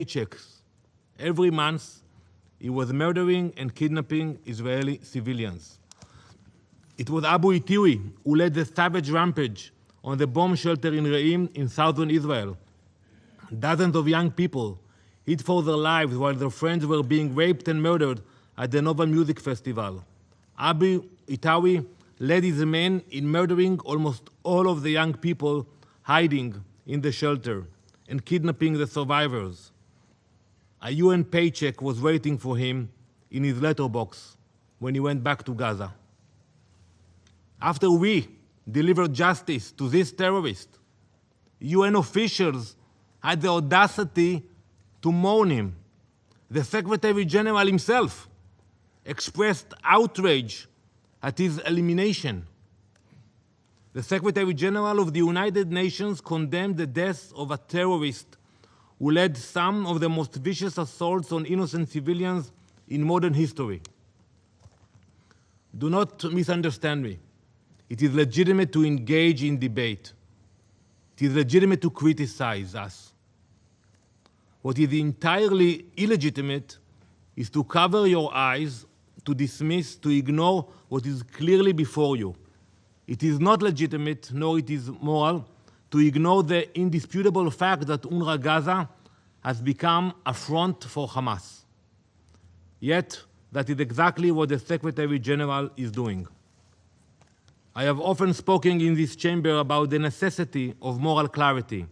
paychecks. Every month, he was murdering and kidnapping Israeli civilians. It was Abu Itiwi who led the savage rampage on the bomb shelter in Re'im in southern Israel. Dozens of young people hid for their lives while their friends were being raped and murdered at the Nova Music Festival. Abu Itawi led his men in murdering almost all of the young people hiding in the shelter and kidnapping the survivors. A UN paycheck was waiting for him in his letterbox when he went back to Gaza. After we delivered justice to this terrorist, UN officials had the audacity to mourn him. The Secretary General himself expressed outrage at his elimination. The Secretary General of the United Nations condemned the death of a terrorist who led some of the most vicious assaults on innocent civilians in modern history. Do not misunderstand me. It is legitimate to engage in debate. It is legitimate to criticize us. What is entirely illegitimate is to cover your eyes, to dismiss, to ignore what is clearly before you. It is not legitimate, nor it is moral, to ignore the indisputable fact that UNRWA Gaza has become a front for Hamas. Yet, that is exactly what the Secretary General is doing. I have often spoken in this chamber about the necessity of moral clarity.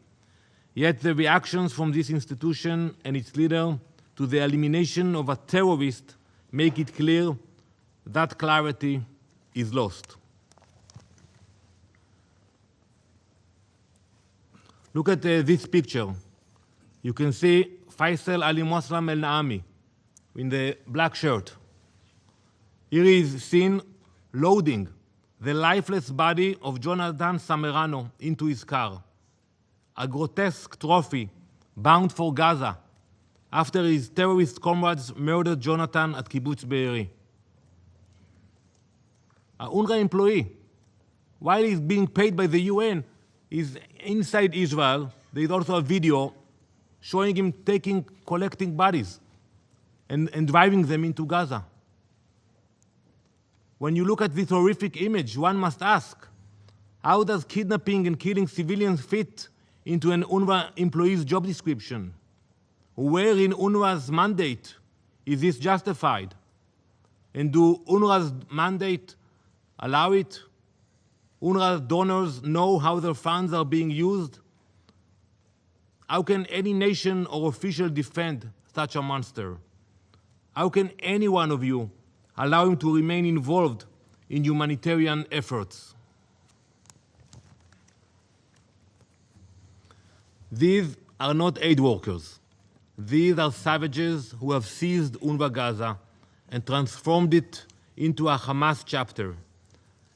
Yet the reactions from this institution and its leader to the elimination of a terrorist make it clear that clarity is lost. Look at this picture. You can see Faisal Ali Moslam El Naami in the black shirt. Here he is seen loading the lifeless body of Jonathan Samerano into his car, a grotesque trophy bound for Gaza after his terrorist comrades murdered Jonathan at Kibbutz Be'eri. An UNRWA employee, while he's being paid by the UN, is inside Israel. There is also a video showing him collecting bodies and driving them into Gaza. When you look at this horrific image, one must ask, how does kidnapping and killing civilians fit into an UNRWA employee's job description? Where in UNRWA's mandate is this justified? And do UNRWA's mandate allow it? UNRWA donors know how their funds are being used? How can any nation or official defend such a monster? How can any one of you allow him to remain involved in humanitarian efforts? These are not aid workers. These are savages who have seized UNRWA Gaza and transformed it into a Hamas chapter.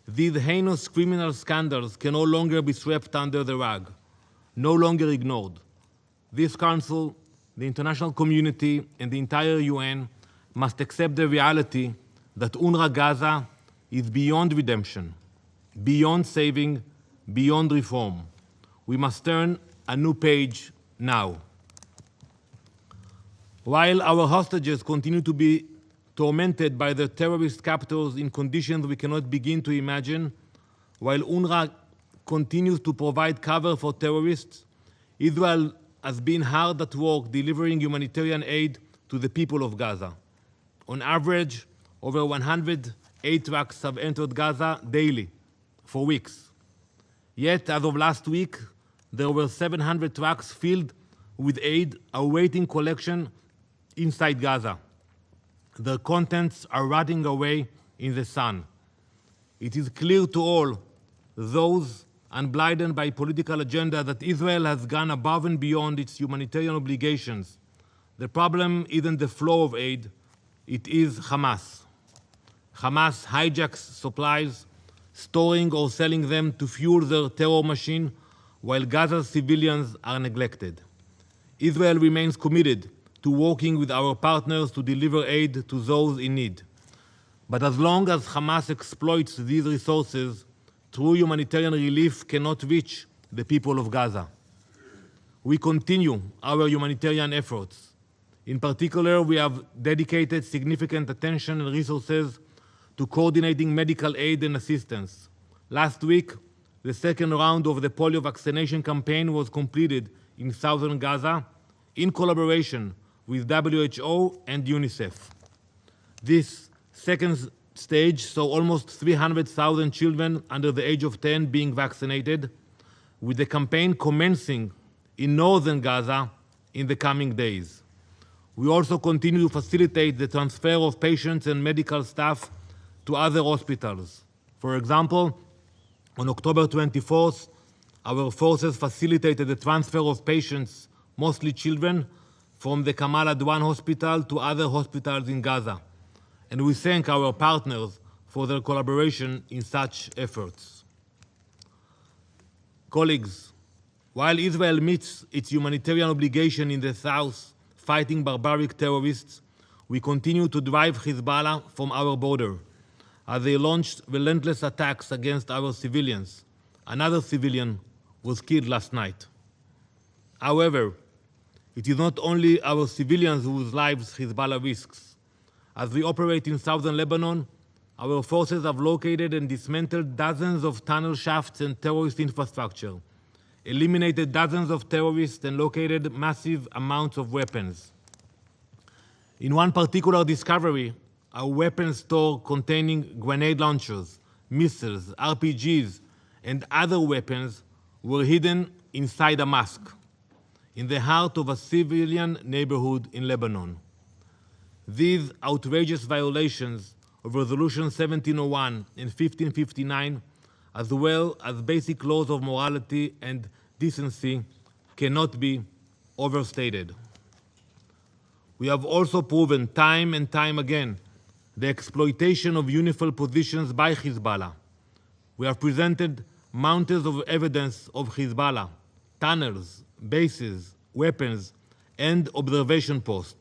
These heinous criminal scandals can no longer be swept under the rug, no longer ignored. This Council, the international community, and the entire UN must accept the reality that UNRWA Gaza is beyond redemption, beyond saving, beyond reform. We must turn a new page now. While our hostages continue to be tormented by their terrorist captors in conditions we cannot begin to imagine, while UNRWA continues to provide cover for terrorists, Israel has been hard at work delivering humanitarian aid to the people of Gaza. On average, over 100 aid trucks have entered Gaza daily for weeks. Yet, as of last week, there were 700 trucks filled with aid awaiting collection inside Gaza. Their contents are rotting away in the sun. It is clear to all those unblinded by political agenda that Israel has gone above and beyond its humanitarian obligations. The problem isn't the flow of aid, it is Hamas. Hamas hijacks supplies, storing or selling them to fuel their terror machine, while Gaza's civilians are neglected. Israel remains committed to working with our partners to deliver aid to those in need. But as long as Hamas exploits these resources, true humanitarian relief cannot reach the people of Gaza. we continue our humanitarian efforts. In particular, we have dedicated significant attention and resources to coordinating medical aid and assistance. Last week, the second round of the polio vaccination campaign was completed in southern Gaza in collaboration with WHO and UNICEF. This second stage saw almost 300,000 children under the age of 10 being vaccinated, with the campaign commencing in northern Gaza in the coming days. We also continue to facilitate the transfer of patients and medical staff to other hospitals. For example, on October 24th, our forces facilitated the transfer of patients, mostly children, from the Kamal Adwan hospital to other hospitals in Gaza. And we thank our partners for their collaboration in such efforts. Colleagues, while Israel meets its humanitarian obligation in the south, fighting barbaric terrorists, we continue to drive Hezbollah from our border, as they launched relentless attacks against our civilians. Another civilian was killed last night. However, it is not only our civilians whose lives Hezbollah risks. As we operate in southern Lebanon, our forces have located and dismantled dozens of tunnel shafts and terrorist infrastructure, eliminated dozens of terrorists, and located massive amounts of weapons. In one particular discovery, a weapons store containing grenade launchers, missiles, RPGs, and other weapons were hidden inside a mosque, in the heart of a civilian neighborhood in Lebanon. These outrageous violations of Resolution 1701 and 1559, as well as basic laws of morality and decency, cannot be overstated. We have also proven time and time again the exploitation of UNIFIL positions by Hezbollah. We have presented mountains of evidence of Hezbollah, tunnels, bases, weapons, and observation posts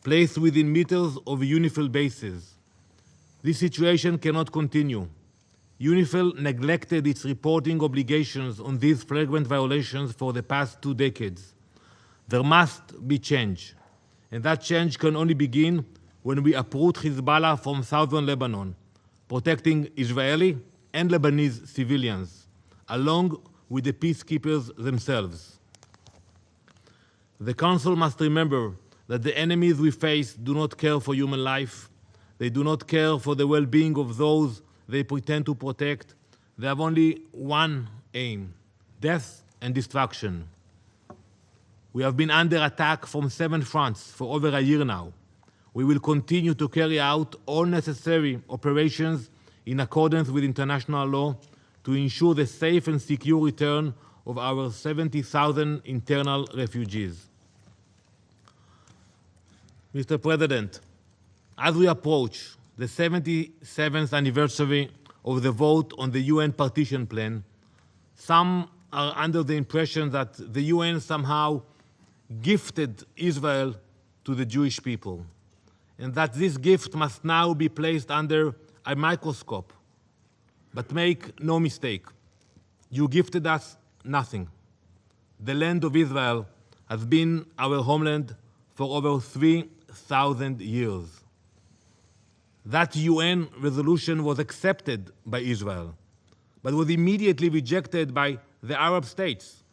placed within meters of UNIFIL bases. This situation cannot continue. UNIFIL neglected its reporting obligations on these flagrant violations for the past 2 decades. There must be change, and that change can only begin when we uproot Hezbollah from southern Lebanon, protecting Israeli and Lebanese civilians, along with the peacekeepers themselves. The Council must remember that the enemies we face do not care for human life. They do not care for the well-being of those they pretend to protect. They have only one aim: death and destruction. We have been under attack from 7 fronts for over a year now. We will continue to carry out all necessary operations in accordance with international law to ensure the safe and secure return of our 70,000 internal refugees. Mr. President, as we approach the 77th anniversary of the vote on the UN partition plan, some are under the impression that the UN somehow gifted Israel to the Jewish people, and that this gift must now be placed under a microscope. But make no mistake, you gifted us nothing. The land of Israel has been our homeland for over 3,000 years. That UN resolution was accepted by Israel, but was immediately rejected by the Arab states.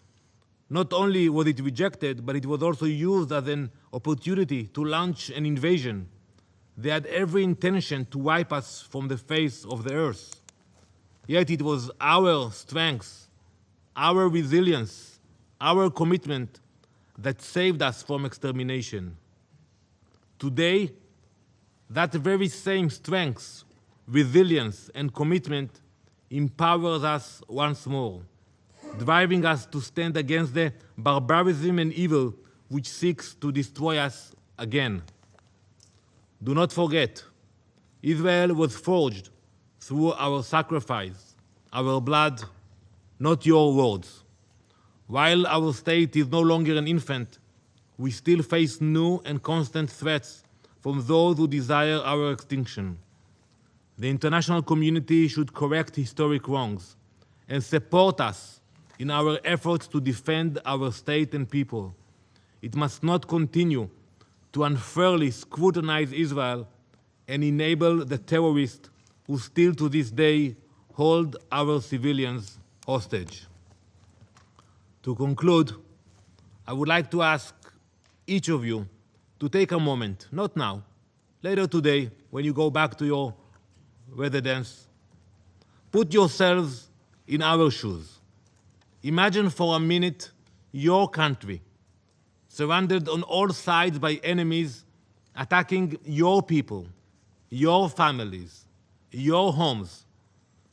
Not only was it rejected, but it was also used as an opportunity to launch an invasion. They had every intention to wipe us from the face of the earth. Yet it was our strength, our resilience, our commitment that saved us from extermination. Today, that very same strength, resilience, and commitment empowers us once more, driving us to stand against the barbarism and evil which seeks to destroy us again. Do not forget, Israel was forged through our sacrifice, our blood, not your words. While our state is no longer an infant, we still face new and constant threats from those who desire our extinction. The international community should correct historic wrongs and support us in our efforts to defend our state and people. It must not continue to unfairly scrutinize Israel and enable the terrorists who still to this day hold our civilians hostage. To conclude, I would like to ask each of you to take a moment, not now, later today, when you go back to your residence, put yourselves in our shoes. Imagine for a minute your country, surrounded on all sides by enemies attacking your people, your families, your homes,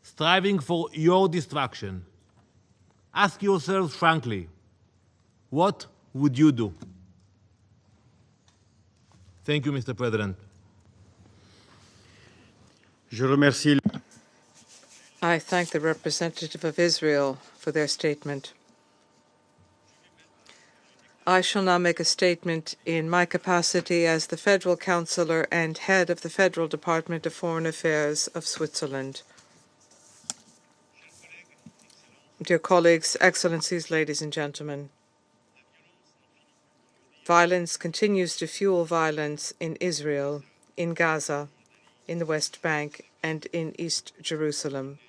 striving for your destruction. Ask yourselves frankly, what would you do? Thank you, Mr. President. Je remercie. I thank the representative of Israel for their statement. I shall now make a statement in my capacity as the Federal Counselor and Head of the Federal Department of Foreign Affairs of Switzerland. Dear colleagues, excellencies, ladies and gentlemen, violence continues to fuel violence in Israel, in Gaza, in the West Bank, and in East Jerusalem.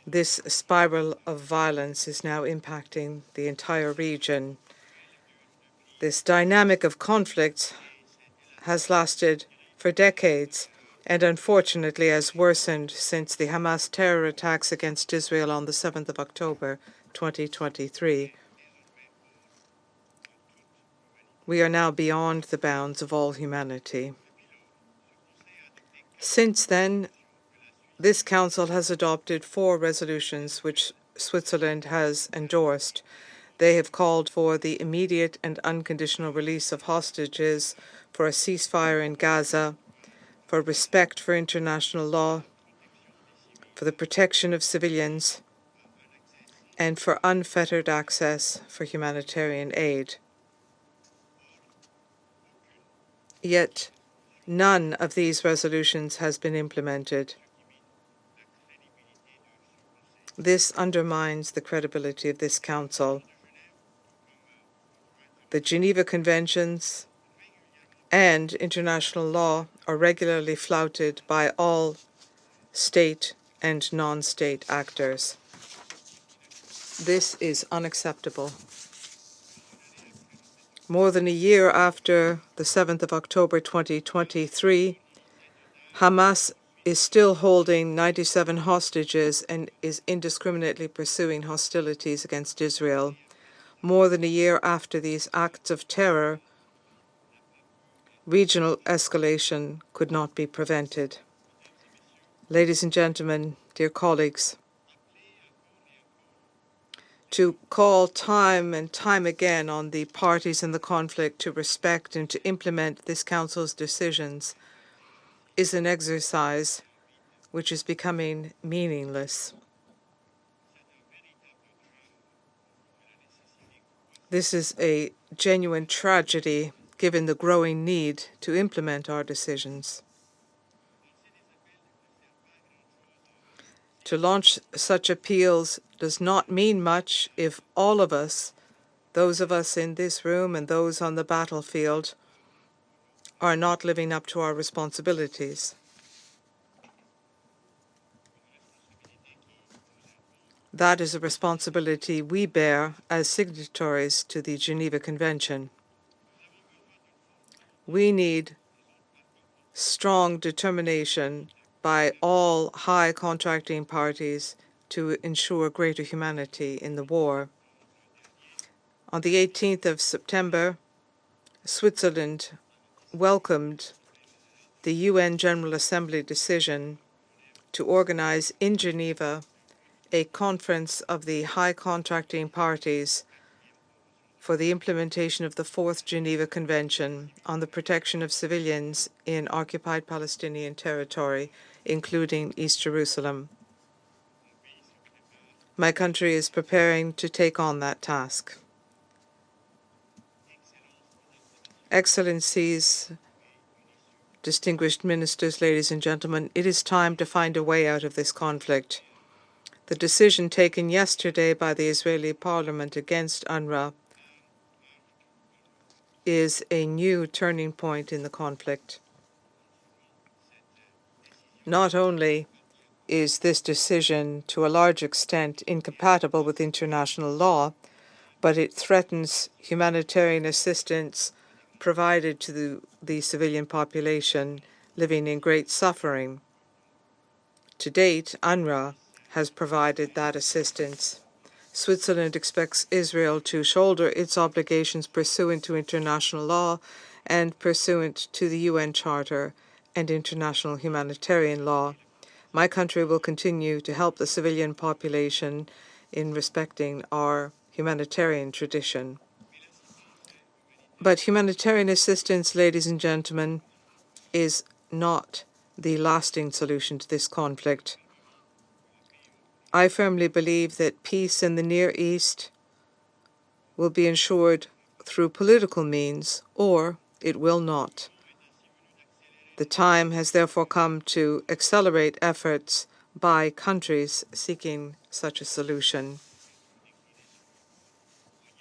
This spiral of violence is now impacting the entire region. This dynamic of conflict has lasted for decades and unfortunately has worsened since the Hamas terror attacks against Israel on the 7th of October 2023. We are now beyond the bounds of all humanity. Since then, this Council has adopted 4 resolutions which Switzerland has endorsed. They have called for the immediate and unconditional release of hostages, for a ceasefire in Gaza, for respect for international law, for the protection of civilians, and for unfettered access for humanitarian aid. Yet, none of these resolutions has been implemented. This undermines the credibility of this Council. The Geneva Conventions and international law are regularly flouted by all state and non-state actors. This is unacceptable. More than a year after the 7th of October 2023, Hamas is still holding 97 hostages and is indiscriminately pursuing hostilities against Israel. More than a year after these acts of terror, regional escalation could not be prevented. Ladies and gentlemen, dear colleagues, to call time and time again on the parties in the conflict to respect and to implement this Council's decisions is an exercise which is becoming meaningless. This is a genuine tragedy given the growing need to implement our decisions. To launch such appeals does not mean much if all of us, those of us in this room and those on the battlefield, are not living up to our responsibilities. That is a responsibility we bear as signatories to the Geneva Convention. We need strong determination by all high contracting parties to ensure greater humanity in the war. On the 18th of September, Switzerland welcomed the UN General Assembly decision to organize in Geneva a conference of the high contracting parties for the implementation of the 4th Geneva Convention on the protection of civilians in occupied Palestinian territory, including East Jerusalem. My country is preparing to take on that task. Excellencies, distinguished ministers, ladies and gentlemen, it is time to find a way out of this conflict. The decision taken yesterday by the Israeli parliament against UNRWA is a new turning point in the conflict. Not only is this decision to a large extent incompatible with international law, but it threatens humanitarian assistance provided to the civilian population living in great suffering. To date, UNRWA has provided that assistance. Switzerland expects Israel to shoulder its obligations pursuant to international law and pursuant to the UN Charter and international humanitarian law. My country will continue to help the civilian population in respecting our humanitarian tradition. But humanitarian assistance, ladies and gentlemen, is not the lasting solution to this conflict. I firmly believe that peace in the Near East will be ensured through political means, or it will not. The time has therefore come to accelerate efforts by countries seeking such a solution.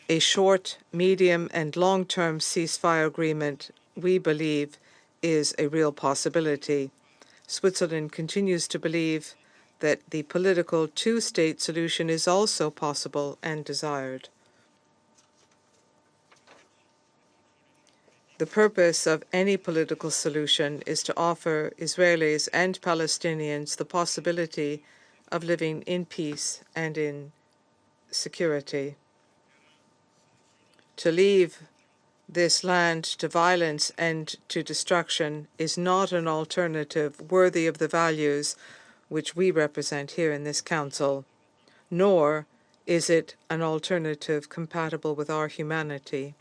A short, medium, and long-term ceasefire agreement, we believe, is a real possibility. Switzerland continues to believe that the political two-state solution is also possible and desired. The purpose of any political solution is to offer Israelis and Palestinians the possibility of living in peace and in security. To leave this land to violence and to destruction is not an alternative worthy of the values which we represent here in this Council, nor is it an alternative compatible with our humanity.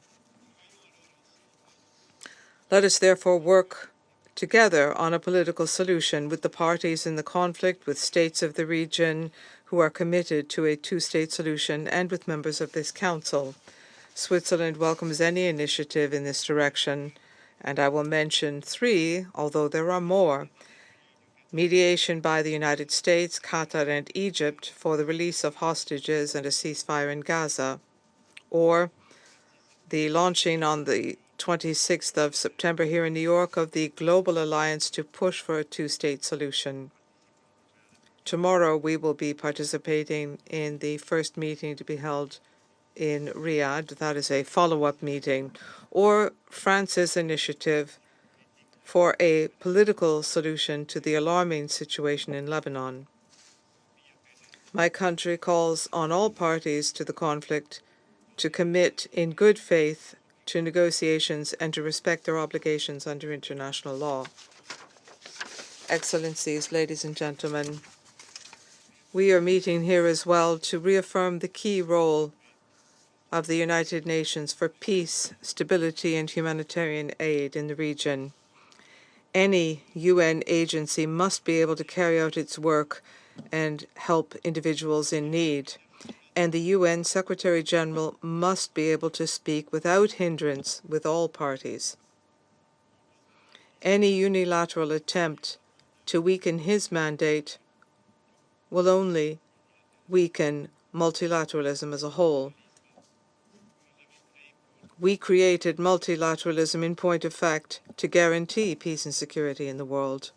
Let us therefore work together on a political solution with the parties in the conflict, with states of the region who are committed to a two-state solution, and with members of this Council. Switzerland welcomes any initiative in this direction, and I will mention three, although there are more. Mediation by the United States, Qatar, and Egypt for the release of hostages and a ceasefire in Gaza, or the launching on the 26th of September here in New York of the Global Alliance to push for a two-state solution. Tomorrow we will be participating in the first meeting to be held in Riyadh. That is a follow-up meeting, or France's initiative for a political solution to the alarming situation in Lebanon. My country calls on all parties to the conflict to commit in good faith to negotiations and to respect their obligations under international law. Excellencies, ladies and gentlemen, we are meeting here as well to reaffirm the key role of the United Nations for peace, stability, and humanitarian aid in the region. Any UN agency must be able to carry out its work and help individuals in need. And the UN Secretary-General must be able to speak without hindrance with all parties. Any unilateral attempt to weaken his mandate will only weaken multilateralism as a whole. We created multilateralism in point of fact to guarantee peace and security in the world.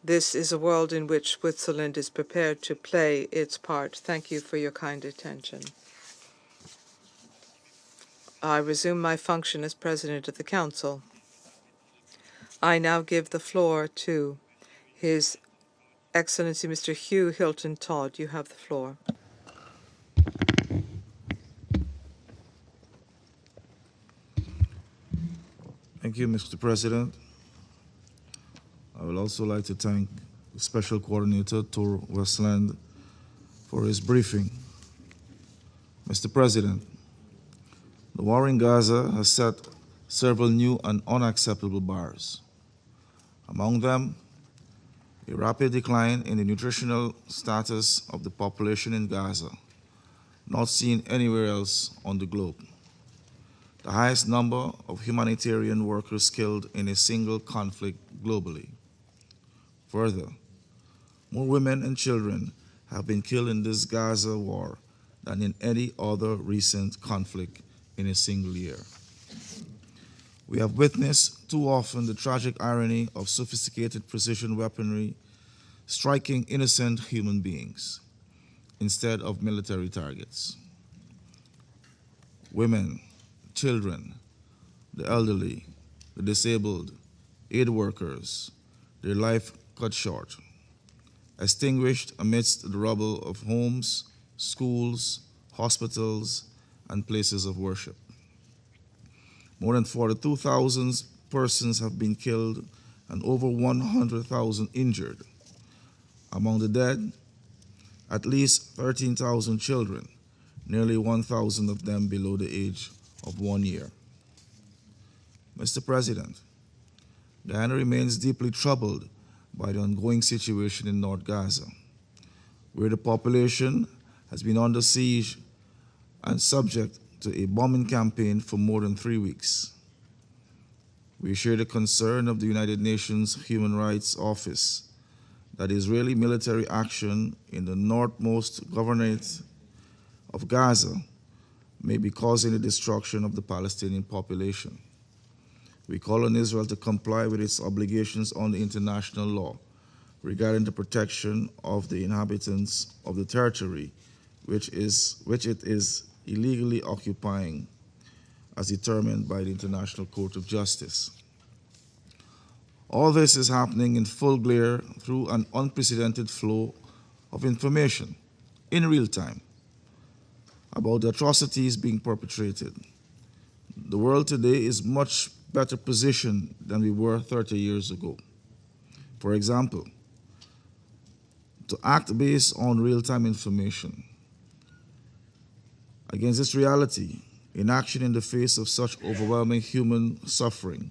This is a world in which Switzerland is prepared to play its part. Thank you for your kind attention. I resume my function as President of the Council. I now give the floor to His Excellency Mr. Hugh Hilton Todd. You have the floor. Thank you, Mr. President. I would also like to thank the Special Coordinator, Tor Westland, for his briefing. Mr. President, the war in Gaza has set several new and unacceptable bars. Among them, a rapid decline in the nutritional status of the population in Gaza, not seen anywhere else on the globe. The highest number of humanitarian workers killed in a single conflict globally. Further, more women and children have been killed in this Gaza war than in any other recent conflict in a single year. We have witnessed too often the tragic irony of sophisticated precision weaponry striking innocent human beings instead of military targets. Women, children, the elderly, the disabled, aid workers, their life cut short, extinguished amidst the rubble of homes, schools, hospitals, and places of worship. More than 42,000 persons have been killed and over 100,000 injured. Among the dead, at least 13,000 children, nearly 1,000 of them below the age of 1 year. Mr. President, Guyana remains deeply troubled by the ongoing situation in North Gaza, where the population has been under siege and subject to a bombing campaign for more than 3 weeks. We share the concern of the United Nations Human Rights Office that Israeli military action in the northmost governorate of Gaza may be causing the destruction of the Palestinian population. We call on Israel to comply with its obligations under international law regarding the protection of the inhabitants of the territory which it is illegally occupying, as determined by the International Court of Justice. All this is happening in full glare through an unprecedented flow of information in real time about the atrocities being perpetrated. The world today is much better positioned than we were 30 years ago. For example, to act based on real-time information. Against this reality, inaction in the face of such overwhelming human suffering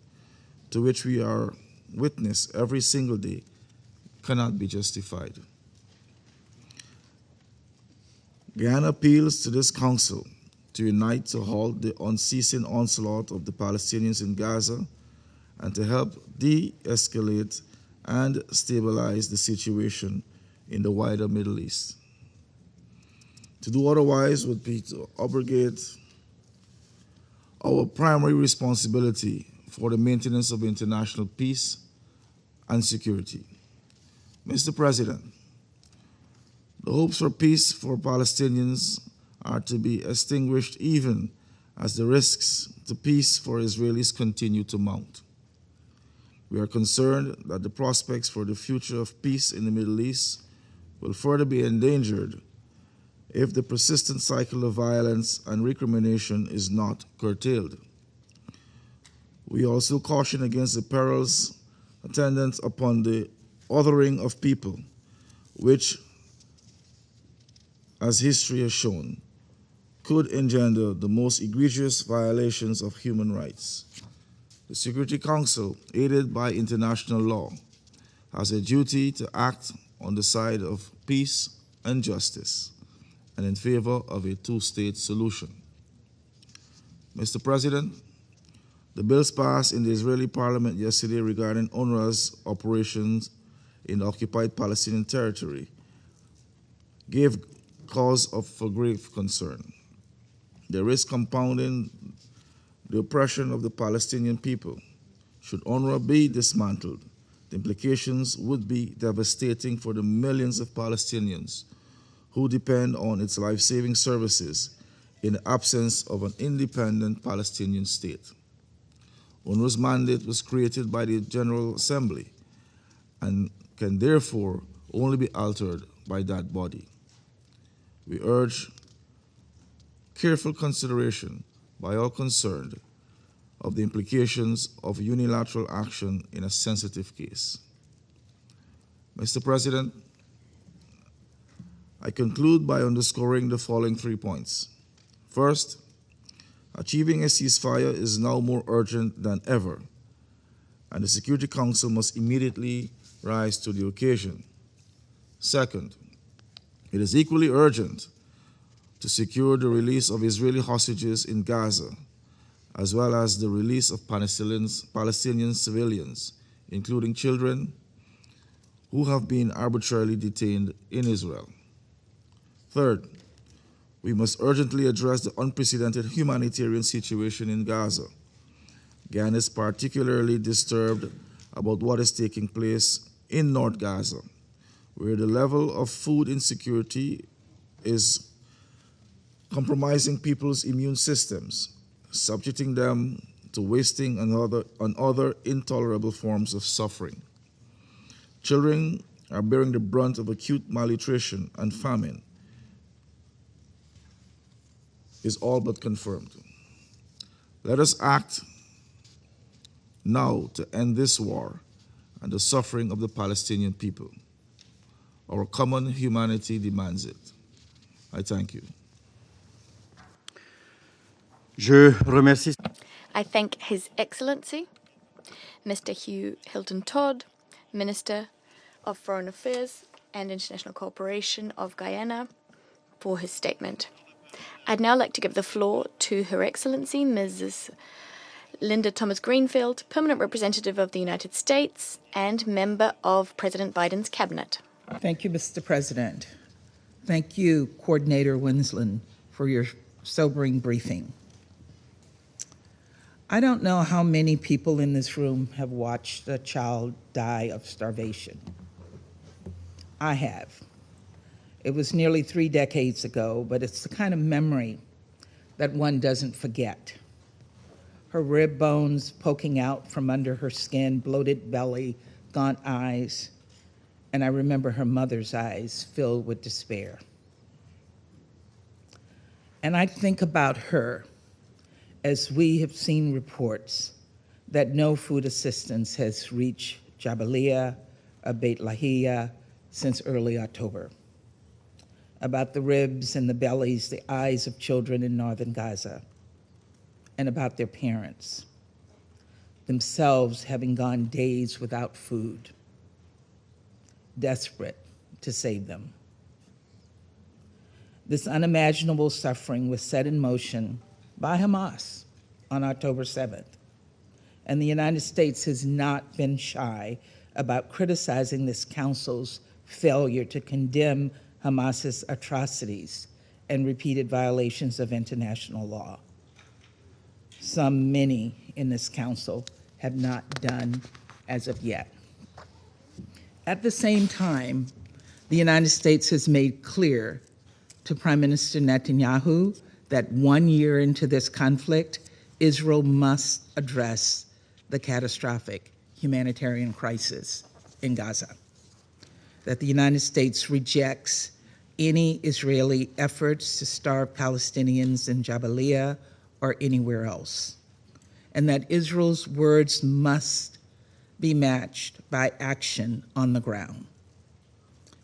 to which we are witness every single day cannot be justified. Guyana appeals to this Council to unite to halt the unceasing onslaught of the Palestinians in Gaza and to help de-escalate and stabilize the situation in the wider Middle East. To do otherwise would be to abrogate our primary responsibility for the maintenance of international peace and security. Mr. President, the hopes for peace for Palestinians are to be extinguished even as the risks to peace for Israelis continue to mount. We are concerned that the prospects for the future of peace in the Middle East will further be endangered if the persistent cycle of violence and recrimination is not curtailed. We also caution against the perils attendant upon the othering of people, which, as history has shown, could engender the most egregious violations of human rights. The Security Council, aided by international law, has a duty to act on the side of peace and justice and in favor of a two-state solution. Mr. President, the bills passed in the Israeli parliament yesterday regarding UNRWA's operations in the occupied Palestinian territory gave cause for grave concern. They risk compounding the oppression of the Palestinian people. Should UNRWA be dismantled, the implications would be devastating for the millions of Palestinians who depend on its life-saving services in the absence of an independent Palestinian state. UNRWA's mandate was created by the General Assembly and can therefore only be altered by that body. We urge careful consideration by all concerned of the implications of unilateral action in a sensitive case. Mr. President, I conclude by underscoring the following 3 points. First, achieving a ceasefire is now more urgent than ever, and the Security Council must immediately rise to the occasion. Second, it is equally urgent to secure the release of Israeli hostages in Gaza, as well as the release of Palestinian civilians, including children, who have been arbitrarily detained in Israel. Third, we must urgently address the unprecedented humanitarian situation in Gaza. Guyana is particularly disturbed about what is taking place in North Gaza, where the level of food insecurity is compromising people's immune systems, subjecting them to wasting and other intolerable forms of suffering. Children are bearing the brunt of acute malnutrition, and famine is all but confirmed. Let us act now to end this war and the suffering of the Palestinian people. Our common humanity demands it. I thank you. I thank His Excellency, Mr. Hugh Hilton Todd, Minister of Foreign Affairs and International Cooperation of Guyana, for his statement. I'd now like to give the floor to Her Excellency, Mrs. Linda Thomas Greenfield, Permanent Representative of the United States and member of President Biden's cabinet. Thank you, Mr. President. Thank you, Coordinator Winsland, for your sobering briefing. I don't know how many people in this room have watched a child die of starvation. I have. It was nearly 3 decades ago, but it's the kind of memory that one doesn't forget. Her rib bones poking out from under her skin, bloated belly, gaunt eyes, and I remember her mother's eyes filled with despair. And I think about her as we have seen reports that no food assistance has reached Jabalia or Beit Lahia since early October. About the ribs and the bellies, the eyes of children in northern Gaza, and about their parents, themselves having gone days without food, desperate to save them. This unimaginable suffering was set in motion by Hamas on October 7th, and the United States has not been shy about criticizing this council's failure to condemn Hamas's atrocities and repeated violations of international law. Many in this council have not done as of yet. At the same time, the United States has made clear to Prime Minister Netanyahu that 1 year into this conflict, Israel must address the catastrophic humanitarian crisis in Gaza, that the United States rejects any Israeli efforts to starve Palestinians in Jabalia or anywhere else, and that Israel's words must be matched by action on the ground.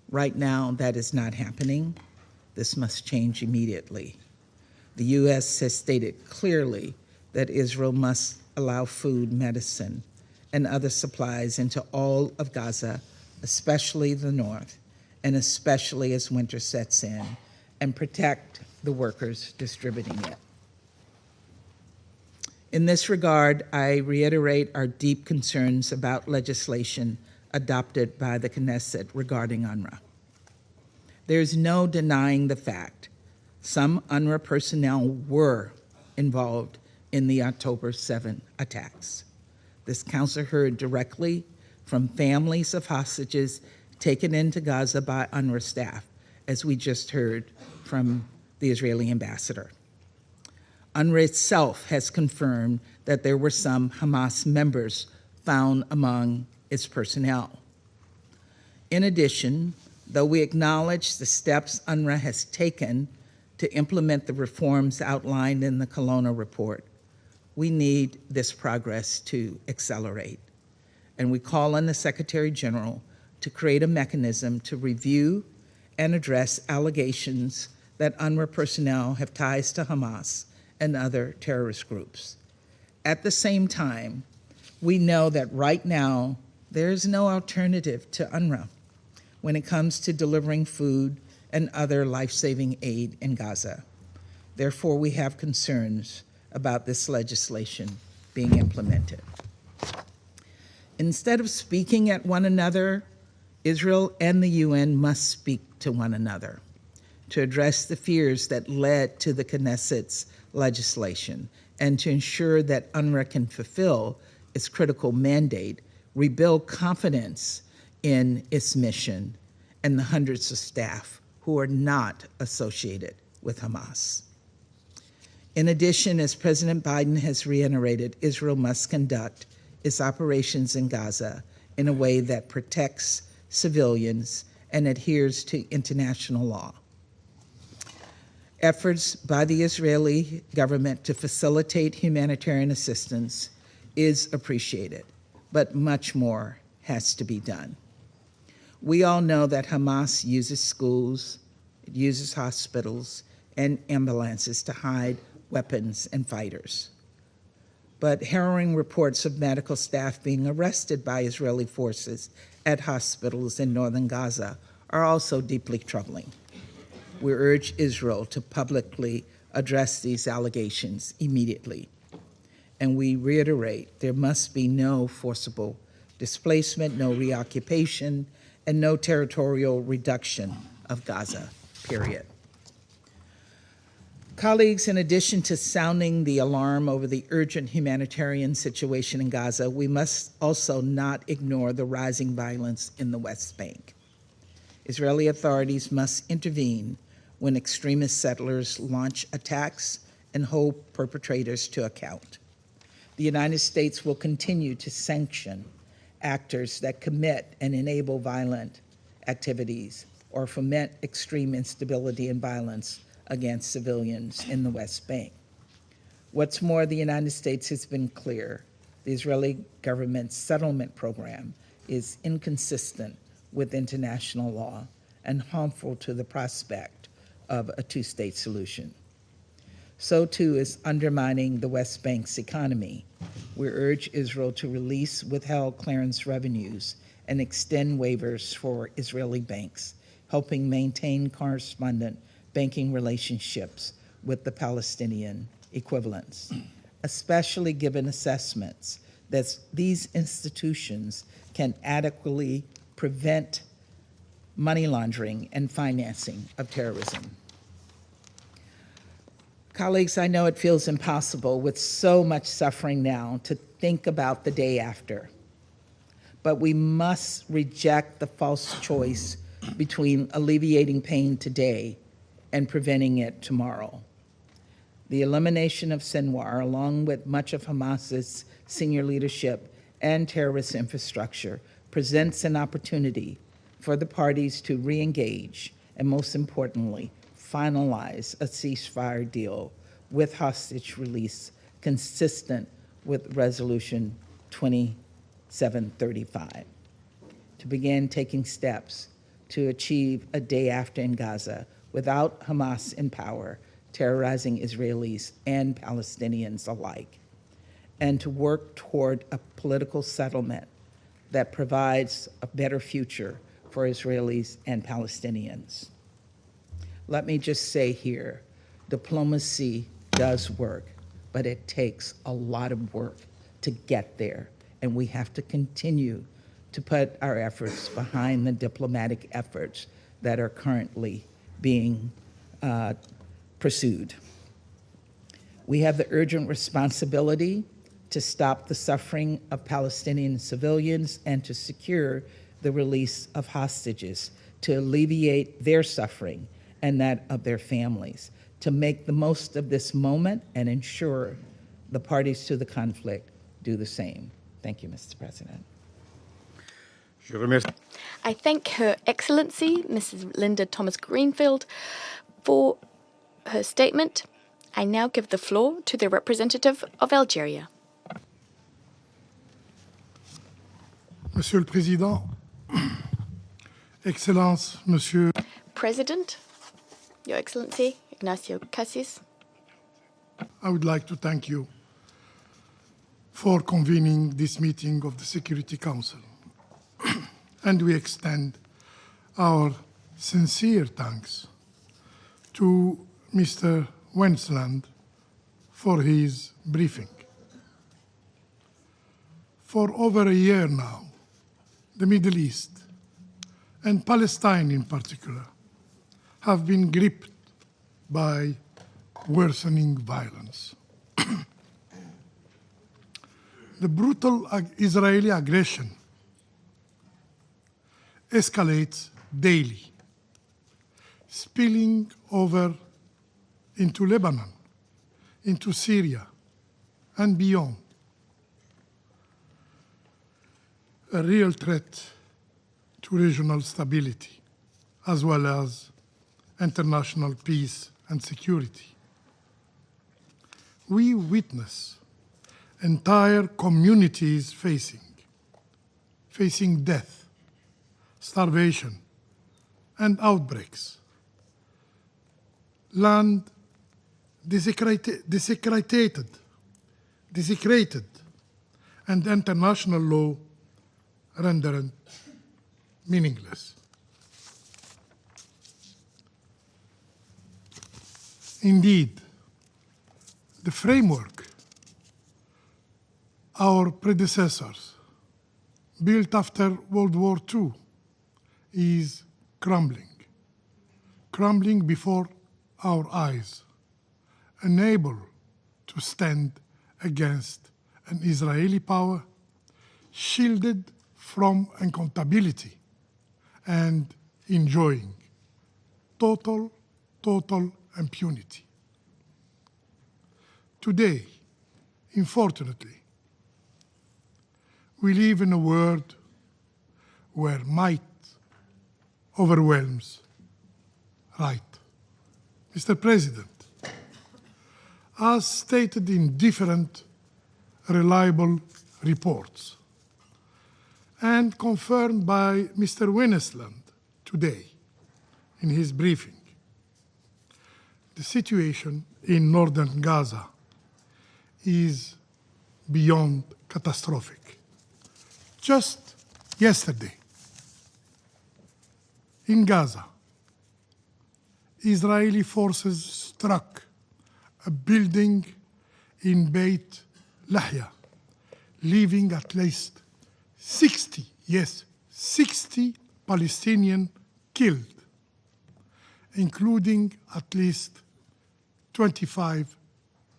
Right now, that is not happening. This must change immediately. The U.S. has stated clearly that Israel must allow food, medicine, and other supplies into all of Gaza, especially the north, and especially as winter sets in, and protect the workers distributing it. In this regard, I reiterate our deep concerns about legislation adopted by the Knesset regarding UNRWA. There's no denying the fact some UNRWA personnel were involved in the October 7 attacks. This council heard directly from families of hostages taken into Gaza by UNRWA staff, as we just heard from the Israeli ambassador. UNRWA itself has confirmed that there were some Hamas members found among its personnel. In addition, though we acknowledge the steps UNRWA has taken to implement the reforms outlined in the Kelowna report, we need this progress to accelerate. And we call on the Secretary General to create a mechanism to review and address allegations that UNRWA personnel have ties to Hamas and other terrorist groups. At the same time, we know that right now there's no alternative to UNRWA when it comes to delivering food and other life-saving aid in Gaza. Therefore, we have concerns about this legislation being implemented. Instead of speaking at one another Israel and the UN must speak to one another to address the fears that led to the Knesset's legislation and to ensure that UNRWA can fulfill its critical mandate, rebuild confidence in its mission, and the hundreds of staff who are not associated with Hamas. In addition, as President Biden has reiterated, Israel must conduct its operations in Gaza in a way that protects civilians and adheres to international law. Efforts by the Israeli government to facilitate humanitarian assistance is appreciated, but much more has to be done. We all know that Hamas uses schools, it uses hospitals, and ambulances to hide weapons and fighters. But harrowing reports of medical staff being arrested by Israeli forces at hospitals in northern Gaza are also deeply troubling. We urge Israel to publicly address these allegations immediately. And we reiterate there must be no forcible displacement, no reoccupation, and no territorial reduction of Gaza, period. Colleagues, in addition to sounding the alarm over the urgent humanitarian situation in Gaza, we must also not ignore the rising violence in the West Bank. Israeli authorities must intervene when extremist settlers launch attacks and hold perpetrators to account. The United States will continue to sanction actors that commit and enable violent activities or foment extreme instability and violence against civilians in the West Bank. What's more, the United States has been clear. The Israeli government's settlement program is inconsistent with international law and harmful to the prospect of a two-state solution. So too is undermining the West Bank's economy. We urge Israel to release withheld clearance revenues and extend waivers for Israeli banks, helping maintain correspondent banking relationships with the Palestinian equivalents, especially given assessments that these institutions can adequately prevent money laundering and financing of terrorism. Colleagues, I know it feels impossible with so much suffering now to think about the day after, but we must reject the false choice between alleviating pain today and preventing it tomorrow. The elimination of Sinwar, along with much of Hamas's senior leadership and terrorist infrastructure, presents an opportunity for the parties to re-engage and, most importantly, finalize a ceasefire deal with hostage release consistent with Resolution 2735, to begin taking steps to achieve a day after in Gaza without Hamas in power, terrorizing Israelis and Palestinians alike, and to work toward a political settlement that provides a better future for Israelis and Palestinians. Let me just say here, diplomacy does work, but it takes a lot of work to get there, and we have to continue to put our efforts behind the diplomatic efforts that are currently being pursued. We have the urgent responsibility to stop the suffering of Palestinian civilians and to secure the release of hostages, to alleviate their suffering and that of their families, to make the most of this moment and ensure the parties to the conflict do the same. Thank you, Mr. President. I thank Her Excellency, Mrs. Linda Thomas-Greenfield, for her statement. I now give the floor to the representative of Algeria. Monsieur le Président, Excellence, Monsieur President, Your Excellency, Ignacio Cassis, I would like to thank you for convening this meeting of the Security Council. And we extend our sincere thanks to Mr. Wensland for his briefing. For over a year now, the Middle East and Palestine in particular, have been gripped by worsening violence. The brutal Israeli aggression escalates daily, spilling over into Lebanon, into Syria, and beyond. A real threat to regional stability, as well as international peace and security. We witness entire communities facing death, starvation, and outbreaks. Land desecrated, and international law rendered meaningless. Indeed, the framework our predecessors built after World War II is crumbling before our eyes, unable to stand against an Israeli power shielded from accountability and enjoying total impunity. Today, unfortunately, we live in a world where might overwhelms right. Mr. President, as stated in different reliable reports and confirmed by Mr. Winnesland today in his briefing, the situation in northern Gaza is beyond catastrophic. Just yesterday, in Gaza, Israeli forces struck a building in Beit Lahya, leaving at least 60 Palestinians killed, including at least 25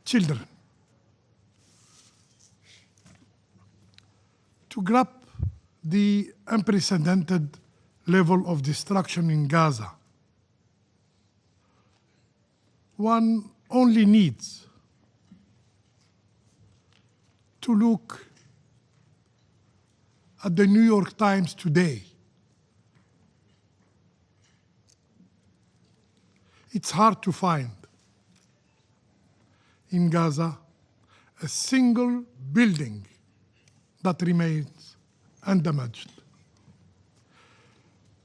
children. To grasp the unprecedented level of destruction in Gaza, one only needs to look at the New York Times today. It's hard to find in Gaza a single building that remains undamaged.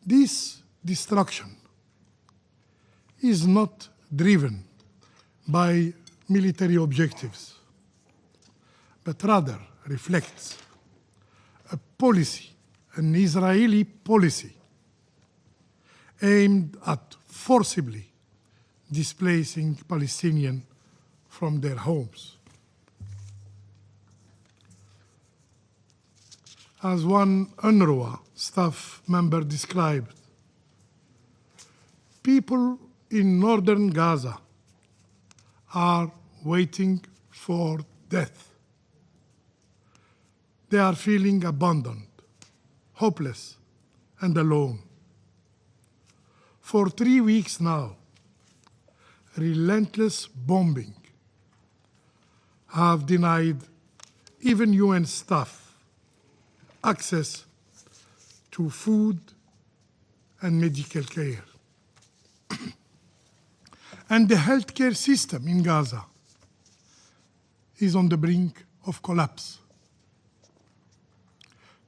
This destruction is not driven by military objectives, but rather reflects a policy, an Israeli policy, aimed at forcibly displacing Palestinians from their homes. As one UNRWA staff member described, people in northern Gaza are waiting for death. They are feeling abandoned, hopeless, and alone. For 3 weeks now, relentless bombing have denied even UN staff access to food and medical care. And the healthcare system in Gaza is on the brink of collapse.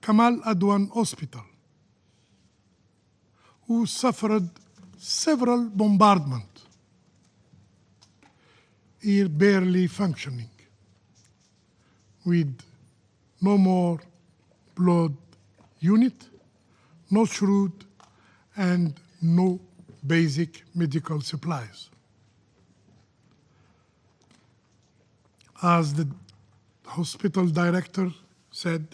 Kamal Adwan Hospital, who suffered several bombardments, is barely functioning, with no more blood unit, no shroud, and no basic medical supplies. As the hospital director said,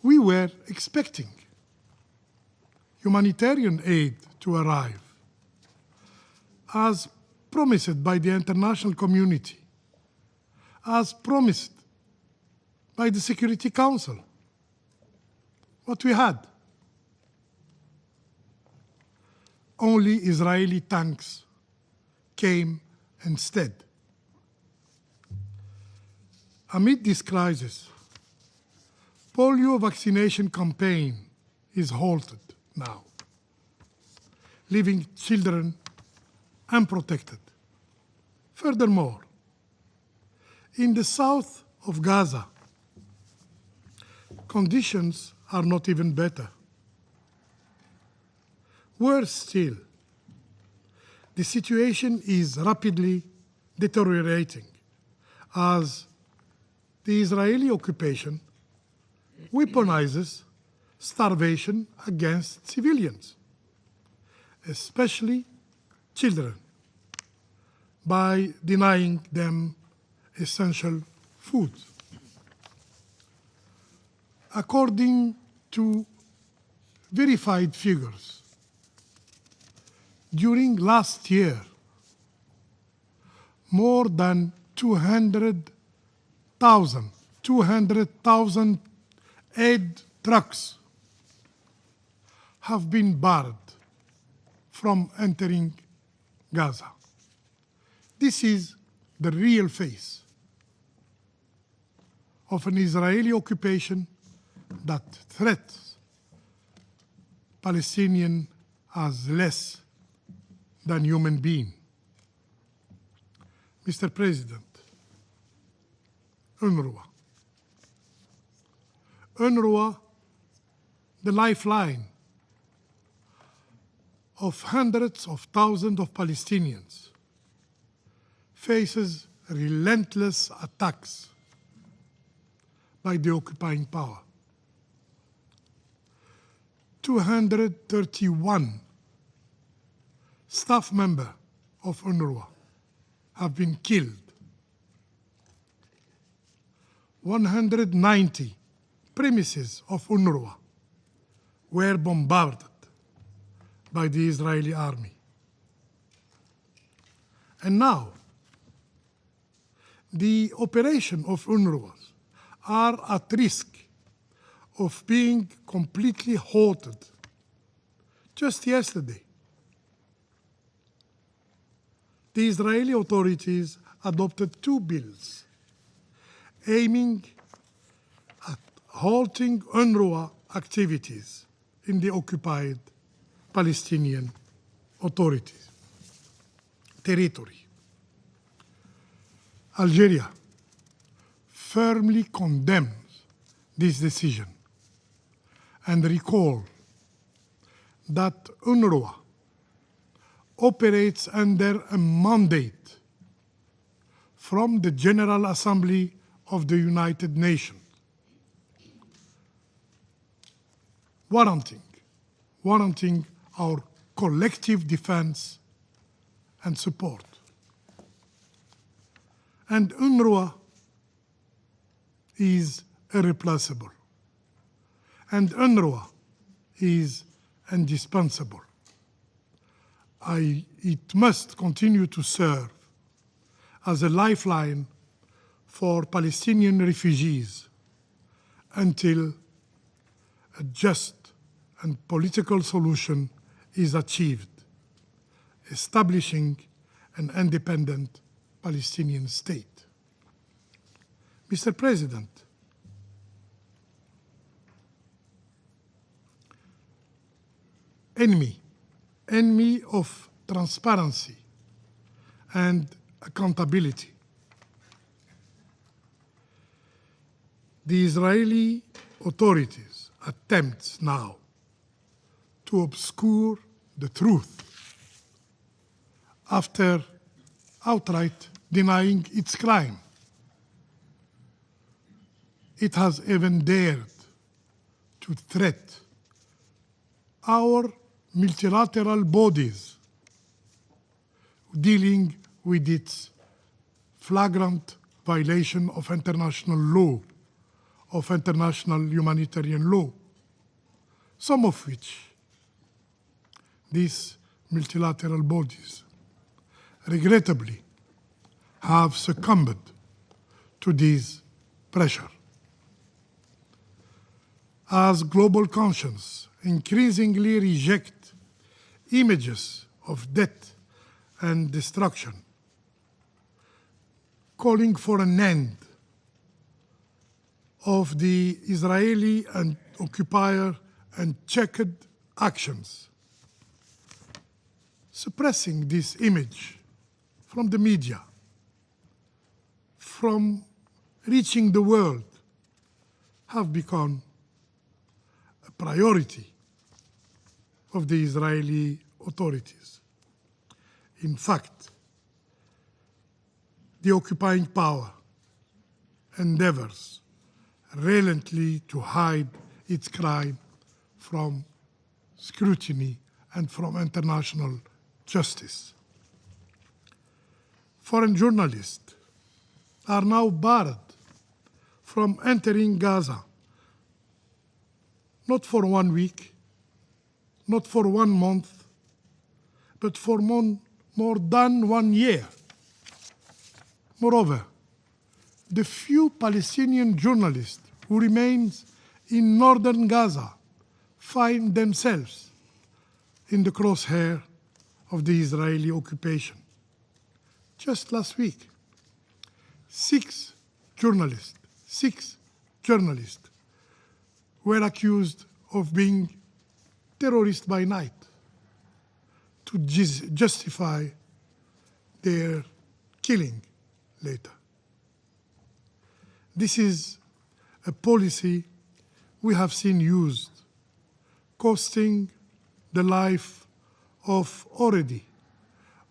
we were expecting humanitarian aid to arrive, as promised by the international community, as promised by the Security Council. What we had? Only Israeli tanks came instead. Amid this crisis, polio vaccination campaign is halted now, leaving children unprotected. Furthermore, in the south of Gaza, conditions are not even better. Worse still, the situation is rapidly deteriorating as the Israeli occupation weaponizes starvation against civilians, especially children, by denying them essential food. According to verified figures, during last year, more than 200,000 aid trucks have been barred from entering Gaza. This is the real face of an Israeli occupation that threats Palestinians as less than human beings. Mr. President, UNRWA, the lifeline of hundreds of thousands of Palestinians, faces relentless attacks by the occupying power. 231 staff members of UNRWA have been killed. 190 premises of UNRWA were bombarded by the Israeli army. And now, the operation of UNRWA are at risk of being completely halted. Just yesterday, the Israeli authorities adopted 2 bills aiming at halting UNRWA activities in the occupied Palestinian authorities territory. Algeria firmly condemns this decision and recall that UNRWA operates under a mandate from the General Assembly of the United Nations, warranting our collective defense and support. And UNRWA is irreplaceable, and UNRWA is indispensable. It must continue to serve as a lifeline for Palestinian refugees until a just and political solution is achieved, establishing an independent Palestinian state. Mr. President, enemy of transparency and accountability. The Israeli authorities attempt now to obscure the truth after outright denying its crime. It has even dared to threaten our multilateral bodies dealing with its flagrant violation of international law, of international humanitarian law, some of which these multilateral bodies, regrettably, have succumbed to this pressure. As global conscience increasingly reject images of death and destruction, calling for an end of the Israeli and occupier and checked actions, suppressing this image from the media, from reaching the world, have become a priority of the Israeli authorities. In fact, the occupying power endeavors relentlessly to hide its crime from scrutiny and from international justice. Foreign journalists are now barred from entering Gaza, not for 1 week, not for 1 month, but for more than 1 year. Moreover, the few Palestinian journalists who remain in northern Gaza find themselves in the crosshair of the Israeli occupation. Just last week, 6 journalists were accused of being terrorists by night to justify their killing later. This is a policy we have seen used, costing the life of already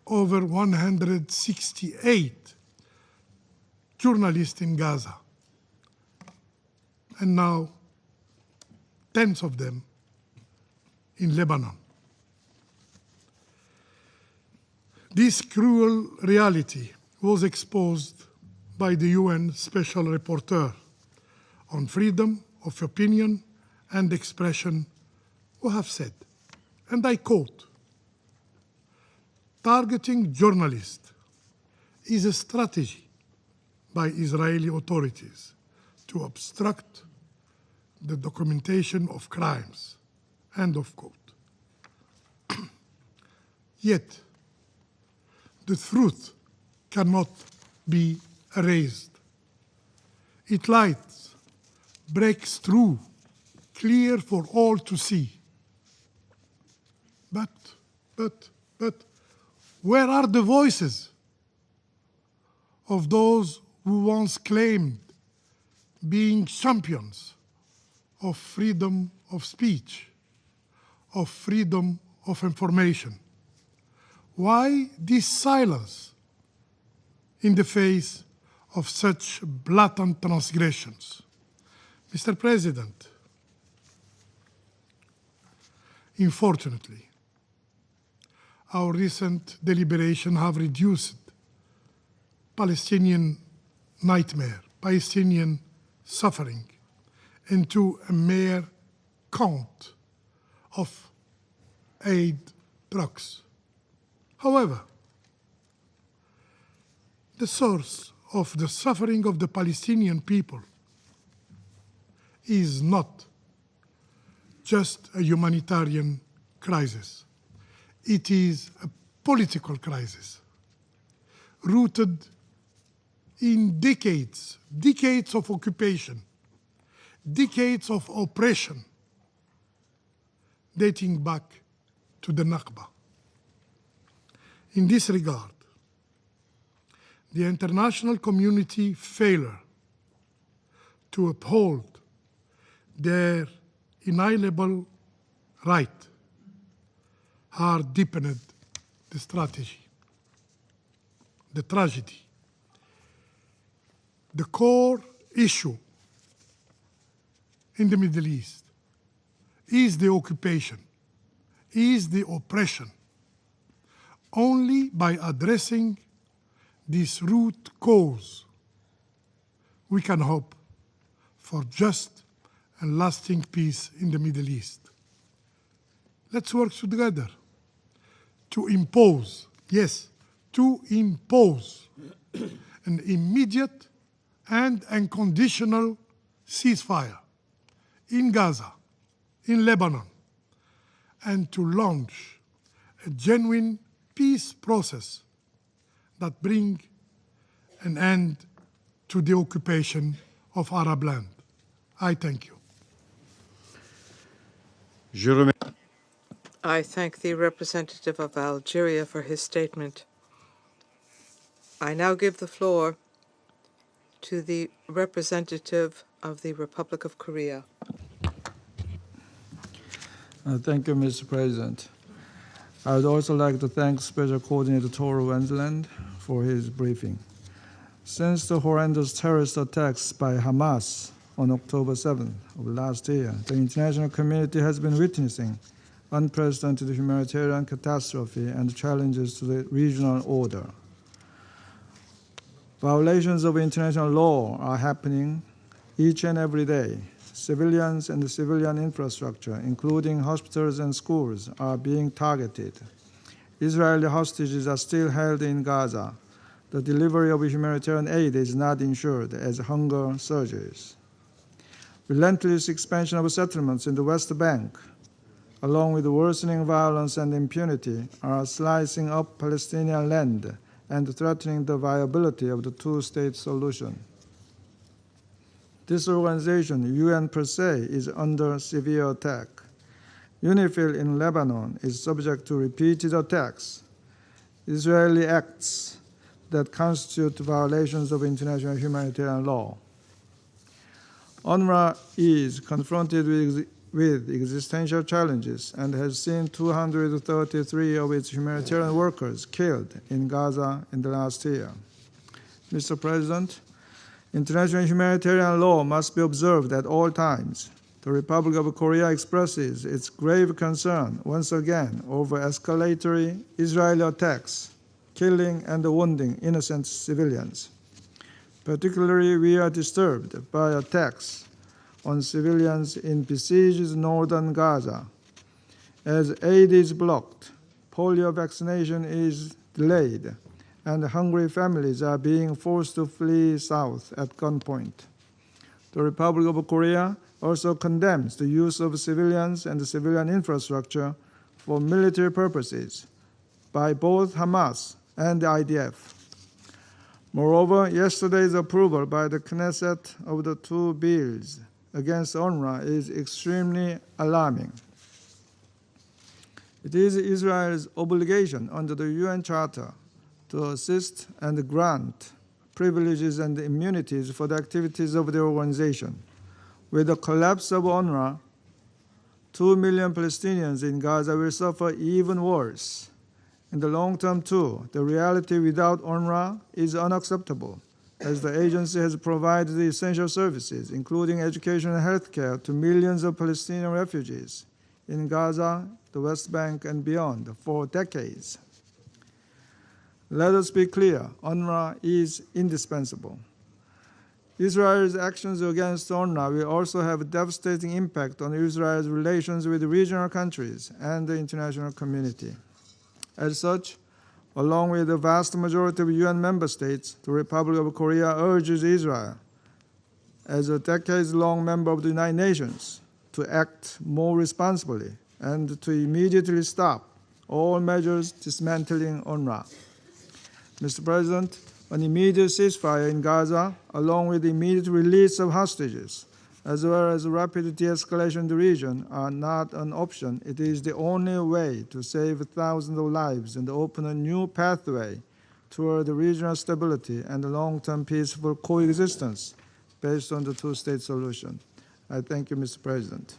over 168 journalists in Gaza, and now tens of them in Lebanon. This cruel reality was exposed by the UN Special Rapporteur on freedom of opinion and expression, who have said, and I quote, "Targeting journalists is a strategy by Israeli authorities to obstruct the documentation of crimes," end of quote. Yet, the truth cannot be erased. It lies, breaks through, clear for all to see. But, where are the voices of those who once claimed being champions of freedom of speech, of freedom of information? Why this silence in the face of such blatant transgressions? Mr. President, unfortunately, our recent deliberations have reduced Palestinian nightmare, Palestinian suffering, into a mere count of aid trucks. However, the source of the suffering of the Palestinian people is not just a humanitarian crisis. It is a political crisis rooted in decades of occupation, decades of oppression, dating back to the Nakba. In this regard, the international community failure to uphold their inalienable right has deepened the strategy, the tragedy. The core issue in the Middle East is the occupation, is the oppression. Only by addressing this root cause, we can hope for just and lasting peace in the Middle East. Let's work together to impose, yes, to impose an immediate and unconditional ceasefire in Gaza, in Lebanon, and to launch a genuine peace process that bring an end to the occupation of Arab land. I thank you. I thank the representative of Algeria for his statement. I now give the floor to the representative of the Republic of Korea. Thank you, Mr. President. I would also like to thank Special Coordinator Tor Wensland for his briefing. Since the horrendous terrorist attacks by Hamas on October 7th of last year, the international community has been witnessing unprecedented humanitarian catastrophe and challenges to the regional order. Violations of international law are happening each and every day. Civilians and civilian infrastructure, including hospitals and schools, are being targeted. Israeli hostages are still held in Gaza. The delivery of humanitarian aid is not ensured as hunger surges. Relentless expansion of settlements in the West Bank, along with worsening violence and impunity, are slicing up Palestinian land and threatening the viability of the two-state solution. This organization, UN per se, is under severe attack. UNIFIL in Lebanon is subject to repeated attacks. Israeli acts that constitute violations of international humanitarian law. UNRWA is confronted with existential challenges and has seen 233 of its humanitarian workers killed in Gaza in the last year. Mr. President, international humanitarian law must be observed at all times. The Republic of Korea expresses its grave concern once again over escalatory Israeli attacks, killing and wounding innocent civilians. Particularly, we are disturbed by attacks on civilians in besieged northern Gaza. As aid is blocked, polio vaccination is delayed, and hungry families are being forced to flee south at gunpoint. The Republic of Korea also condemns the use of civilians and civilian infrastructure for military purposes by both Hamas and the IDF. Moreover, yesterday's approval by the Knesset of the two bills against UNRWA is extremely alarming. It is Israel's obligation under the UN Charter to assist and grant privileges and immunities for the activities of the organization. With the collapse of UNRWA, 2 million Palestinians in Gaza will suffer even worse. In the long term, too, the reality without UNRWA is unacceptable, as the agency has provided the essential services, including education and health care, to millions of Palestinian refugees in Gaza, the West Bank, and beyond for decades. Let us be clear, UNRWA is indispensable. Israel's actions against UNRWA will also have a devastating impact on Israel's relations with regional countries and the international community. As such, along with the vast majority of UN member states, the Republic of Korea urges Israel, as a decades-long member of the United Nations, to act more responsibly and to immediately stop all measures dismantling UNRWA. Mr. President, an immediate ceasefire in Gaza, along with the immediate release of hostages, as well as rapid de-escalation in the region, are not an option. It is the only way to save thousands of lives and open a new pathway toward regional stability and long-term peaceful coexistence based on the two-state solution. I thank you, Mr. President.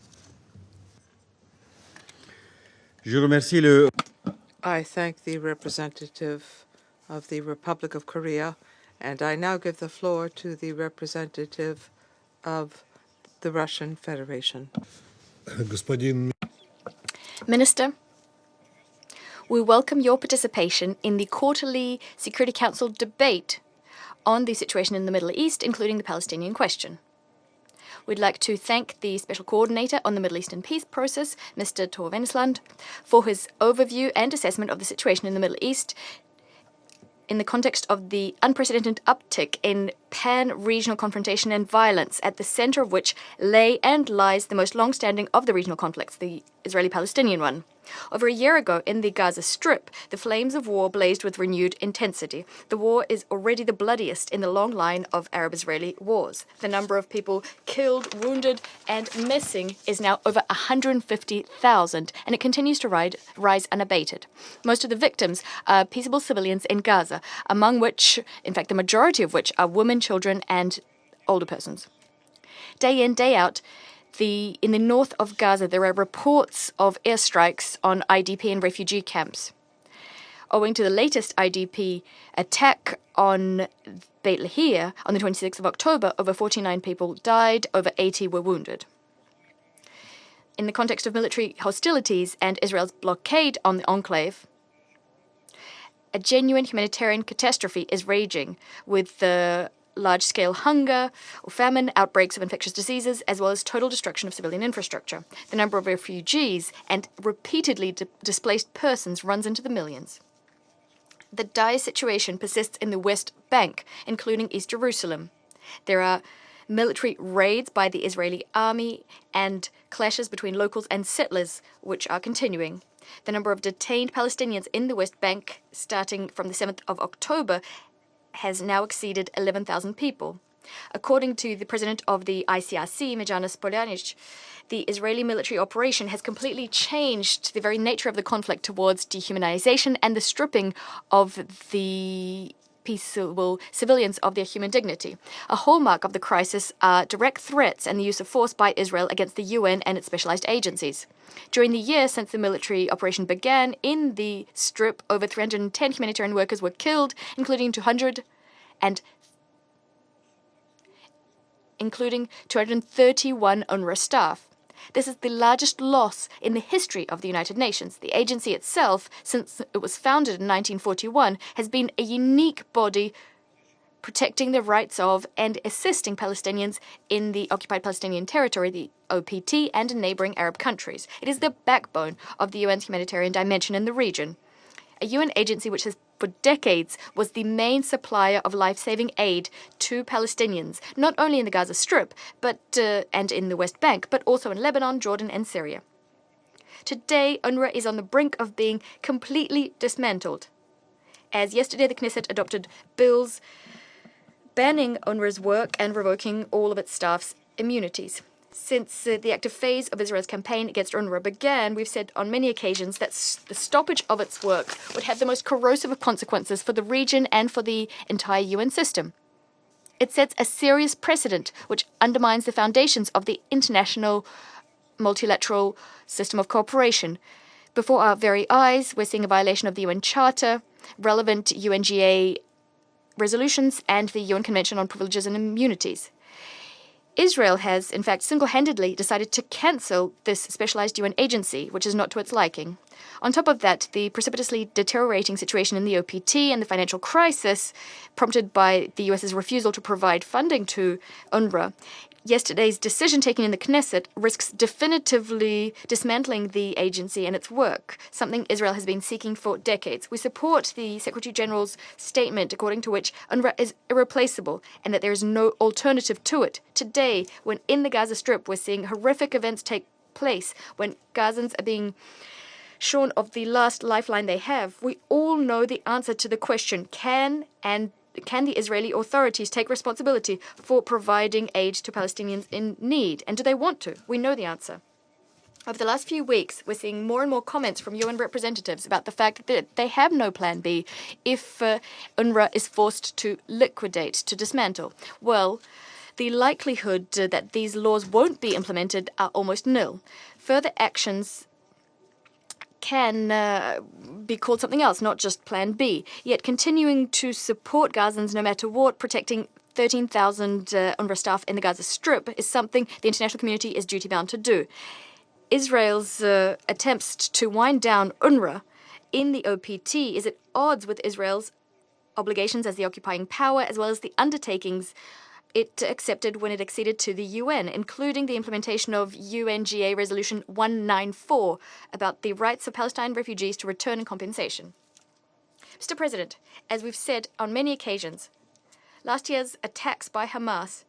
I thank the representative of the Republic of Korea, and I now give the floor to the representative of the Russian Federation. Minister, we welcome your participation in the quarterly Security Council debate on the situation in the Middle East, including the Palestinian question. We'd like to thank the Special Coordinator on the Middle Eastern Peace Process, Mr. Tor Wennesland, for his overview and assessment of the situation in the Middle East in the context of the unprecedented uptick in pan-regional confrontation and violence, at the center of which lay and lies the most long-standing of the regional conflicts, the Israeli-Palestinian one. Over a year ago, in the Gaza Strip, the flames of war blazed with renewed intensity. The war is already the bloodiest in the long line of Arab-Israeli wars. The number of people killed, wounded, and missing is now over 150,000, and it continues to rise unabated. Most of the victims are peaceable civilians in Gaza, among which, in fact, the majority of which are women, children, and older persons. Day in, day out, in the north of Gaza, there are reports of airstrikes on IDP and refugee camps. Owing to the latest IDP attack on Beit Lahia on the 26th of October, over 49 people died, over 80 were wounded. In the context of military hostilities and Israel's blockade on the enclave, a genuine humanitarian catastrophe is raging, with the large-scale hunger or famine, outbreaks of infectious diseases, as well as total destruction of civilian infrastructure. The number of refugees and repeatedly displaced persons runs into the millions. The dire situation persists in the West Bank, including East Jerusalem. There are military raids by the Israeli army and clashes between locals and settlers, which are continuing. The number of detained Palestinians in the West Bank, starting from the 7th of October, has now exceeded 11,000 people. According to the president of the ICRC, Mejanis Polyanic, the Israeli military operation has completely changed the very nature of the conflict towards dehumanization and the stripping of the peaceable civilians of their human dignity. A hallmark of the crisis are direct threats and the use of force by Israel against the UN and its specialized agencies. During the year since the military operation began in the Strip, over 310 humanitarian workers were killed, including 231 UNRWA staff. This is the largest loss in the history of the United Nations. The agency itself, since it was founded in 1941, has been a unique body protecting the rights of and assisting Palestinians in the occupied Palestinian territory, the OPT, and in neighboring Arab countries. It is the backbone of the UN's humanitarian dimension in the region. A UN agency which has for decades was the main supplier of life-saving aid to Palestinians, not only in the Gaza Strip and in the West Bank, but also in Lebanon, Jordan, and Syria. Today, UNRWA is on the brink of being completely dismantled, as yesterday the Knesset adopted bills banning UNRWA's work and revoking all of its staff's immunities. Since the active phase of Israel's campaign against UNRWA began, we've said on many occasions that the stoppage of its work would have the most corrosive of consequences for the region and for the entire UN system. It sets a serious precedent which undermines the foundations of the international multilateral system of cooperation. Before our very eyes, we're seeing a violation of the UN Charter, relevant UNGA resolutions, and the UN Convention on Privileges and Immunities. Israel has, in fact, single-handedly decided to cancel this specialized UN agency, which is not to its liking. On top of that, the precipitously deteriorating situation in the OPT and the financial crisis prompted by the US's refusal to provide funding to UNRWA, yesterday's decision taken in the Knesset risks definitively dismantling the agency and its work, something Israel has been seeking for decades. We support the Secretary General's statement according to which UNRWA is irreplaceable and that there is no alternative to it. Today, when in the Gaza Strip we're seeing horrific events take place, when Gazans are being shorn of the last lifeline they have, we all know the answer to the question, can the Israeli authorities take responsibility for providing aid to Palestinians in need? And do they want to? We know the answer. Over the last few weeks, we're seeing more and more comments from UN representatives about the fact that they have no plan B if UNRWA is forced to liquidate, to dismantle. Well, the likelihood that these laws won't be implemented are almost nil. Further actions can be called something else, not just Plan B. Yet continuing to support Gazans no matter what, protecting 13,000 UNRWA staff in the Gaza Strip is something the international community is duty-bound to do. Israel's attempts to wind down UNRWA in the OPT is at odds with Israel's obligations as the occupying power, as well as the undertakings it accepted when it acceded to the UN, including the implementation of UNGA Resolution 194 about the rights of Palestine refugees to return and compensation. Mr. President, as we've said on many occasions, last year's attacks by Hamas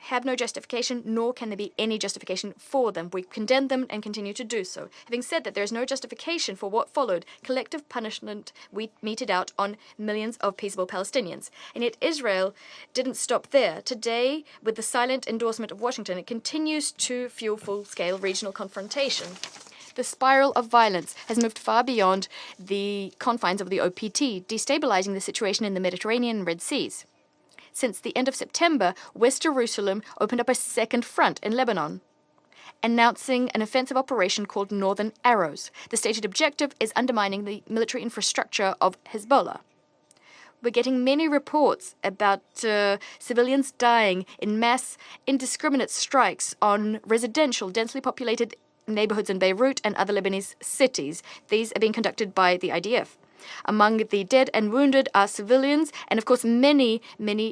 have no justification, nor can there be any justification for them. We condemn them and continue to do so. Having said that, there is no justification for what followed. Collective punishment we meted out on millions of peaceable Palestinians. And yet Israel didn't stop there. Today, with the silent endorsement of Washington, it continues to fuel full-scale regional confrontation. The spiral of violence has moved far beyond the confines of the OPT, destabilizing the situation in the Mediterranean and Red Seas. Since the end of September, West Jerusalem opened up a second front in Lebanon, announcing an offensive operation called Northern Arrows. The stated objective is undermining the military infrastructure of Hezbollah. We're getting many reports about civilians dying in mass, indiscriminate strikes on residential, densely populated neighborhoods in Beirut and other Lebanese cities. These are being conducted by the IDF. Among the dead and wounded are civilians and, of course, many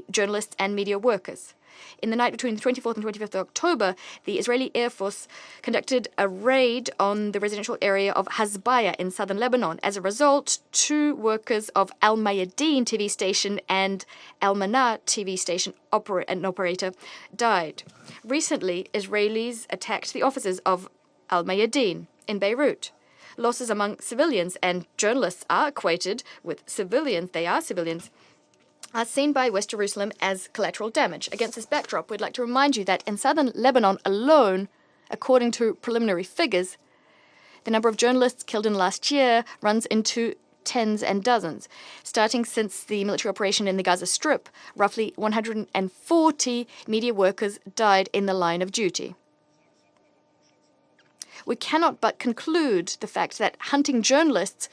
journalists and media workers. In the night between the 24th and 25th of October, the Israeli Air Force conducted a raid on the residential area of Hasbaya in southern Lebanon. As a result, 2 workers of Al Mayadeen TV station and Al Mana TV station operator died. Recently, Israelis attacked the offices of Al Mayadeen in Beirut. Losses among civilians and journalists are equated with civilians, are seen by West Jerusalem as collateral damage. Against this backdrop, we'd like to remind you that in southern Lebanon alone, according to preliminary figures, the number of journalists killed in last year runs into tens and dozens. Starting since the military operation in the Gaza Strip, roughly 140 media workers died in the line of duty. We cannot but conclude the fact that hunting journalists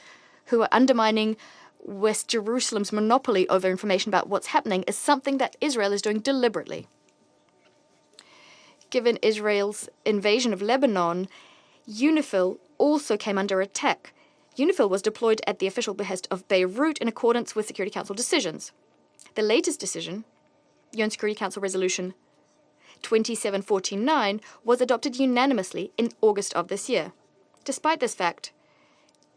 who are undermining West Jerusalem's monopoly over information about what's happening is something that Israel is doing deliberately. Given Israel's invasion of Lebanon, UNIFIL also came under attack. UNIFIL was deployed at the official behest of Beirut in accordance with Security Council decisions. The latest decision, UN Security Council Resolution 2749, was adopted unanimously in August of this year. Despite this fact,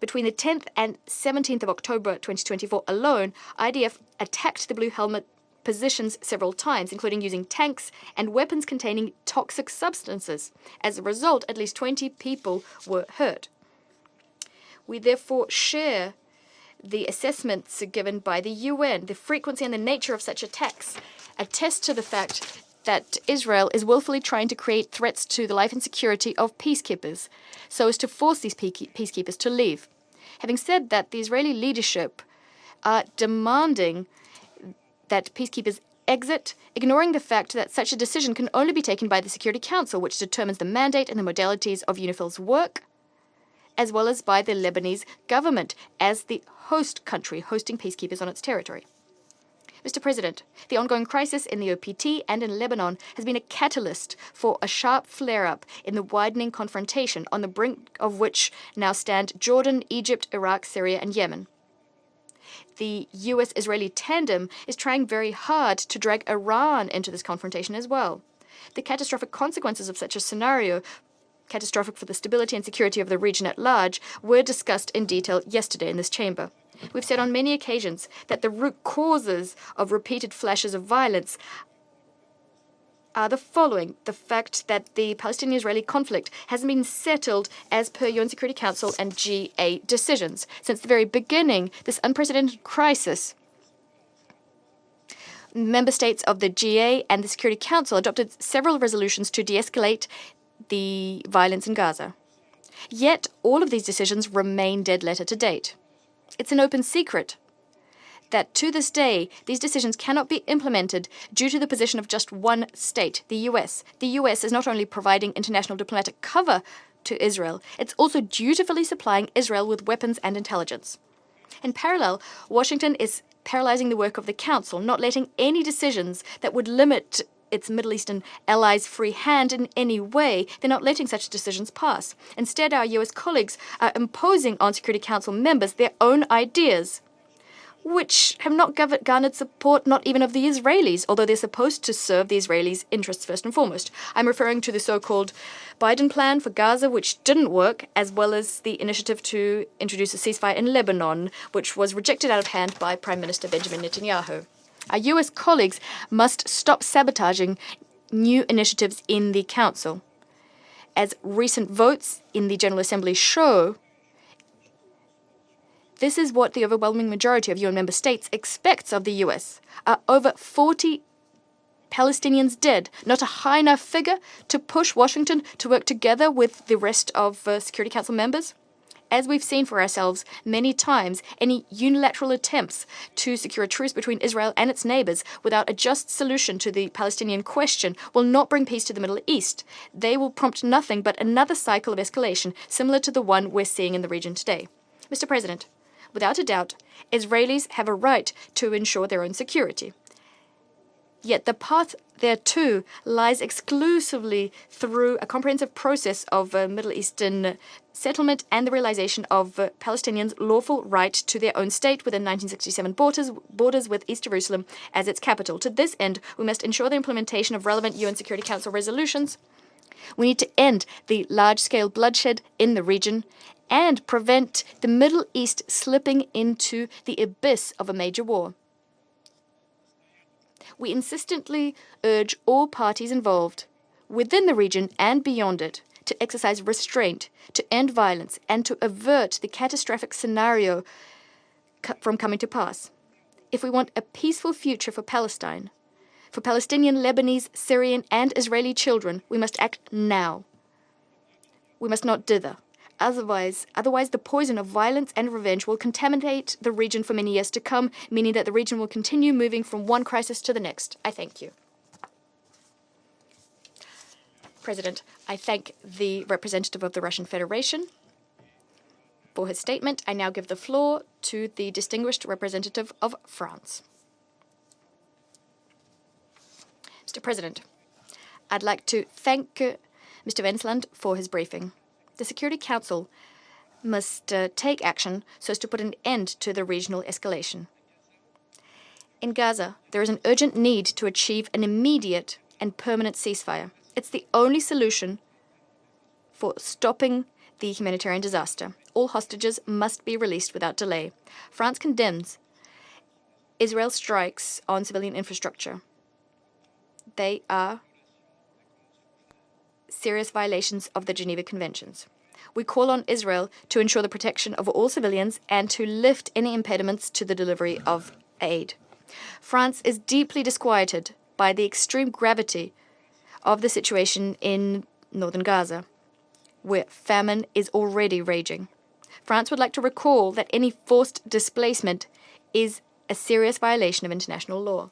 between the 10th and 17th of October 2024 alone, IDF attacked the Blue Helmet positions several times, including using tanks and weapons containing toxic substances. As a result, at least 20 people were hurt. We therefore share the assessments given by the UN. The frequency and the nature of such attacks attest to the fact that Israel is willfully trying to create threats to the life and security of peacekeepers, so as to force these peacekeepers to leave. Having said that, the Israeli leadership are demanding that peacekeepers exit, ignoring the fact that such a decision can only be taken by the Security Council, which determines the mandate and the modalities of UNIFIL's work, as well as by the Lebanese government as the host country hosting peacekeepers on its territory. Mr. President, the ongoing crisis in the OPT and in Lebanon has been a catalyst for a sharp flare-up in the widening confrontation on the brink of which now stand Jordan, Egypt, Iraq, Syria, and Yemen. The US-Israeli tandem is trying very hard to drag Iran into this confrontation as well. The catastrophic consequences of such a scenario, catastrophic for the stability and security of the region at large, were discussed in detail yesterday in this chamber. We've said on many occasions that the root causes of repeated flashes of violence are the following. The fact that the Palestinian-Israeli conflict hasn't been settled as per UN Security Council and GA decisions. Since the very beginning, this unprecedented crisis, member states of the GA and the Security Council adopted several resolutions to de-escalate the violence in Gaza. Yet, all of these decisions remain dead letter to date. It's an open secret that to this day, these decisions cannot be implemented due to the position of just one state, the US. The US is not only providing international diplomatic cover to Israel, it's also dutifully supplying Israel with weapons and intelligence. In parallel, Washington is paralyzing the work of the Council, not letting any decisions that would limit its Middle Eastern allies' free hand in any way. They're not letting such decisions pass. Instead, our US colleagues are imposing on Security Council members their own ideas. which have not garnered support not even of the Israelis, although they're supposed to serve the Israelis' interests first and foremost. I'm referring to the so-called Biden plan for Gaza, which didn't work, as well as the initiative to introduce a ceasefire in Lebanon, which was rejected out of hand by Prime Minister Benjamin Netanyahu. Our US colleagues must stop sabotaging new initiatives in the Council. As recent votes in the General Assembly show, this is what the overwhelming majority of UN member states expects of the US. Are over 40 Palestinians dead not a high enough figure to push Washington to work together with the rest of Security Council members? As we've seen for ourselves many times, any unilateral attempts to secure a truce between Israel and its neighbors without a just solution to the Palestinian question will not bring peace to the Middle East. They will prompt nothing but another cycle of escalation similar to the one we're seeing in the region today. Mr. President, without a doubt, Israelis have a right to ensure their own security. Yet the path thereto lies exclusively through a comprehensive process of Middle Eastern settlement and the realization of Palestinians' lawful right to their own state within 1967 borders with East Jerusalem as its capital. To this end, we must ensure the implementation of relevant UN Security Council resolutions. We need to end the large-scale bloodshed in the region and prevent the Middle East slipping into the abyss of a major war. We insistently urge all parties involved, within the region and beyond it, to exercise restraint, to end violence, and to avert the catastrophic scenario from coming to pass. If we want a peaceful future for Palestine, for Palestinian, Lebanese, Syrian, and Israeli children, we must act now. We must not dither. Otherwise, the poison of violence and revenge will contaminate the region for many years to come, meaning that the region will continue moving from one crisis to the next. I thank you. President, I thank the representative of the Russian Federation for his statement. I now give the floor to the distinguished representative of France. Mr. President, I'd like to thank Mr. Wensland for his briefing. The Security Council must take action so as to put an end to the regional escalation. In Gaza, there is an urgent need to achieve an immediate and permanent ceasefire. It's the only solution for stopping the humanitarian disaster. All hostages must be released without delay. France condemns Israel's strikes on civilian infrastructure. They are serious violations of the Geneva Conventions. We call on Israel to ensure the protection of all civilians and to lift any impediments to the delivery of aid. France is deeply disquieted by the extreme gravity of the situation in northern Gaza, where famine is already raging. France would like to recall that any forced displacement is a serious violation of international law.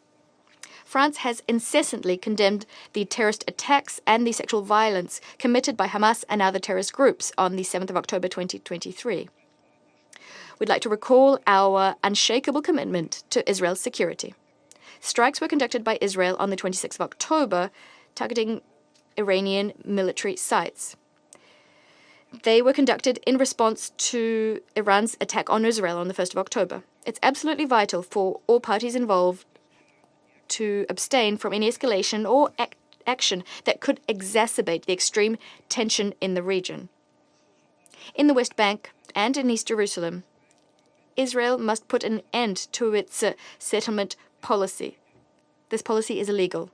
France has incessantly condemned the terrorist attacks and the sexual violence committed by Hamas and other terrorist groups on the 7th of October 2023. We'd like to recall our unshakable commitment to Israel's security. Strikes were conducted by Israel on the 26th of October, targeting Iranian military sites. They were conducted in response to Iran's attack on Israel on the 1st of October. It's absolutely vital for all parties involved to abstain from any escalation or action that could exacerbate the extreme tension in the region. In the West Bank and in East Jerusalem, Israel must put an end to its settlement policy. This policy is illegal.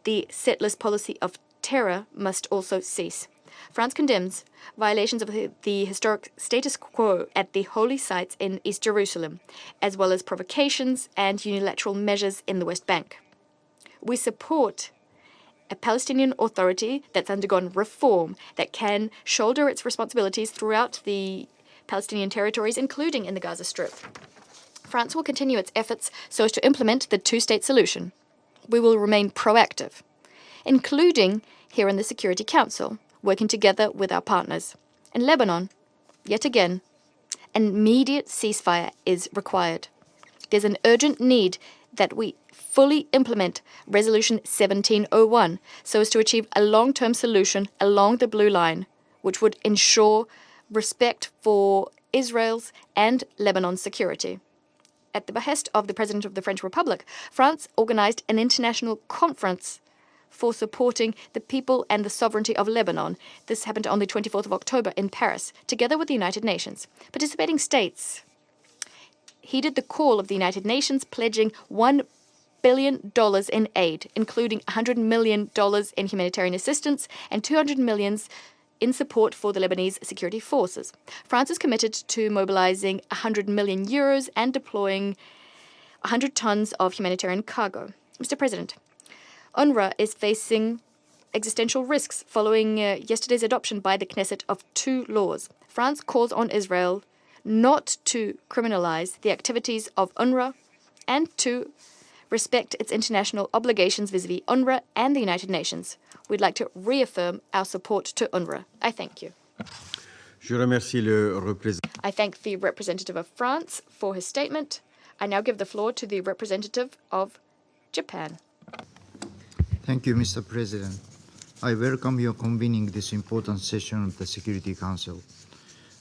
The settlers' policy of terror must also cease. France condemns violations of the historic status quo at the holy sites in East Jerusalem, as well as provocations and unilateral measures in the West Bank. We support a Palestinian Authority that's undergone reform, that can shoulder its responsibilities throughout the Palestinian territories, including in the Gaza Strip. France will continue its efforts so as to implement the two-state solution. We will remain proactive, including here in the Security Council, working together with our partners. In Lebanon, yet again, an immediate ceasefire is required. There's an urgent need that we fully implement Resolution 1701 so as to achieve a long-term solution along the blue line, which would ensure respect for Israel's and Lebanon's security. at the behest of the President of the French Republic, France organized an international conference for supporting the people and the sovereignty of Lebanon. This happened on the 24th of October in Paris, together with the United Nations. Participating states heeded the call of the United Nations, pledging $1 billion in aid, including $100 million in humanitarian assistance and $200 million in support for the Lebanese security forces. France is committed to mobilizing 100 million euros and deploying 100 tons of humanitarian cargo. Mr. President, UNRWA is facing existential risks following yesterday's adoption by the Knesset of 2 laws. France calls on Israel not to criminalize the activities of UNRWA and to respect its international obligations vis-à-vis UNRWA and the United Nations. We'd like to reaffirm our support to UNRWA. I thank you. I thank the representative of France for his statement. I now give the floor to the representative of Japan. Thank you, Mr. President. I welcome your convening this important session of the Security Council.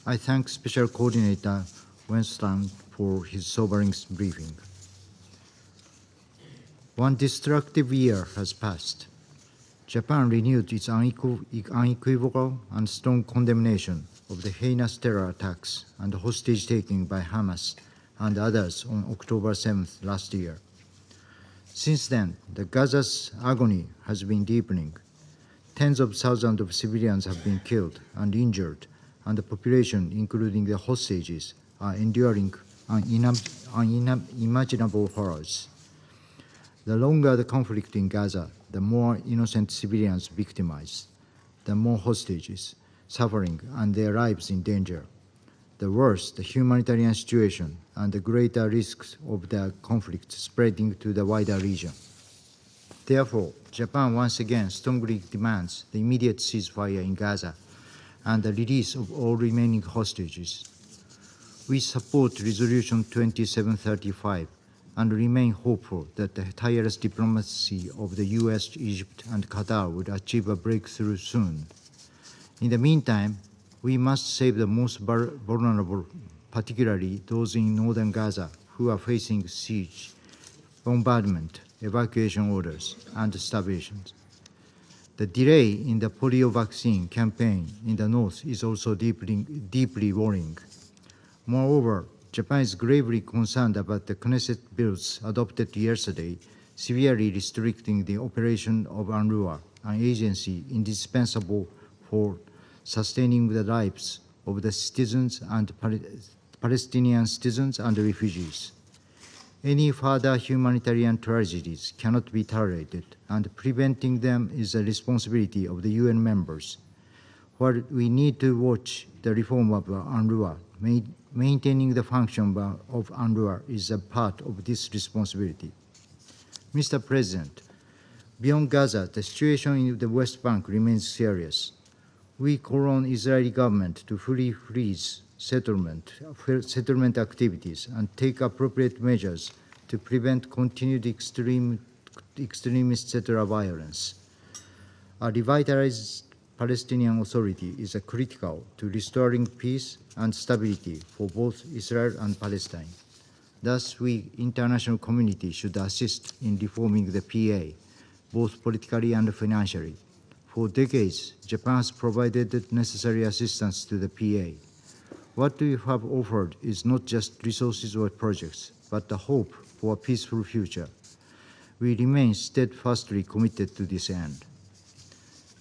I thank Special Coordinator Westland for his sobering briefing. One destructive year has passed. Japan renewed its unequivocal and strong condemnation of the heinous terror attacks and hostage-taking by Hamas and others on October 7th last year. Since then, the Gaza's agony has been deepening. Tens of thousands of civilians have been killed and injured, and the population, including the hostages, are enduring unimaginable horrors. The longer the conflict in Gaza, the more innocent civilians victimized, the more hostages suffering and their lives in danger, the worse the humanitarian situation and the greater risks of the conflict spreading to the wider region. Therefore, Japan once again strongly demands the immediate ceasefire in Gaza and the release of all remaining hostages. We support Resolution 2735 and remain hopeful that the tireless diplomacy of the US, Egypt, and Qatar would achieve a breakthrough soon. In the meantime, we must save the most vulnerable, particularly those in northern Gaza who are facing siege, bombardment, evacuation orders, and starvation. The delay in the polio vaccine campaign in the north is also deeply worrying. Moreover, Japan is gravely concerned about the Knesset bills adopted yesterday, severely restricting the operation of UNRWA, an agency indispensable for sustaining the lives of the citizens and Palestinian citizens and refugees. Any further humanitarian tragedies cannot be tolerated, and preventing them is the responsibility of the UN members. While we need to watch the reform of UNRWA, maintaining the function of UNRWA is a part of this responsibility. Mr. President, beyond Gaza, the situation in the West Bank remains serious. We call on the Israeli government to fully freeze settlement activities and take appropriate measures to prevent continued extremist settler violence. A revitalized Palestinian Authority is critical to restoring peace and stability for both Israel and Palestine. Thus, we, international community, should assist in reforming the PA, both politically and financially. For decades, Japan has provided the necessary assistance to the PA. What we have offered is not just resources or projects, but the hope for a peaceful future. We remain steadfastly committed to this end.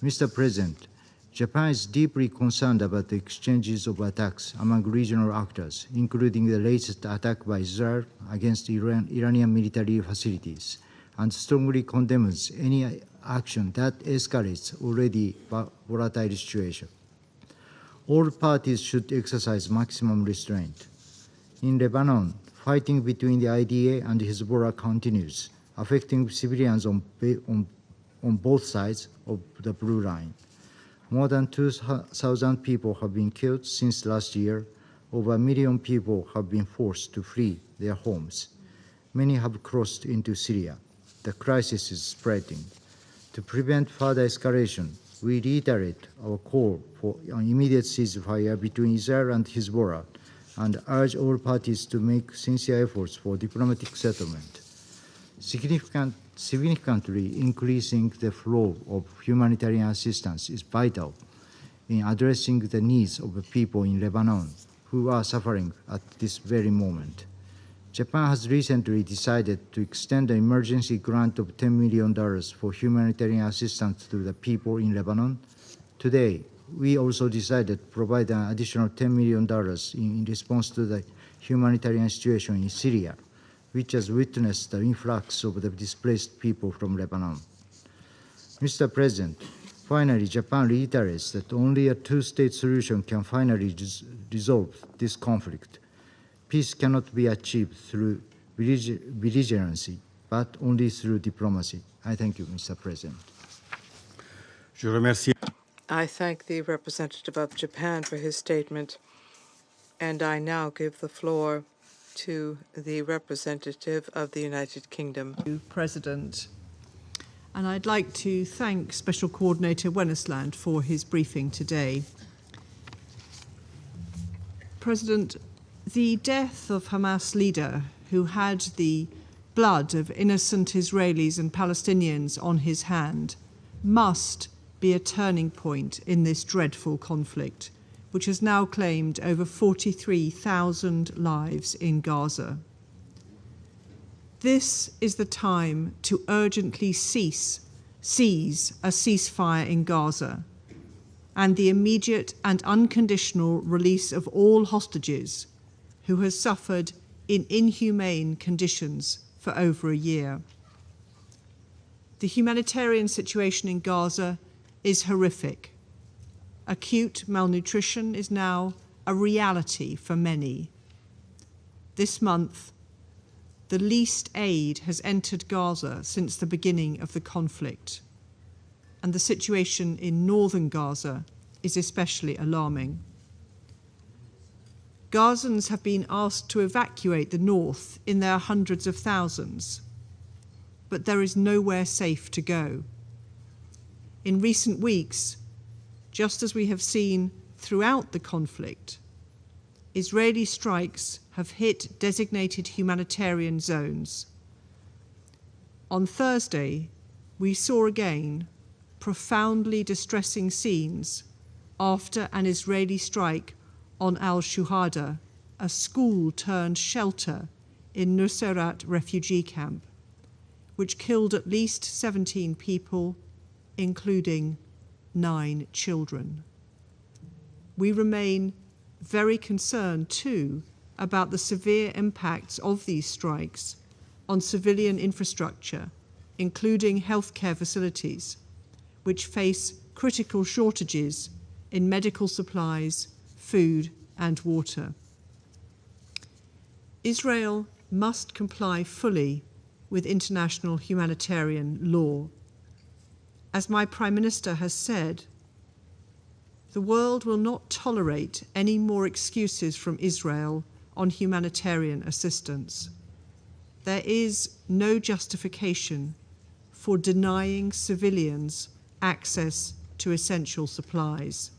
Mr. President, Japan is deeply concerned about the exchanges of attacks among regional actors, including the latest attack by Israel against Iranian military facilities, and strongly condemns any action that escalates already volatile situation. All parties should exercise maximum restraint. In Lebanon, fighting between the IDA and Hezbollah continues, affecting civilians on both sides of the Blue Line. More than 2,000 people have been killed since last year. Over 1 million people have been forced to flee their homes. Many have crossed into Syria. The crisis is spreading. To prevent further escalation, we reiterate our call for an immediate ceasefire between Israel and Hezbollah and urge all parties to make sincere efforts for diplomatic settlement. Significantly increasing the flow of humanitarian assistance is vital in addressing the needs of the people in Lebanon who are suffering at this very moment. Japan has recently decided to extend an emergency grant of $10 million for humanitarian assistance to the people in Lebanon. Today, we also decided to provide an additional $10 million in response to the humanitarian situation in Syria, which has witnessed the influx of the displaced people from Lebanon. Mr. President, finally, Japan reiterates that only a two-state solution can finally resolve this conflict. Peace cannot be achieved through belligerency, but only through diplomacy. I thank you, Mr. President. Je remercie. I thank the representative of Japan for his statement, and I now give the floor to the representative of the United Kingdom. President. And I'd like to thank Special Coordinator Wennesland for his briefing today. President, the death of Hamas leader who had the blood of innocent Israelis and Palestinians on his hand must be a turning point in this dreadful conflict, which has now claimed over 43,000 lives in Gaza. This is the time to urgently seize a ceasefire in Gaza and the immediate and unconditional release of all hostages who has suffered in inhumane conditions for over a year. The humanitarian situation in Gaza is horrific. Acute malnutrition is now a reality for many. This month, the least aid has entered Gaza since the beginning of the conflict, and the situation in northern Gaza is especially alarming. Gazans have been asked to evacuate the north in their hundreds of thousands, but there is nowhere safe to go. In recent weeks, just as we have seen throughout the conflict, Israeli strikes have hit designated humanitarian zones. On Thursday, we saw again profoundly distressing scenes after an Israeli strike on Al-Shuhada, a school-turned-shelter in Nuseirat refugee camp, which killed at least 17 people, including 9 children. We remain very concerned, too, about the severe impacts of these strikes on civilian infrastructure, including healthcare facilities, which face critical shortages in medical supplies, food, and water. Israel must comply fully with international humanitarian law. As my Prime Minister has said, the world will not tolerate any more excuses from Israel on humanitarian assistance. There is no justification for denying civilians access to essential supplies.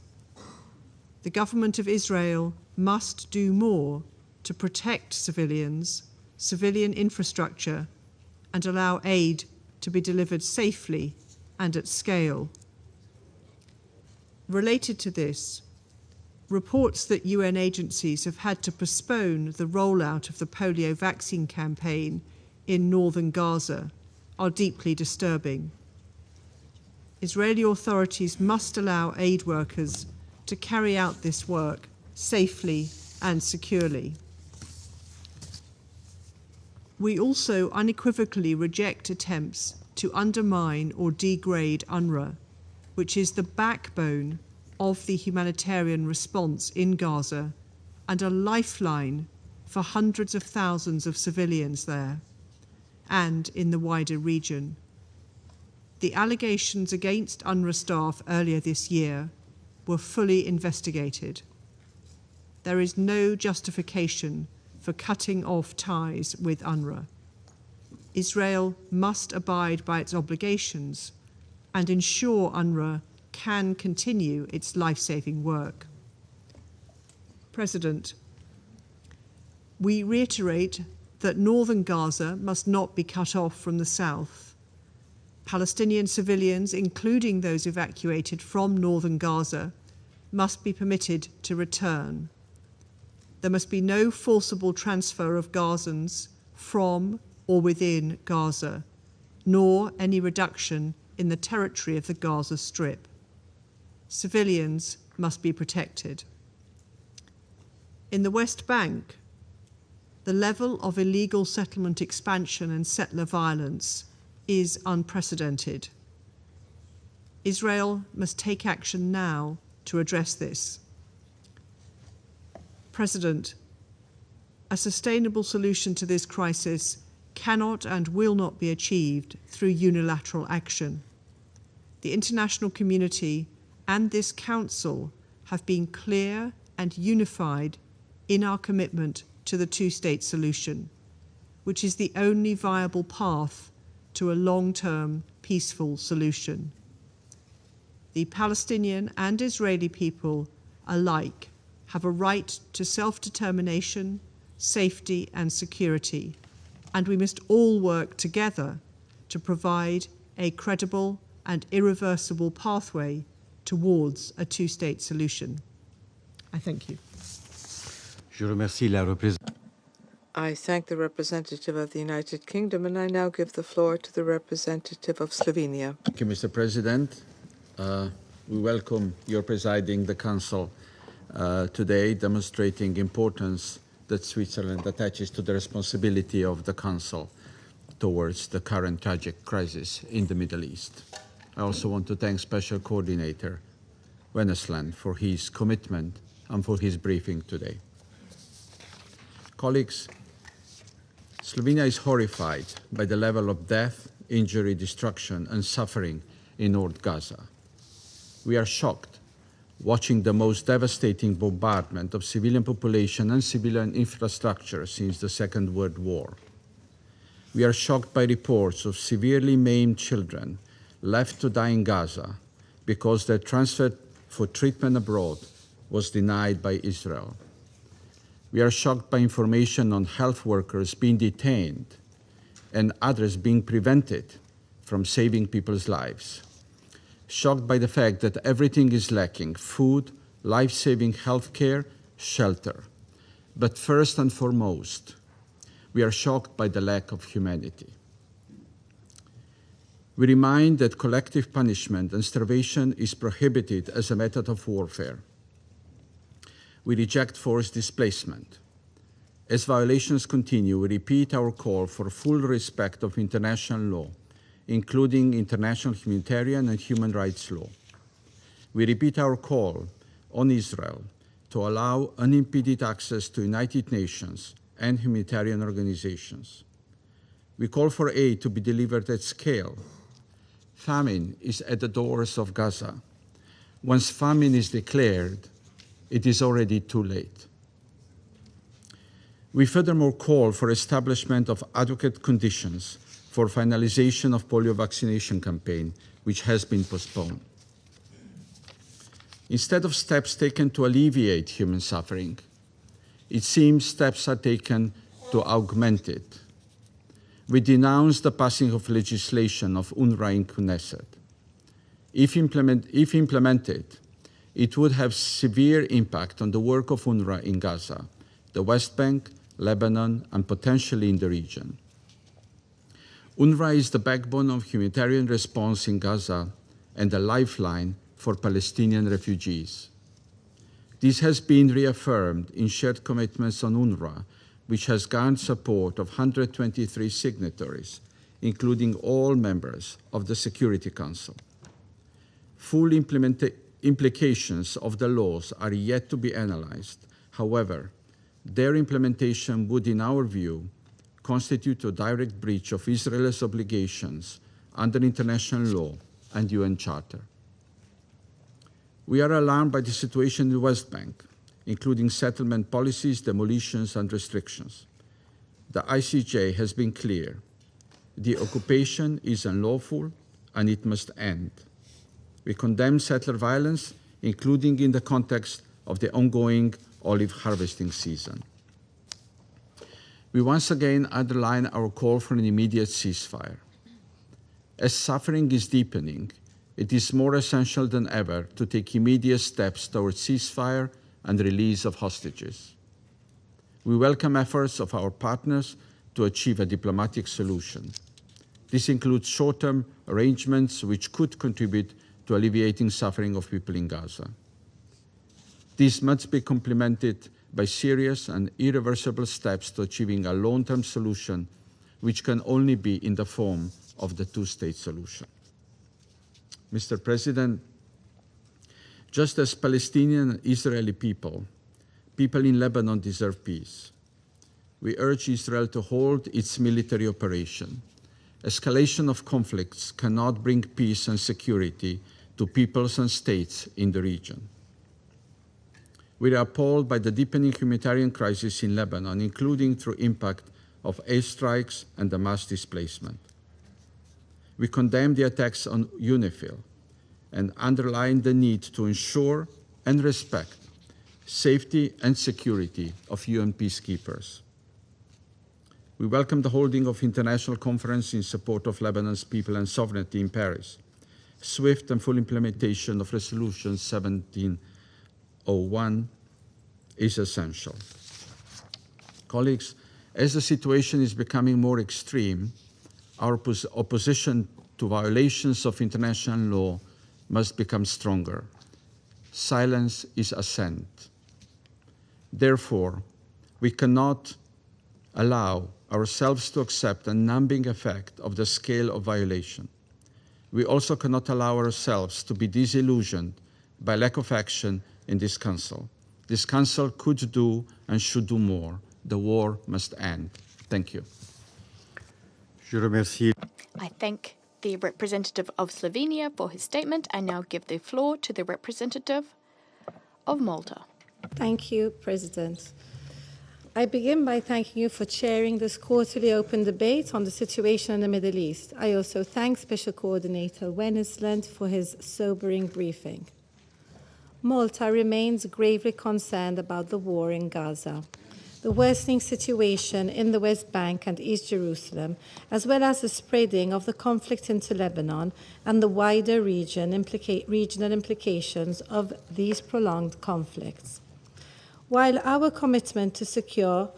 The government of Israel must do more to protect civilians, civilian infrastructure, and allow aid to be delivered safely and at scale. Related to this, reports that UN agencies have had to postpone the rollout of the polio vaccine campaign in northern Gaza are deeply disturbing. Israeli authorities must allow aid workers to carry out this work safely and securely. We also unequivocally reject attempts to undermine or degrade UNRWA, which is the backbone of the humanitarian response in Gaza and a lifeline for hundreds of thousands of civilians there and in the wider region. The allegations against UNRWA staff earlier this year were fully investigated. There is no justification for cutting off ties with UNRWA. Israel must abide by its obligations and ensure UNRWA can continue its life-saving work. President, We reiterate that northern Gaza must not be cut off from the south. Palestinian civilians, including those evacuated from northern Gaza, must be permitted to return. There must be no forcible transfer of Gazans from or within Gaza, nor any reduction in the territory of the Gaza Strip. Civilians must be protected. In the West Bank, the level of illegal settlement expansion and settler violence is unprecedented. Israel must take action now to address this. President, a sustainable solution to this crisis cannot and will not be achieved through unilateral action. The international community and this Council have been clear and unified in our commitment to the two-state solution, which is the only viable path to a long-term peaceful solution. The Palestinian and Israeli people alike have a right to self-determination, safety and security, and we must all work together to provide a credible and irreversible pathway towards a two-state solution. I thank you. Je remercie la représentante. I thank the representative of the United Kingdom, and I now give the floor to the representative of Slovenia. Thank you, Mr. President. We welcome your presiding the Council today, demonstrating importance that Switzerland attaches to the responsibility of the Council towards the current tragic crisis in the Middle East. I also want to thank Special Coordinator Wennesland for his commitment and for his briefing today. Colleagues, Slovenia is horrified by the level of death, injury, destruction and suffering in North Gaza. We are shocked watching the most devastating bombardment of civilian population and civilian infrastructure since the Second World War. We are shocked by reports of severely maimed children left to die in Gaza because their transfer for treatment abroad was denied by Israel. We are shocked by information on health workers being detained and others being prevented from saving people's lives. Shocked by the fact that everything is lacking: food, life-saving healthcare, shelter. But first and foremost, we are shocked by the lack of humanity. We remind that collective punishment and starvation is prohibited as a method of warfare. We reject forced displacement. As violations continue, we repeat our call for full respect of international law, including international humanitarian and human rights law. We repeat our call on Israel to allow unimpeded access to United Nations and humanitarian organizations. We call for aid to be delivered at scale. Famine is at the doors of Gaza. Once famine is declared, it is already too late. We furthermore call for establishment of adequate conditions for finalization of polio vaccination campaign, which has been postponed. Instead of steps taken to alleviate human suffering, it seems steps are taken to augment it. We denounce the passing of legislation of UNRWA in Knesset. If implemented, it would have severe impact on the work of UNRWA in Gaza, the West Bank, Lebanon, and potentially in the region. UNRWA is the backbone of humanitarian response in Gaza and a lifeline for Palestinian refugees. This has been reaffirmed in shared commitments on UNRWA, which has garnered support of 123 signatories, including all members of the Security Council. Full implications of the laws are yet to be analyzed. However, their implementation would, in our view, constitute a direct breach of Israel's obligations under international law and UN Charter. We are alarmed by the situation in the West Bank, including settlement policies, demolitions, and restrictions. The ICJ has been clear. The occupation is unlawful and it must end. We condemn settler violence, including in the context of the ongoing olive harvesting season. We once again underline our call for an immediate ceasefire. As suffering is deepening, it is more essential than ever to take immediate steps towards ceasefire and release of hostages. We welcome efforts of our partners to achieve a diplomatic solution. This includes short-term arrangements which could contribute to alleviating suffering of people in Gaza. These must be complemented by serious and irreversible steps to achieving a long-term solution, which can only be in the form of the two-state solution. Mr. President, just as Palestinian and Israeli people in Lebanon deserve peace. We urge Israel to hold its military operation. Escalation of conflicts cannot bring peace and security to peoples and states in the region. We are appalled by the deepening humanitarian crisis in Lebanon, including through impact of airstrikes and the mass displacement. We condemn the attacks on UNIFIL and underline the need to ensure and respect safety and security of UN peacekeepers. We welcome the holding of international conference in support of Lebanon's people and sovereignty in Paris. Swift and full implementation of Resolution 1701 is essential. Colleagues, as the situation is becoming more extreme, our opposition to violations of international law must become stronger. Silence is assent. Therefore, we cannot allow ourselves to accept a numbing effect of the scale of violation. We also cannot allow ourselves to be disillusioned by lack of action in this Council. This Council could do and should do more. The war must end. Thank you. Je remercie. I thank the representative of Slovenia for his statement. I now give the floor to the representative of Malta. Thank you, President. I begin by thanking you for chairing this quarterly open debate on the situation in the Middle East. I also thank Special Coordinator Wennesland for his sobering briefing. Malta remains gravely concerned about the war in Gaza, the worsening situation in the West Bank and East Jerusalem, as well as the spreading of the conflict into Lebanon and the wider regional implications of these prolonged conflicts. While our commitment to secure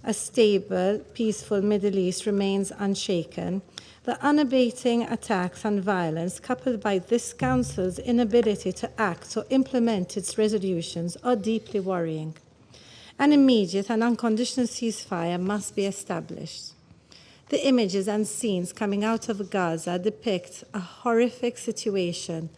a stable, peaceful Middle East remains unshaken, the unabating attacks and violence, coupled by this Council's inability to act or implement its resolutions, are deeply worrying. An immediate and unconditional ceasefire must be established. The images and scenes coming out of Gaza depict a horrific situation.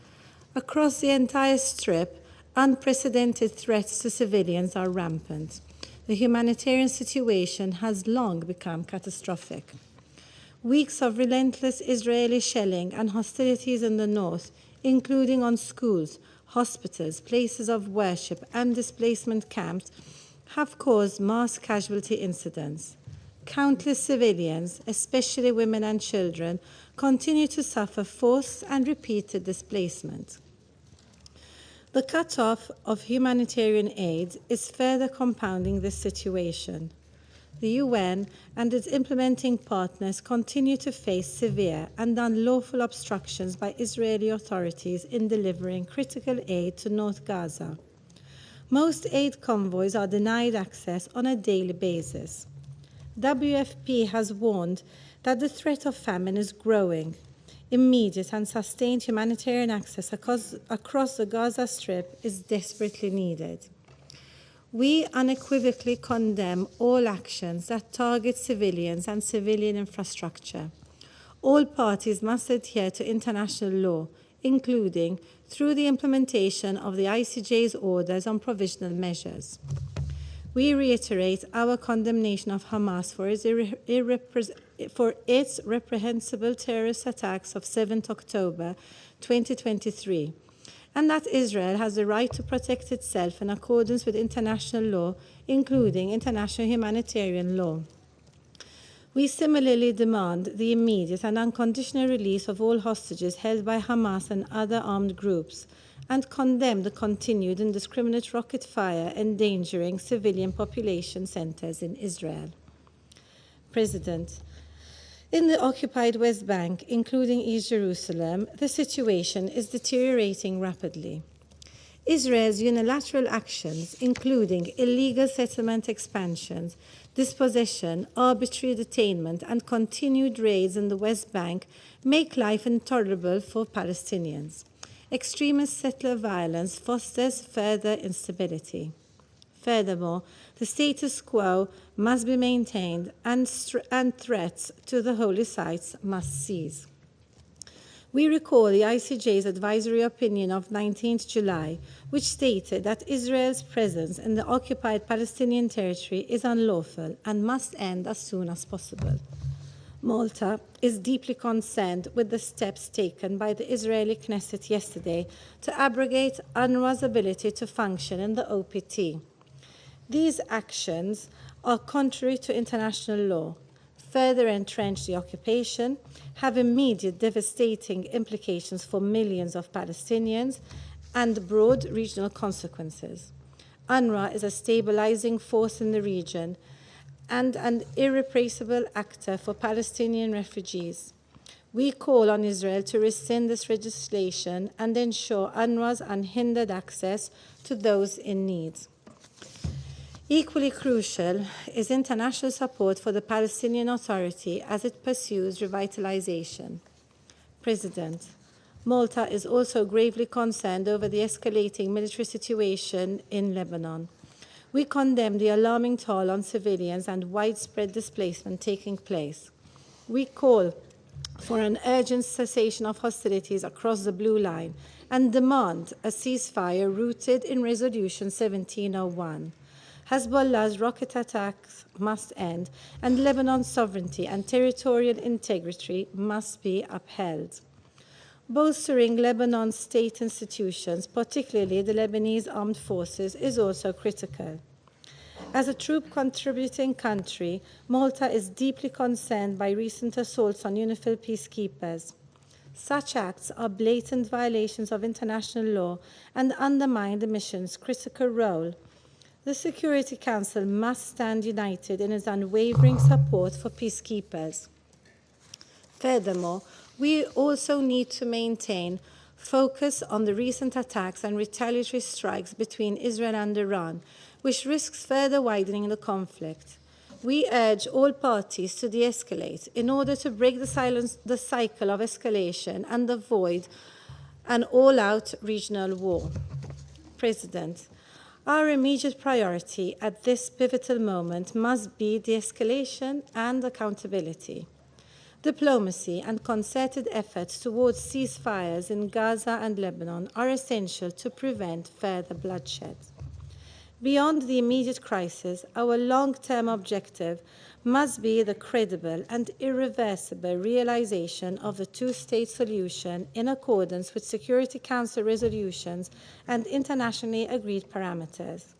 Across the entire Strip, unprecedented threats to civilians are rampant. The humanitarian situation has long become catastrophic. Weeks of relentless Israeli shelling and hostilities in the north, including on schools, hospitals, places of worship, and displacement camps, have caused mass casualty incidents. Countless civilians, especially women and children, continue to suffer forced and repeated displacement. The cut-off of humanitarian aid is further compounding this situation. The UN and its implementing partners continue to face severe and unlawful obstructions by Israeli authorities in delivering critical aid to North Gaza. Most aid convoys are denied access on a daily basis. WFP has warned that the threat of famine is growing. Immediate and sustained humanitarian access across the Gaza Strip is desperately needed. We unequivocally condemn all actions that target civilians and civilian infrastructure. All parties must adhere to international law, including through the implementation of the ICJ's orders on provisional measures. We reiterate our condemnation of Hamas for its reprehensible terrorist attacks of 7th October 2023, and that Israel has the right to protect itself in accordance with international law, including international humanitarian law. We similarly demand the immediate and unconditional release of all hostages held by Hamas and other armed groups, and condemn the continued indiscriminate rocket fire endangering civilian population centers in Israel. President, in the occupied West Bank, including East Jerusalem, the situation is deteriorating rapidly. Israel's unilateral actions, including illegal settlement expansions, dispossession, arbitrary detainment, and continued raids in the West Bank, make life intolerable for Palestinians. Extremist settler violence fosters further instability. Furthermore, the status quo must be maintained and threats to the holy sites must cease. We recall the ICJ's advisory opinion of 19th July, which stated that Israel's presence in the occupied Palestinian territory is unlawful and must end as soon as possible. Malta is deeply concerned with the steps taken by the Israeli Knesset yesterday to abrogate UNRWA's ability to function in the OPT. These actions are contrary to international law, further entrench the occupation, have immediate devastating implications for millions of Palestinians, and broad regional consequences. UNRWA is a stabilizing force in the region and an irreplaceable actor for Palestinian refugees. We call on Israel to rescind this legislation and ensure UNRWA's unhindered access to those in need. Equally crucial is international support for the Palestinian Authority as it pursues revitalization. President, Malta is also gravely concerned over the escalating military situation in Lebanon. We condemn the alarming toll on civilians and widespread displacement taking place. We call for an urgent cessation of hostilities across the Blue Line and demand a ceasefire rooted in Resolution 1701. Hezbollah's rocket attacks must end, and Lebanon's sovereignty and territorial integrity must be upheld. Bolstering Lebanon's state institutions, particularly the Lebanese armed forces, is also critical. As a troop-contributing country, Malta is deeply concerned by recent assaults on UNIFIL peacekeepers. Such acts are blatant violations of international law and undermine the mission's critical role. The Security Council must stand united in its unwavering support for peacekeepers. Furthermore, we also need to maintain focus on the recent attacks and retaliatory strikes between Israel and Iran, which risks further widening the conflict. We urge all parties to de-escalate in order to break the cycle of escalation and avoid an all-out regional war. President, our immediate priority at this pivotal moment must be de-escalation and accountability. Diplomacy and concerted efforts towards ceasefires in Gaza and Lebanon are essential to prevent further bloodshed. Beyond the immediate crisis, our long-term objective must be the credible and irreversible realization of the two-state solution in accordance with Security Council resolutions and internationally agreed parameters.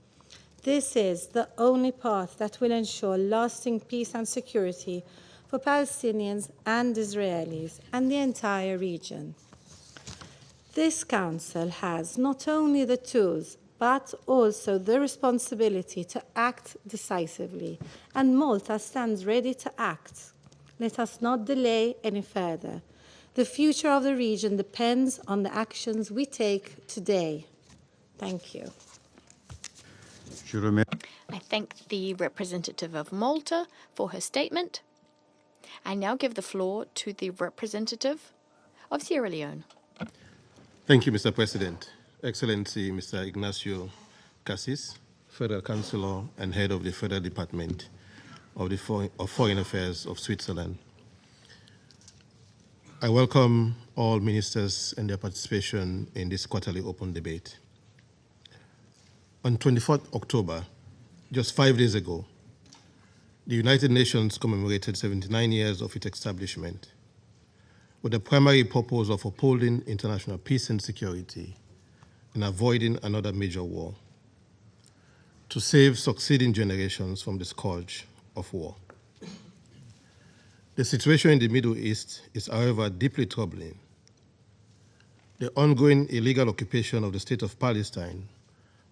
This is the only path that will ensure lasting peace and security for Palestinians and Israelis and the entire region. This Council has not only the tools, but also the responsibility to act decisively, and Malta stands ready to act. Let us not delay any further. The future of the region depends on the actions we take today. Thank you. I thank the representative of Malta for her statement. I now give the floor to the representative of Sierra Leone. Thank you, Mr. President. Excellency, Mr. Ignacio Cassis, Federal Councillor and Head of the Federal Department of Foreign Affairs of Switzerland. I welcome all ministers and their participation in this quarterly open debate. On 24th October, just 5 days ago, the United Nations commemorated 79 years of its establishment with the primary purpose of upholding international peace and security and avoiding another major war, to save succeeding generations from the scourge of war. The situation in the Middle East is, however, deeply troubling. The ongoing illegal occupation of the State of Palestine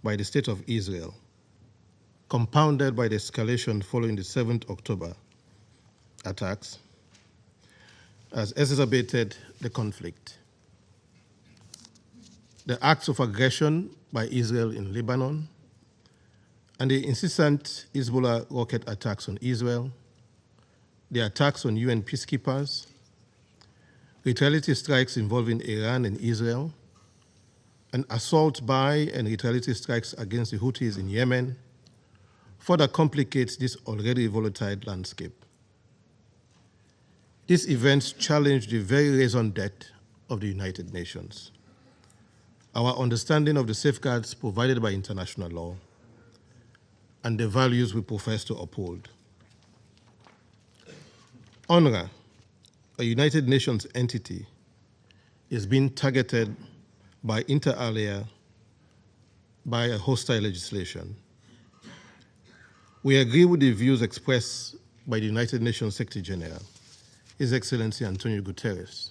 by the State of Israel, compounded by the escalation following the 7th October, attacks has exacerbated the conflict. The acts of aggression by Israel in Lebanon and the incessant Hezbollah rocket attacks on Israel, the attacks on UN peacekeepers, retaliatory strikes involving Iran and Israel, and assault by and retaliatory strikes against the Houthis in Yemen further complicates this already volatile landscape. These events challenge the very raison d'etre of the United Nations, our understanding of the safeguards provided by international law, and the values we profess to uphold. UNRWA, a United Nations entity, is being targeted by inter alia by a hostile legislation. We agree with the views expressed by the United Nations Secretary General, His Excellency Antonio Guterres,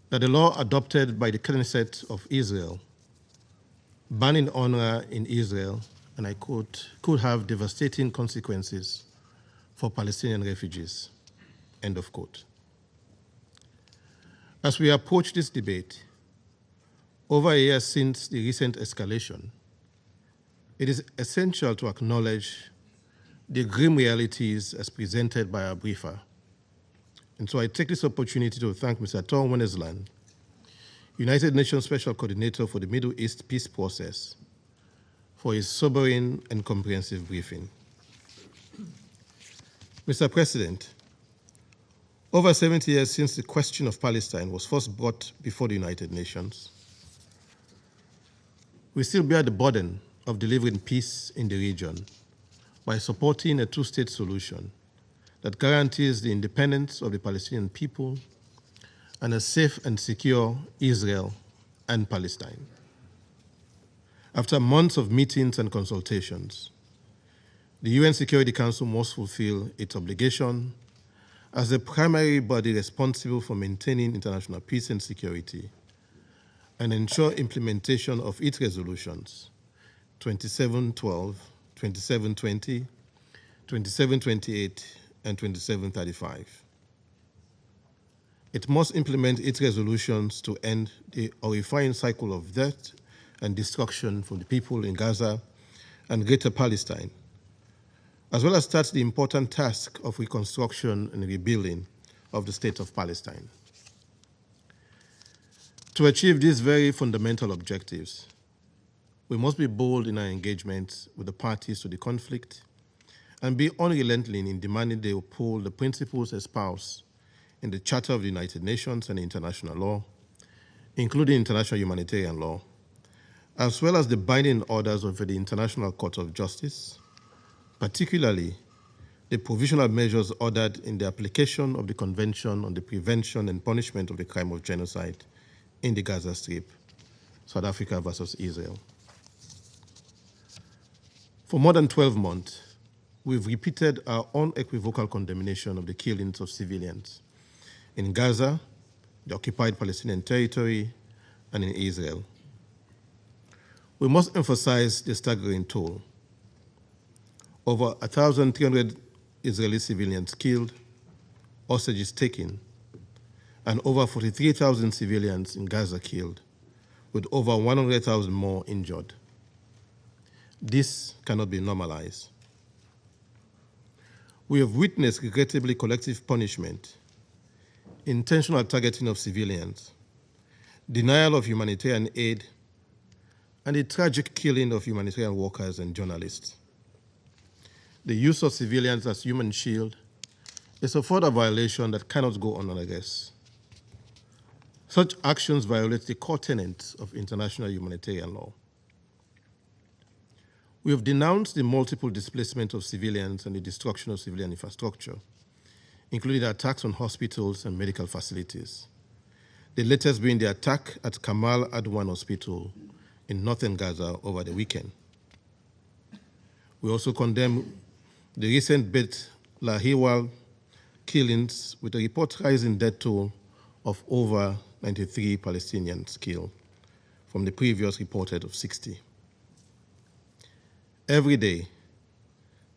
that the law adopted by the Knesset of Israel banning UNRWA in Israel, and I quote, could have devastating consequences for Palestinian refugees, end of quote. As we approach this debate, over a year since the recent escalation, it is essential to acknowledge the grim realities as presented by our briefer. And so I take this opportunity to thank Mr. Tom Wennesland, United Nations Special Coordinator for the Middle East Peace Process, for his sobering and comprehensive briefing. Mr. President, over 70 years since the question of Palestine was first brought before the United Nations, we still bear the burden of delivering peace in the region by supporting a two-state solution that guarantees the independence of the Palestinian people and a safe and secure Israel and Palestine. After months of meetings and consultations, the UN Security Council must fulfill its obligation as the primary body responsible for maintaining international peace and security and ensure implementation of its resolutions 2712, 2720, 2728, and 2735. It must implement its resolutions to end the horrifying cycle of death and destruction for the people in Gaza and Greater Palestine, as well as start the important task of reconstruction and rebuilding of the State of Palestine. To achieve these very fundamental objectives, we must be bold in our engagements with the parties to the conflict and be unrelenting in demanding they uphold the principles espoused in the Charter of the United Nations and international law, including international humanitarian law, as well as the binding orders of the International Court of Justice, particularly the provisional measures ordered in the application of the Convention on the Prevention and Punishment of the Crime of Genocide in the Gaza Strip, South Africa versus Israel. For more than 12 months, we've repeated our unequivocal condemnation of the killings of civilians in Gaza, the occupied Palestinian territory, and in Israel. We must emphasize the staggering toll. Over 1,300 Israeli civilians killed, hostages taken, and over 43,000 civilians in Gaza killed, with over 100,000 more injured. This cannot be normalized. We have witnessed regrettably collective punishment, intentional targeting of civilians, denial of humanitarian aid, and the tragic killing of humanitarian workers and journalists. The use of civilians as human shield is a further violation that cannot go unaddressed. Such actions violate the core tenets of international humanitarian law. We have denounced the multiple displacement of civilians and the destruction of civilian infrastructure, including attacks on hospitals and medical facilities, the latest being the attack at Kamal Adwan Hospital in northern Gaza over the weekend. We also condemn the recent Beit Lahiwal killings, with a report rising death toll of over 93 Palestinians killed from the previous reported of 60. Every day,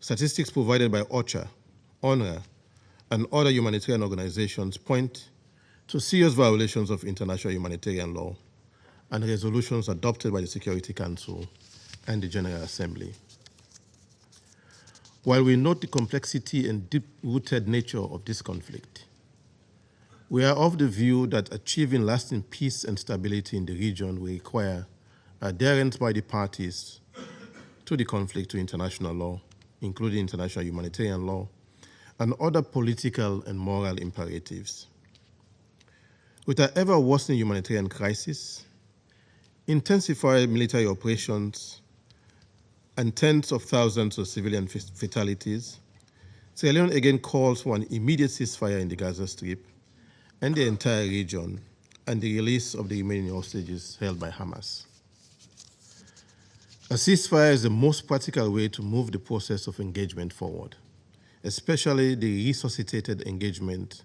statistics provided by OCHA, UNRWA, and other humanitarian organizations point to serious violations of international humanitarian law and resolutions adopted by the Security Council and the General Assembly. While we note the complexity and deep-rooted nature of this conflict, we are of the view that achieving lasting peace and stability in the region will require adherence by the parties to the conflict to international law, including international humanitarian law, and other political and moral imperatives. With an ever-worsening humanitarian crisis, intensified military operations, and tens of thousands of civilian fatalities, Sierra Leone again calls for an immediate ceasefire in the Gaza Strip and the entire region, and the release of the remaining hostages held by Hamas. A ceasefire is the most practical way to move the process of engagement forward, especially the resuscitated engagement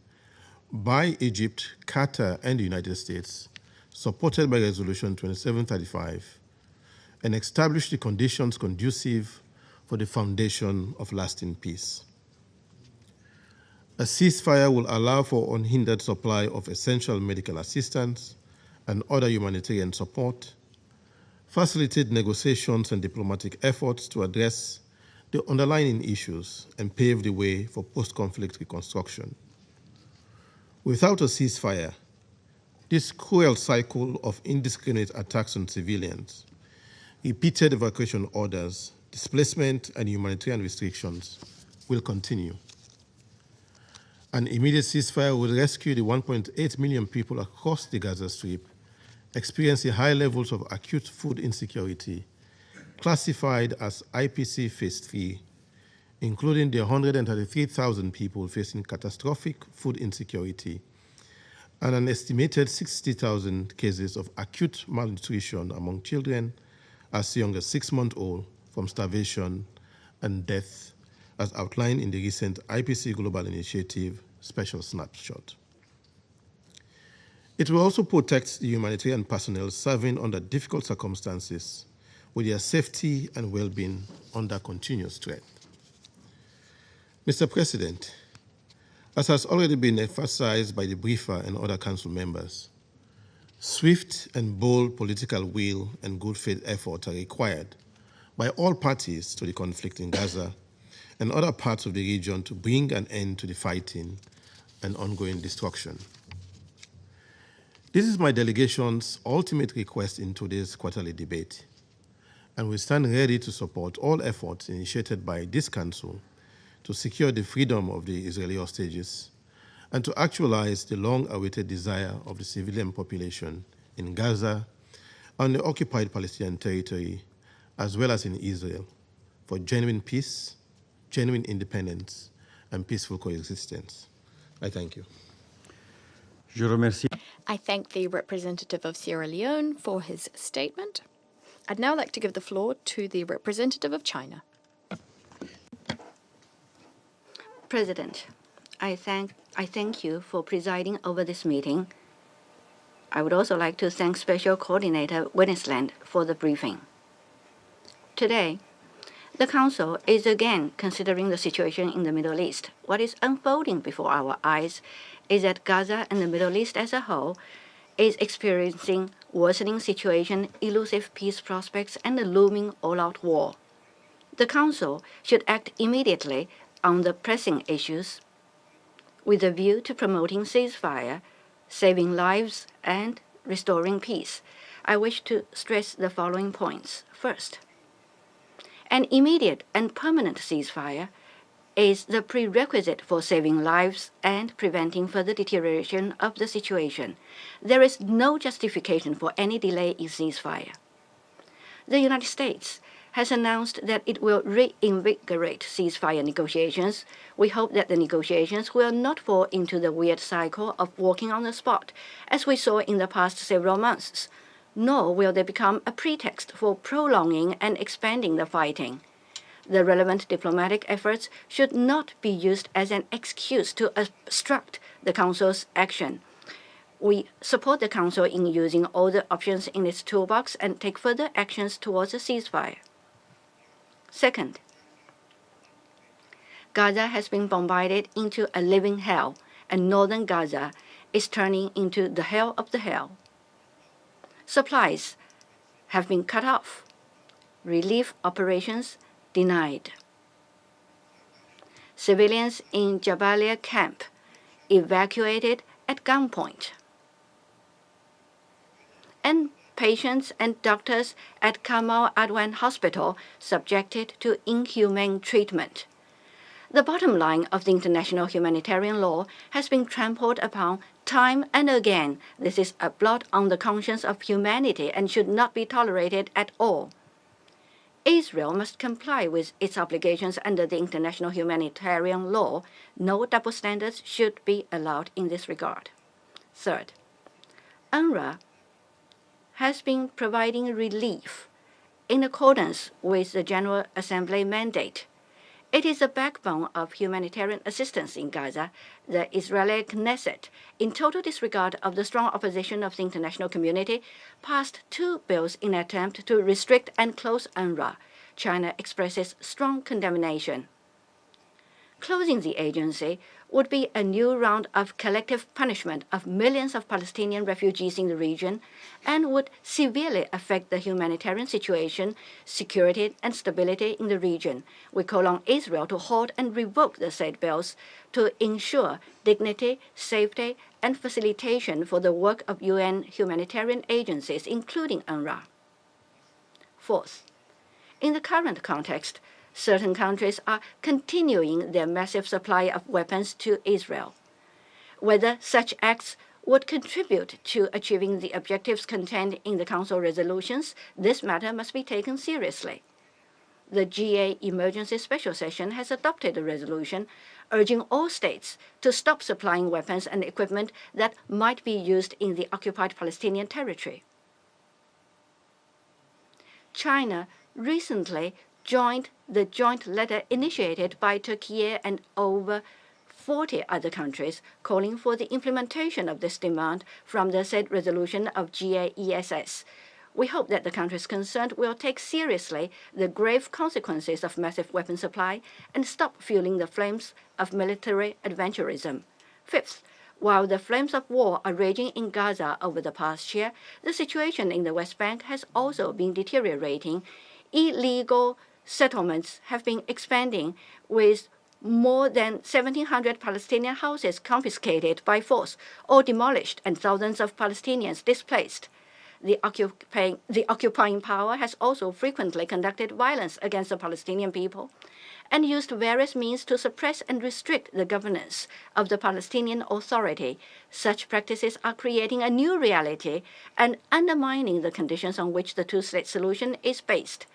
by Egypt, Qatar, and the United States, supported by Resolution 2735, and establish the conditions conducive for the foundation of lasting peace. A ceasefire will allow for unhindered supply of essential medical assistance and other humanitarian support, facilitate negotiations and diplomatic efforts to address the underlying issues, and pave the way for post-conflict reconstruction. Without a ceasefire, this cruel cycle of indiscriminate attacks on civilians, repeated evacuation orders, displacement, and humanitarian restrictions will continue. An immediate ceasefire will rescue the 1.8 million people across the Gaza Strip experiencing high levels of acute food insecurity, classified as IPC Phase 3, including the 133,000 people facing catastrophic food insecurity and an estimated 60,000 cases of acute malnutrition among children as young as 6-month-old from starvation and death, as outlined in the recent IPC Global Initiative Special Snapshot. It will also protect the humanitarian personnel serving under difficult circumstances, with their safety and well-being under continuous threat. Mr. President, as has already been emphasized by the briefer and other council members, swift and bold political will and good faith efforts are required by all parties to the conflict in Gaza and other parts of the region to bring an end to the fighting and ongoing destruction. This is my delegation's ultimate request in today's quarterly debate, and we stand ready to support all efforts initiated by this Council to secure the freedom of the Israeli hostages and to actualize the long-awaited desire of the civilian population in Gaza and the occupied Palestinian territory, as well as in Israel, for genuine peace, genuine independence, and peaceful coexistence. I thank you. Je remercie. I thank the representative of Sierra Leone for his statement. I'd now like to give the floor to the representative of China. President, I thank you for presiding over this meeting. I would also like to thank Special Coordinator Wennesland for the briefing. Today, the Council is again considering the situation in the Middle East. What is unfolding before our eyes is that Gaza and the Middle East as a whole is experiencing worsening situation, elusive peace prospects, and a looming all-out war. The Council should act immediately on the pressing issues with a view to promoting ceasefire, saving lives, and restoring peace. I wish to stress the following points. First, an immediate and permanent ceasefire is the prerequisite for saving lives and preventing further deterioration of the situation. There is no justification for any delay in ceasefire. The United States has announced that it will reinvigorate ceasefire negotiations. We hope that the negotiations will not fall into the weird cycle of walking on the spot, as we saw in the past several months, nor will they become a pretext for prolonging and expanding the fighting. The relevant diplomatic efforts should not be used as an excuse to obstruct the Council's action. We support the Council in using all the options in its toolbox and take further actions towards a ceasefire. Second, Gaza has been bombarded into a living hell, and northern Gaza is turning into the hell of the hell. Supplies have been cut off. Relief operations denied. Civilians in Jabalia camp evacuated at gunpoint. And patients and doctors at Kamal Adwan Hospital subjected to inhumane treatment. The bottom line of the international humanitarian law has been trampled upon time and again. This is a blot on the conscience of humanity and should not be tolerated at all. Israel must comply with its obligations under the international humanitarian law. No double standards should be allowed in this regard. Third, UNRWA has been providing relief in accordance with the General Assembly mandate. It is the backbone of humanitarian assistance in Gaza. The Israeli Knesset, in total disregard of the strong opposition of the international community, passed 2 bills in an attempt to restrict and close UNRWA. China expresses strong condemnation. Closing the agency would be a new round of collective punishment of millions of Palestinian refugees in the region and would severely affect the humanitarian situation, security, and stability in the region. We call on Israel to halt and revoke the said bills to ensure dignity, safety, and facilitation for the work of UN humanitarian agencies, including UNRWA. Fourth, in the current context, certain countries are continuing their massive supply of weapons to Israel. Whether such acts would contribute to achieving the objectives contained in the Council resolutions, this matter must be taken seriously. The GA Emergency Special Session has adopted a resolution urging all states to stop supplying weapons and equipment that might be used in the occupied Palestinian territory. China recently joined the joint letter initiated by Turkey and over 40 other countries calling for the implementation of this demand from the said resolution of GAESS. We hope that the countries concerned will take seriously the grave consequences of massive weapon supply and stop fueling the flames of military adventurism. Fifth, while the flames of war are raging in Gaza over the past year, the situation in the West Bank has also been deteriorating. Illegal settlements have been expanding, with more than 1,700 Palestinian houses confiscated by force or demolished and thousands of Palestinians displaced. The occupying power has also frequently conducted violence against the Palestinian people and used various means to suppress and restrict the governance of the Palestinian Authority. Such practices are creating a new reality and undermining the conditions on which the two-state solution is based.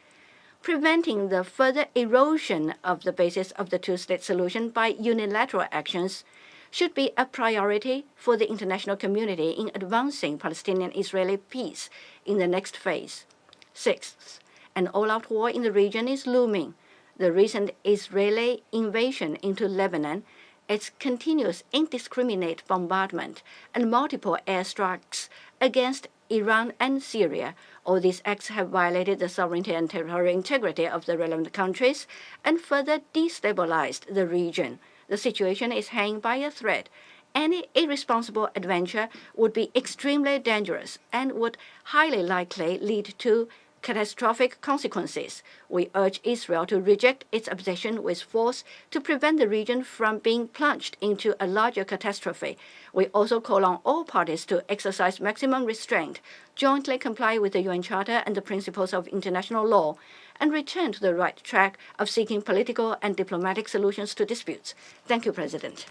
Preventing the further erosion of the basis of the two-state solution by unilateral actions should be a priority for the international community in advancing Palestinian-Israeli peace in the next phase. Sixth, an all-out war in the region is looming. The recent Israeli invasion into Lebanon, its continuous indiscriminate bombardment, and multiple airstrikes against Iran and Syria. All these acts have violated the sovereignty and territorial integrity of the relevant countries and further destabilized the region. The situation is hanging by a thread. Any irresponsible adventure would be extremely dangerous and would highly likely lead to catastrophic consequences. We urge Israel to reject its obsession with force to prevent the region from being plunged into a larger catastrophe. We also call on all parties to exercise maximum restraint, jointly comply with the UN Charter and the principles of international law, and return to the right track of seeking political and diplomatic solutions to disputes. Thank you, President.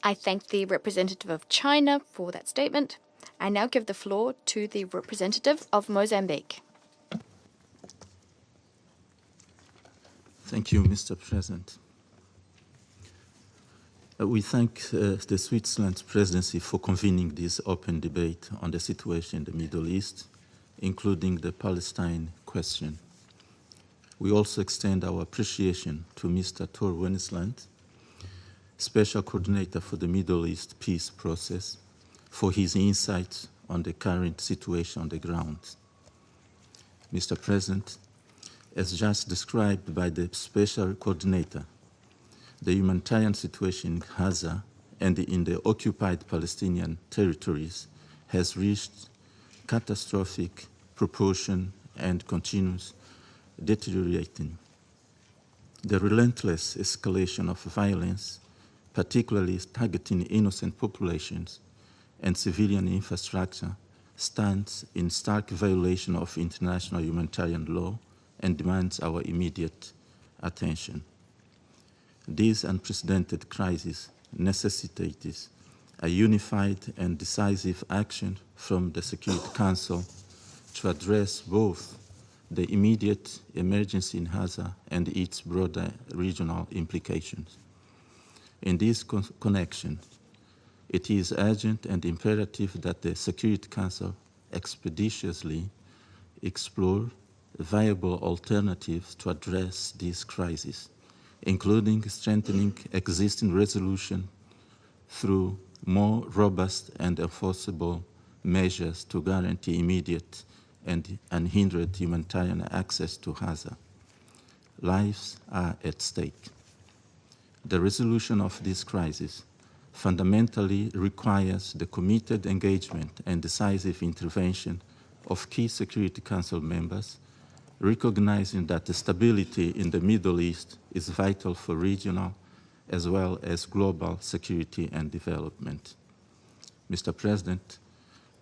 I thank the representative of China for that statement. I now give the floor to the representative of Mozambique. Thank you, Mr. President. We thank the Switzerland presidency for convening this open debate on the situation in the Middle East, including the Palestine question. We also extend our appreciation to Mr. Tor Wennesland, Special Coordinator for the Middle East Peace Process, for his insights on the current situation on the ground. Mr. President, as just described by the Special Coordinator, the humanitarian situation in Gaza and in the occupied Palestinian territories has reached catastrophic proportion and continues deteriorating. The relentless escalation of violence, particularly targeting innocent populations and civilian infrastructure, stands in stark violation of international humanitarian law and demands our immediate attention. This unprecedented crisis necessitates a unified and decisive action from the Security Council to address both the immediate emergency in Gaza and its broader regional implications. In this connection, it is urgent and imperative that the Security Council expeditiously explore viable alternatives to address this crisis, including strengthening existing resolution through more robust and enforceable measures to guarantee immediate and unhindered humanitarian access to Gaza. Lives are at stake. The resolution of this crisis fundamentally requires the committed engagement and decisive intervention of key Security Council members, recognizing that the stability in the Middle East is vital for regional as well as global security and development. Mr. President,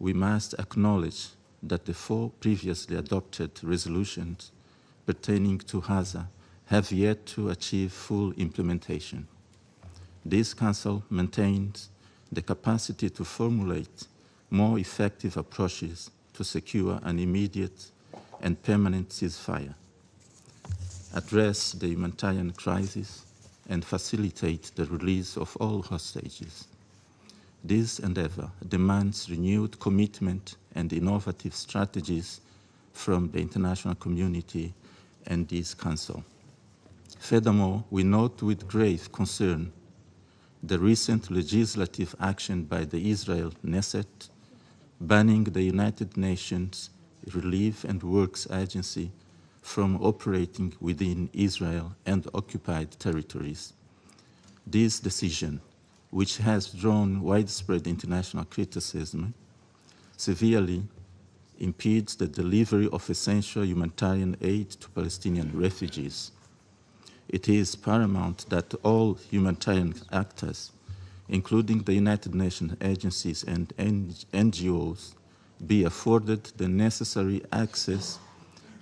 we must acknowledge that the 4 previously adopted resolutions pertaining to Gaza have yet to achieve full implementation. This Council maintains the capacity to formulate more effective approaches to secure an immediate and permanent ceasefire, address the humanitarian crisis, and facilitate the release of all hostages. This endeavor demands renewed commitment and innovative strategies from the international community and this Council. Furthermore, we note with grave concern the recent legislative action by the Israel Knesset banning the United Nations Relief and Works Agency from operating within Israel and occupied territories. This decision, which has drawn widespread international criticism, severely impedes the delivery of essential humanitarian aid to Palestinian refugees. It is paramount that all humanitarian actors, including the United Nations agencies and NGOs, be afforded the necessary access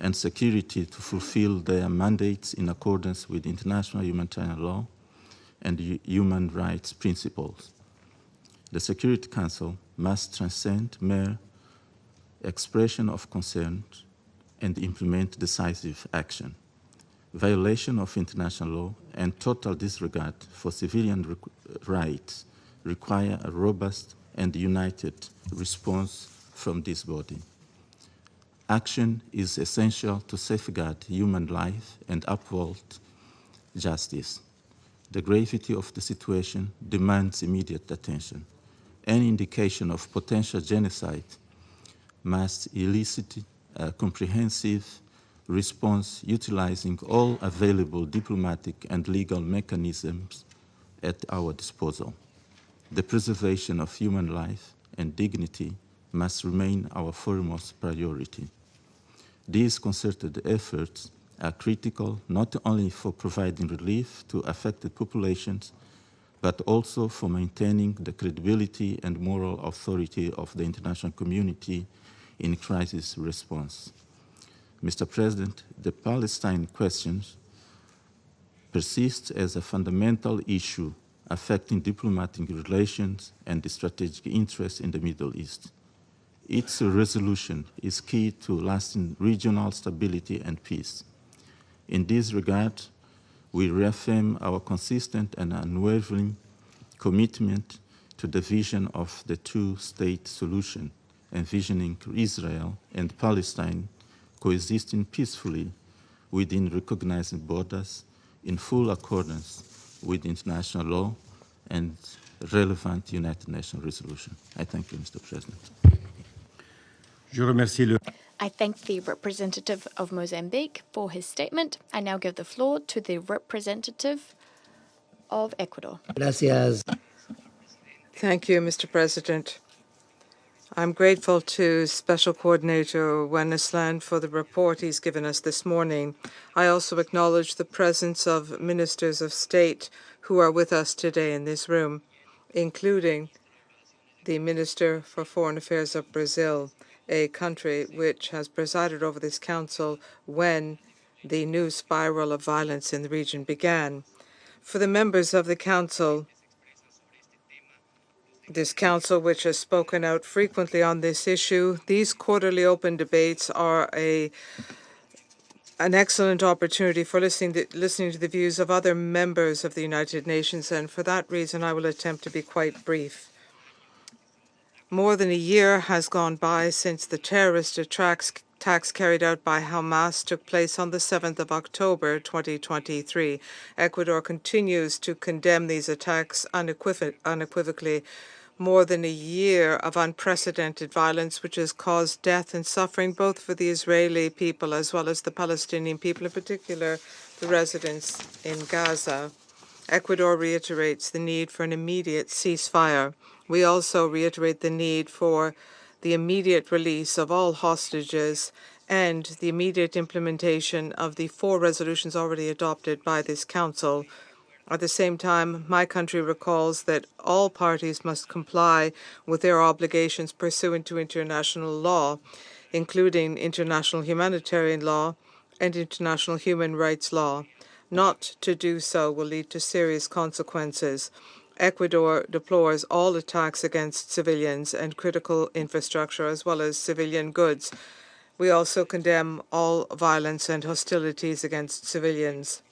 and security to fulfill their mandates in accordance with international humanitarian law and human rights principles. The Security Council must transcend mere expression of concern and implement decisive action. Violation of international law and total disregard for civilian rights require a robust and united response from this body. Action is essential to safeguard human life and uphold justice. The gravity of the situation demands immediate attention. Any indication of potential genocide must elicit a comprehensive response utilizing all available diplomatic and legal mechanisms at our disposal. The preservation of human life and dignity must remain our foremost priority. These concerted efforts are critical not only for providing relief to affected populations, but also for maintaining the credibility and moral authority of the international community in crisis response. Mr. President, the Palestine question persists as a fundamental issue affecting diplomatic relations and the strategic interests in the Middle East. Its resolution is key to lasting regional stability and peace. In this regard, we reaffirm our consistent and unwavering commitment to the vision of the two-state solution, envisioning Israel and Palestine coexisting peacefully within recognized borders in full accordance with international law and relevant United Nations resolution. I thank you, Mr. President. I thank the representative of Mozambique for his statement. I now give the floor to the representative of Ecuador. Gracias. Thank you, Mr. President. I'm grateful to Special Coordinator Wennesland for the report he's given us this morning. I also acknowledge the presence of ministers of state who are with us today in this room, including the Minister for Foreign Affairs of Brazil, a country which has presided over this council when the new spiral of violence in the region began. For the members of the council, this council which has spoken out frequently on this issue, these quarterly open debates are an excellent opportunity for listening to the views of other members of the United Nations, and for that reason I will attempt to be quite brief. More than a year has gone by since the terrorist attacks carried out by Hamas took place on the 7th of October 2023. Ecuador continues to condemn these attacks unequivocally. More than a year of unprecedented violence, which has caused death and suffering both for the Israeli people as well as the Palestinian people, in particular the residents in Gaza. Ecuador reiterates the need for an immediate ceasefire. We also reiterate the need for the immediate release of all hostages and the immediate implementation of the 4 resolutions already adopted by this Council. At the same time, my country recalls that all parties must comply with their obligations pursuant to international law, including international humanitarian law and international human rights law. Not to do so will lead to serious consequences. Ecuador deplores all attacks against civilians and critical infrastructure, as well as civilian goods. We also condemn all violence and hostilities against civilians.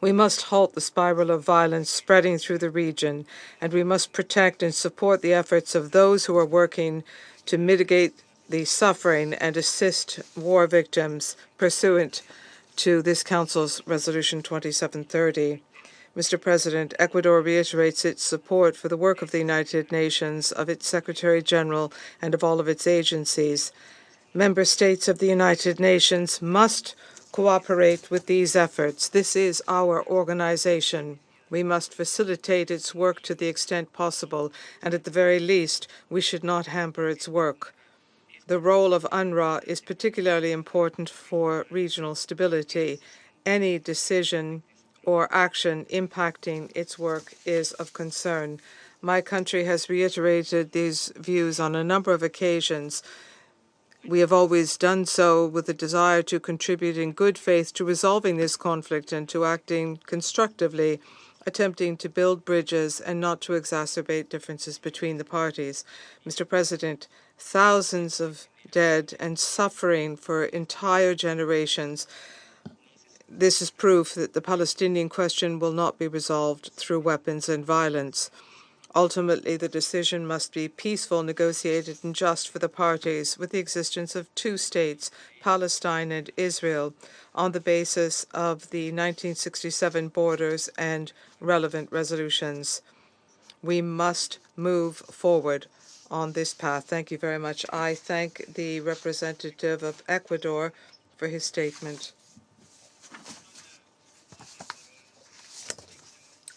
We must halt the spiral of violence spreading through the region, and we must protect and support the efforts of those who are working to mitigate the suffering and assist war victims pursuant to this Council's Resolution 2730. Mr. President, Ecuador reiterates its support for the work of the United Nations, of its Secretary General, and of all of its agencies. Member states of the United Nations must cooperate with these efforts. This is our organization. We must facilitate its work to the extent possible, and at the very least, we should not hamper its work. The role of UNRWA is particularly important for regional stability. Any decision or action impacting its work is of concern. My country has reiterated these views on a number of occasions. We have always done so with a desire to contribute in good faith to resolving this conflict and to acting constructively, attempting to build bridges and not to exacerbate differences between the parties. Mr. President, thousands of dead and suffering for entire generations. This is proof that the Palestinian question will not be resolved through weapons and violence. Ultimately, the decision must be peaceful, negotiated, and just for the parties, with the existence of 2 states, Palestine and Israel, on the basis of the 1967 borders and relevant resolutions. We must move forward on this path. Thank you very much. I thank the representative of Ecuador for his statement.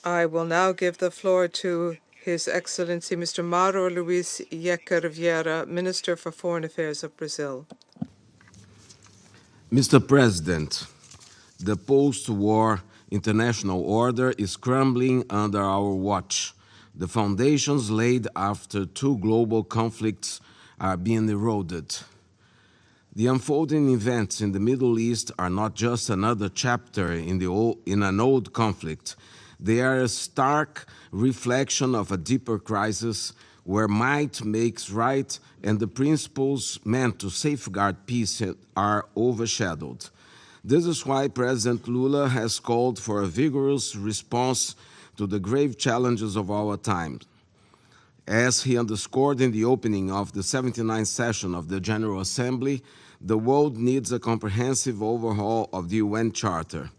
I will now give the floor to His Excellency Mr. Mauro Luis Yecker Vieira, Minister for Foreign Affairs of Brazil. Mr. President, the post-war international order is crumbling under our watch. The foundations laid after 2 global conflicts are being eroded. The unfolding events in the Middle East are not just another chapter in an old conflict. They are a stark reflection of a deeper crisis where might makes right and the principles meant to safeguard peace are overshadowed. This is why President Lula has called for a vigorous response to the grave challenges of our time. As he underscored in the opening of the 79th session of the General Assembly, the world needs a comprehensive overhaul of the UN Charter.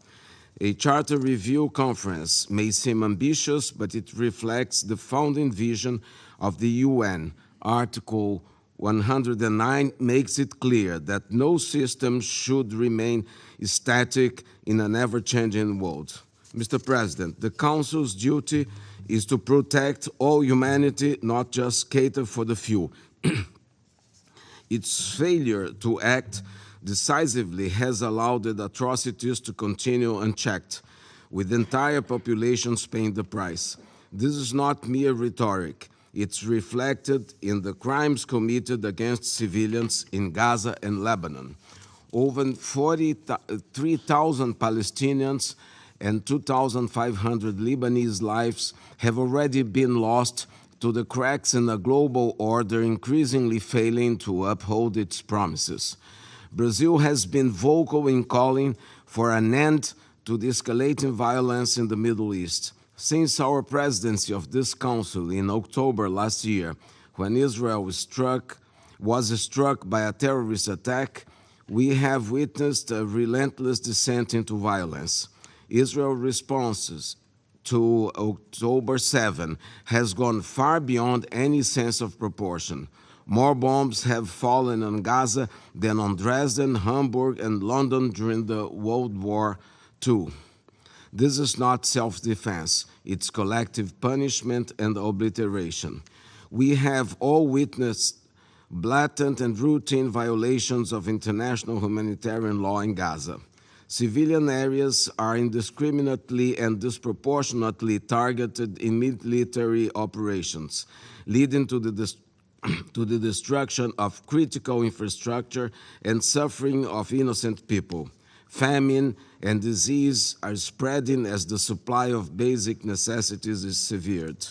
A Charter Review Conference may seem ambitious, but it reflects the founding vision of the UN, Article 109 makes it clear that no system should remain static in an ever-changing world. Mr. President, the Council's duty is to protect all humanity, not just cater for the few. Its failure to act decisively has allowed the atrocities to continue unchecked, with the entire population paying the price. This is not mere rhetoric. It's reflected in the crimes committed against civilians in Gaza and Lebanon. Over 43,000 Palestinians and 2,500 Lebanese lives have already been lost to the cracks in a global order increasingly failing to uphold its promises. Brazil has been vocal in calling for an end to the escalating violence in the Middle East. Since our presidency of this Council in October last year, when Israel was struck by a terrorist attack, we have witnessed a relentless descent into violence. Israel's responses to October 7 has gone far beyond any sense of proportion. More bombs have fallen on Gaza than on Dresden, Hamburg, and London during the World War II. This is not self-defense, it's collective punishment and obliteration. We have all witnessed blatant and routine violations of international humanitarian law in Gaza. Civilian areas are indiscriminately and disproportionately targeted in military operations, leading to the destruction of critical infrastructure and suffering of innocent people. Famine and disease are spreading as the supply of basic necessities is severed.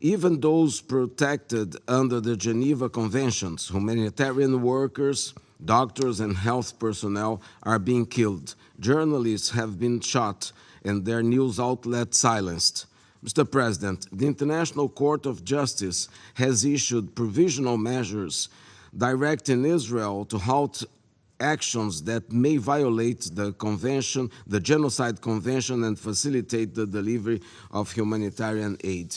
Even those protected under the Geneva Conventions, humanitarian workers, doctors, and health personnel are being killed. Journalists have been shot and their news outlets silenced. Mr. President, the International Court of Justice has issued provisional measures directing Israel to halt actions that may violate the convention, the Genocide Convention, and facilitate the delivery of humanitarian aid.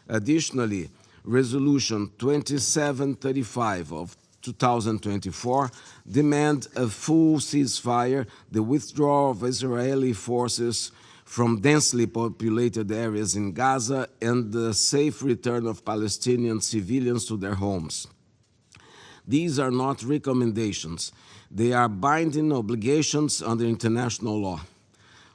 Additionally, Resolution 2735 of 2024 demand a full ceasefire, the withdrawal of Israeli forces from densely populated areas in Gaza, and the safe return of Palestinian civilians to their homes. These are not recommendations. They are binding obligations under international law.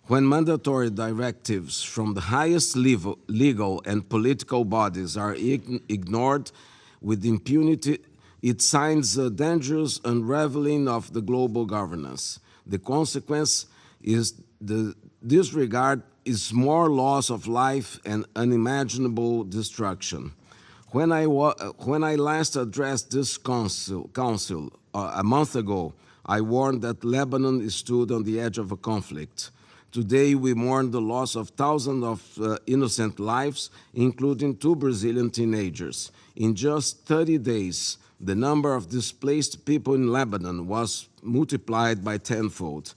When mandatory directives from the highest legal and political bodies are ignored with impunity, it signs a dangerous unraveling of the global governance. The consequence is the disregard is more loss of life and unimaginable destruction. When I last addressed this council a month ago, I warned that Lebanon stood on the edge of a conflict. Today, we mourn the loss of thousands of innocent lives, including 2 Brazilian teenagers. In just 30 days, the number of displaced people in Lebanon was multiplied by tenfold.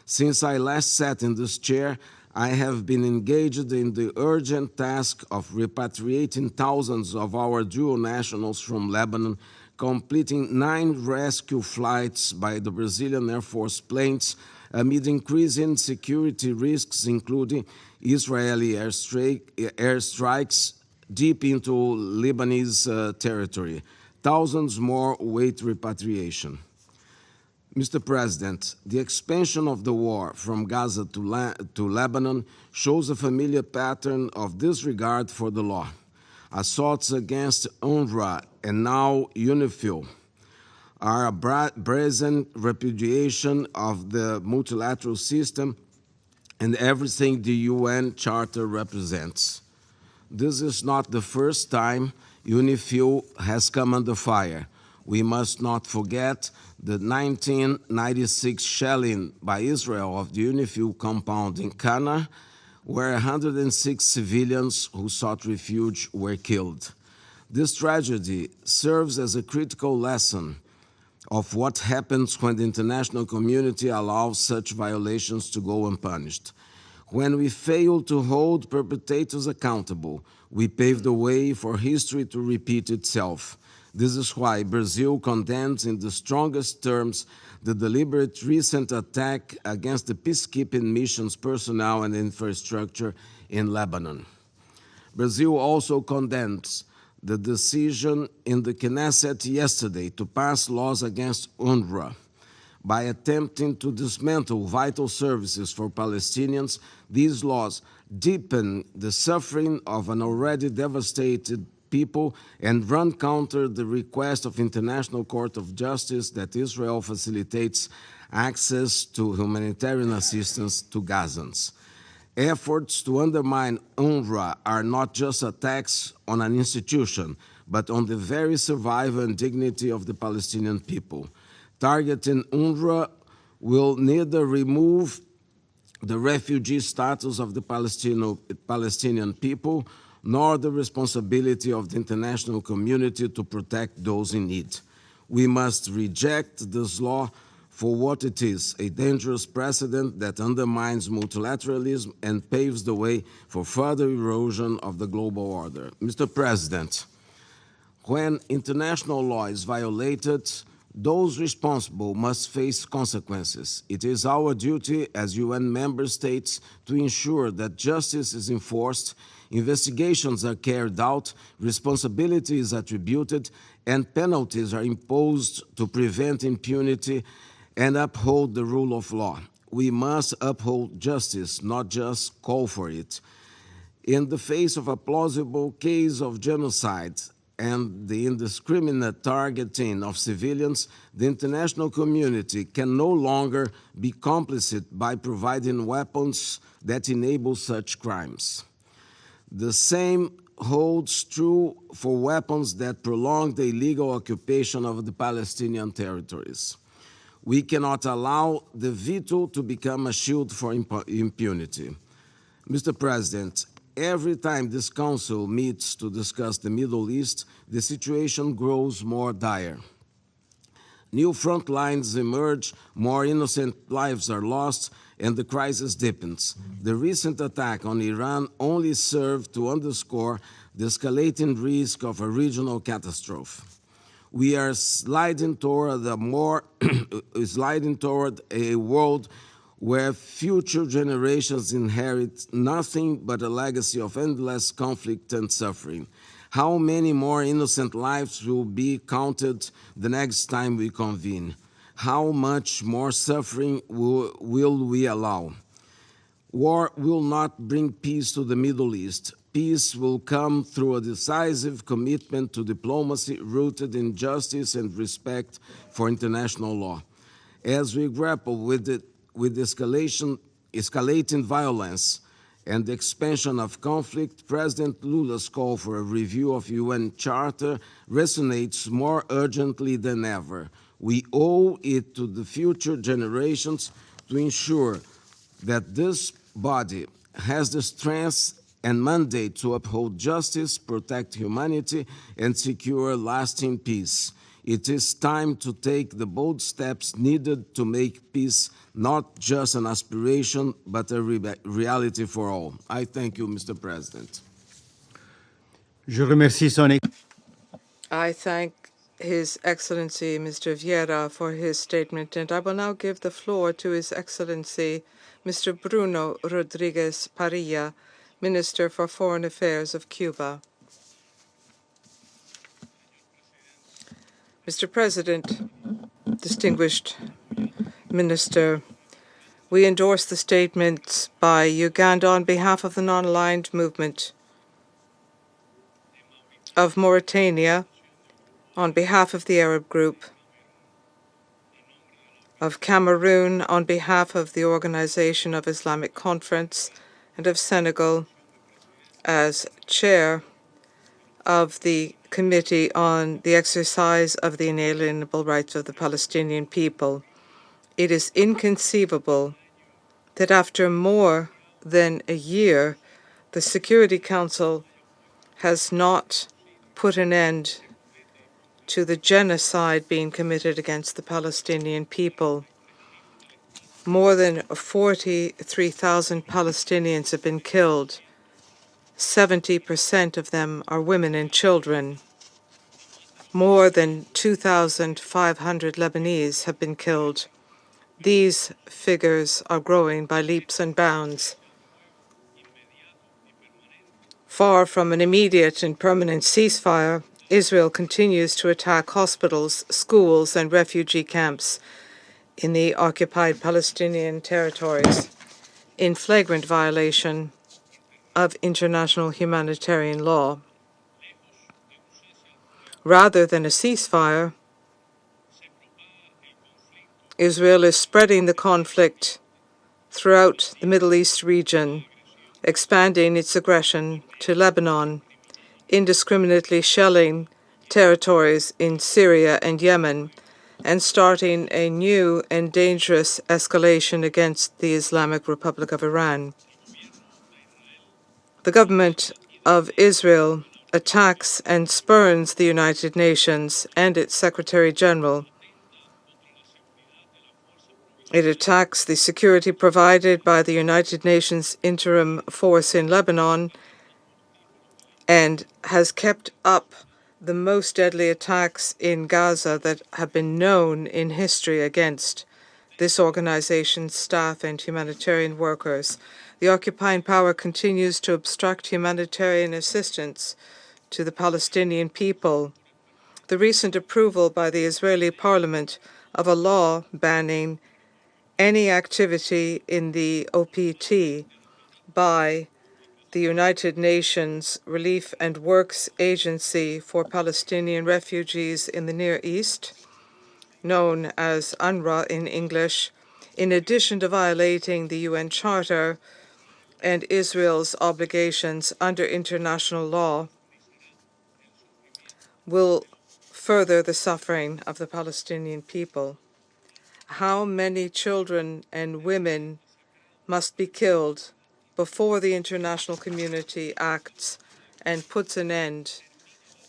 Since I last sat in this chair, I have been engaged in the urgent task of repatriating thousands of our dual nationals from Lebanon, completing 9 rescue flights by the Brazilian Air Force planes amid increasing security risks, including Israeli airstrikes deep into Lebanese territory. Thousands more await repatriation. Mr. President, the expansion of the war from Gaza to Lebanon shows a familiar pattern of disregard for the law. Assaults against UNRWA and now UNIFIL are a brazen repudiation of the multilateral system and everything the UN Charter represents. This is not the first time UNIFIL has come under fire. We must not forget the 1996 shelling by Israel of the UNIFIL compound in Cana, where 106 civilians who sought refuge were killed. This tragedy serves as a critical lesson of what happens when the international community allows such violations to go unpunished. When we fail to hold perpetrators accountable, we pave the way for history to repeat itself. This is why Brazil condemns in the strongest terms the deliberate recent attack against the peacekeeping mission's personnel and infrastructure in Lebanon. Brazil also condemns the decision in the Knesset yesterday to pass laws against UNRWA. By attempting to dismantle vital services for Palestinians, these laws deepen the suffering of an already devastated people and run counter the request of International Court of Justice that Israel facilitates access to humanitarian assistance to Gazans. Efforts to undermine UNRWA are not just attacks on an institution, but on the very survival and dignity of the Palestinian people. Targeting UNRWA will neither remove the refugee status of the Palestinian people, nor the responsibility of the international community to protect those in need. We must reject this law for what it is, a dangerous precedent that undermines multilateralism and paves the way for further erosion of the global order. Mr. President, when international law is violated, those responsible must face consequences. It is our duty as UN member states to ensure that justice is enforced, investigations are carried out, responsibility is attributed, and penalties are imposed to prevent impunity and uphold the rule of law. We must uphold justice, not just call for it. In the face of a plausible case of genocide and the indiscriminate targeting of civilians, the international community can no longer be complicit by providing weapons that enable such crimes. The same holds true for weapons that prolong the illegal occupation of the Palestinian territories. We cannot allow the veto to become a shield for impunity. Mr. President, every time this Council meets to discuss the Middle East, the situation grows more dire. New front lines emerge, more innocent lives are lost, and the crisis deepens. The recent attack on Iran only served to underscore the escalating risk of a regional catastrophe. We are sliding toward a world where future generations inherit nothing but a legacy of endless conflict and suffering. How many more innocent lives will be counted the next time we convene? How much more suffering will we allow? War will not bring peace to the Middle East. Peace will come through a decisive commitment to diplomacy rooted in justice and respect for international law. As we grapple with escalating violence and the expansion of conflict, President Lula's call for a review of UN Charter resonates more urgently than ever. We owe it to the future generations to ensure that this body has the strength and mandate to uphold justice, protect humanity, and secure lasting peace. It is time to take the bold steps needed to make peace not just an aspiration, but a reality for all. I thank you, Mr. President. I thank His Excellency Mr. Vieira for his statement, and I will now give the floor to His Excellency Mr. Bruno Rodriguez Parilla, Minister for Foreign Affairs of Cuba. Mr. President, distinguished Minister, we endorse the statements by Uganda on behalf of the non-aligned movement, of Mauritania on behalf of the Arab Group, of Cameroon on behalf of the Organization of Islamic Conference, and of Senegal as chair of the Committee on the Exercise of the Inalienable Rights of the Palestinian People. It is inconceivable that after more than a year, the Security Council has not put an end to the genocide being committed against the Palestinian people. More than 43,000 Palestinians have been killed. 70% of them are women and children. More than 2,500 Lebanese have been killed. These figures are growing by leaps and bounds. Far from an immediate and permanent ceasefire, Israel continues to attack hospitals, schools, and refugee camps in the occupied Palestinian territories in flagrant violation of international humanitarian law. Rather than a ceasefire, Israel is spreading the conflict throughout the Middle East region, expanding its aggression to Lebanon, indiscriminately shelling territories in Syria and Yemen, and starting a new and dangerous escalation against the Islamic Republic of Iran. The government of Israel attacks and spurns the United Nations and its Secretary General. It attacks the security provided by the United Nations Interim Force in Lebanon and has kept up the most deadly attacks in Gaza that have been known in history against this organization's staff and humanitarian workers. The occupying power continues to obstruct humanitarian assistance to the Palestinian people. The recent approval by the Israeli parliament of a law banning any activity in the OPT by the United Nations Relief and Works Agency for Palestinian Refugees in the Near East, known as UNRWA in English, in addition to violating the UN Charter and Israel's obligations under international law, will further the suffering of the Palestinian people. How many children and women must be killed before the international community acts and puts an end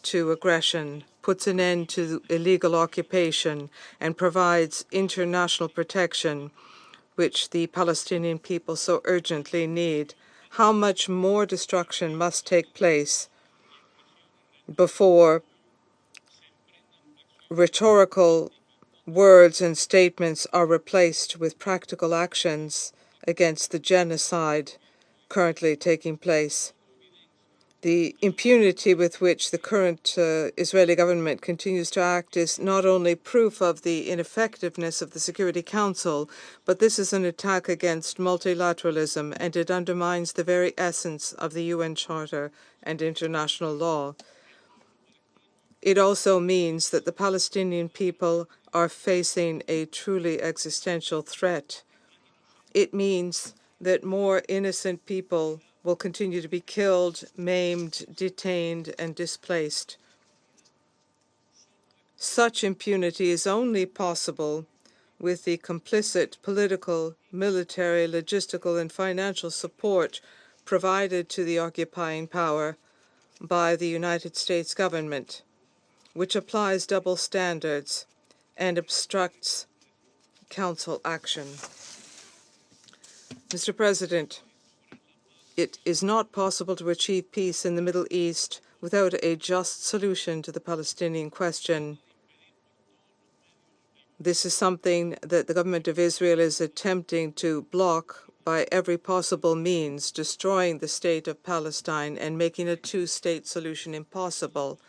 to aggression, puts an end to illegal occupation, and provides international protection, which the Palestinian people so urgently need? How much more destruction must take place before rhetorical words and statements are replaced with practical actions against the genocide currently taking place? The impunity with which the current Israeli government continues to act is not only proof of the ineffectiveness of the Security Council, but this is an attack against multilateralism, and it undermines the very essence of the UN Charter and international law. It also means that the Palestinian people are facing a truly existential threat. It means that more innocent people will continue to be killed, maimed, detained, and displaced. Such impunity is only possible with the complicit political, military, logistical, and financial support provided to the occupying power by the United States government, which applies double standards and obstructs council action. Mr. President, it is not possible to achieve peace in the Middle East without a just solution to the Palestinian question. This is something that the government of Israel is attempting to block by every possible means, destroying the state of Palestine and making a two-state solution impossible.